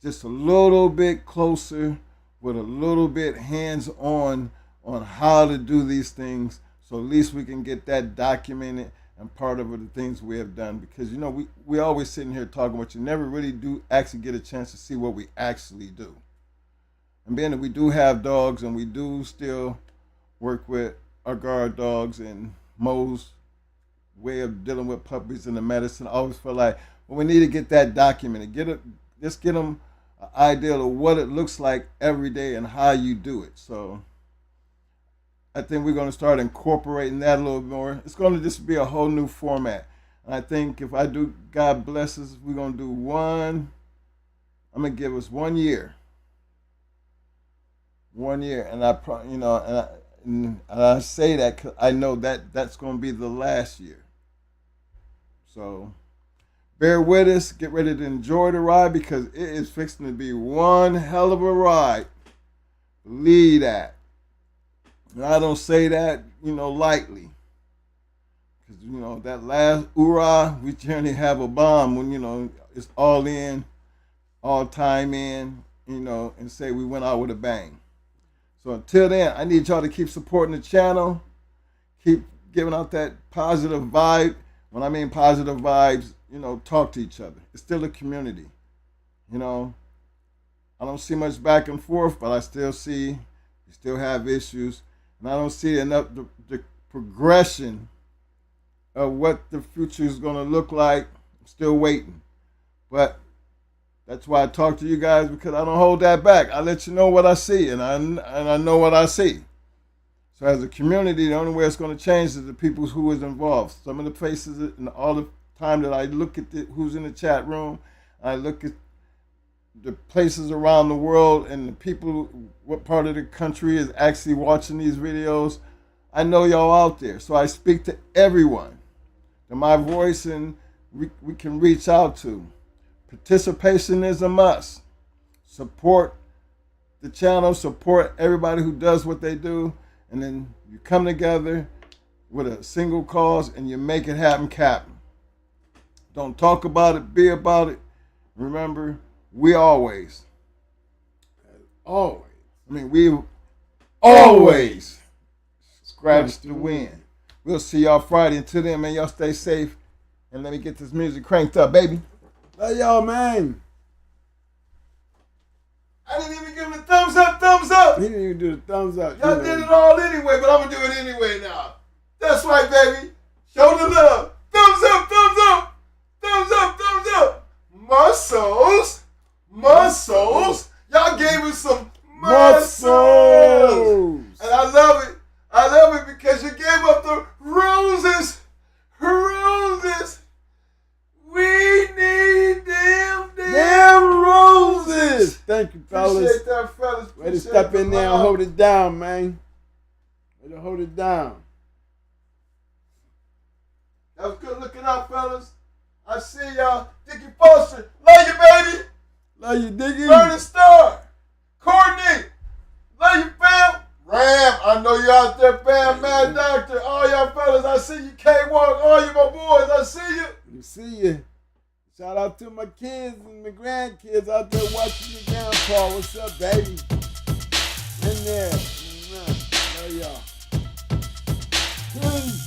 just a little bit closer with a little bit hands-on on how to do these things, so at least we can get that documented and part of the things we have done. Because we always sitting here talking, but you never really do actually get a chance to see what we actually do. And being that we do have dogs and we do still work with our guard dogs and Mo's way of dealing with puppies and the medicine, I always feel like, well, we need to get that documented. Just get them an idea of what it looks like every day and how you do it. So I think we're going to start incorporating that a little more. It's going to just be a whole new format. And I think if I do, God bless us, we're going to do I'm going to give us 1 year. 1 year. And I say that because I know that's going to be the last year. So bear with us. Get ready to enjoy the ride, because it is fixing to be one hell of a ride. Believe that. And I don't say that, lightly. Because, that last hoorah, we generally have a bomb when, it's all in, all time in, and say we went out with a bang. So until then, I need y'all to keep supporting the channel. Keep giving out that positive vibe. When I mean positive vibes, talk to each other. It's still a community. I don't see much back and forth, but I still see we still have issues. And I don't see enough the progression of what the future is going to look like. I'm still waiting. But that's why I talk to you guys, because I don't hold that back. I let you know what I see, and I know what I see. So as a community, the only way it's going to change is the people who is involved. Some of the faces, and all the time that I look at who's in the chat room, I look at the places around the world and the people, what part of the country is actually watching these videos. I know y'all out there, so I speak to everyone that my voice and we can reach out to. Participation is a must. Support the channel, support everybody who does what they do, and then you come together with a single cause and you make it happen, Captain. Don't talk about it, be about it. Remember, we always, we always scratch the wind. We'll see y'all Friday. Until then, man, y'all stay safe. And let me get this music cranked up, baby. Love y'all, man. I didn't even give him the thumbs up, thumbs up. He didn't even do the thumbs up. Y'all did it all anyway, but I'm going to do it anyway now. That's right, baby. Show the love. Thumbs up, thumbs up. Thumbs up, thumbs up. Muscles. Muscles. Y'all gave us some muscles. And I love it. I love it because you gave up the roses. Roses. We need them damn roses. Thank you, fellas. Appreciate that, fellas. Way to step in there and hold it down, man. Way to hold it down. That was good looking out, fellas. I see y'all. Dickie Foster. Love you, baby. Love you, Dickie. Burning Star. Courtney. Love you, fam. Ram. I know you out there, fam. Mad Doctor. All y'all fellas. I see you. K-Walk. All you my boys. I see you. You see you. Shout out to my kids and my grandkids out there watching your grandpa. What's up, baby? In there. Love y'all. Peace.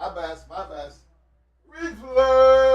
My bad, my bad. Replay.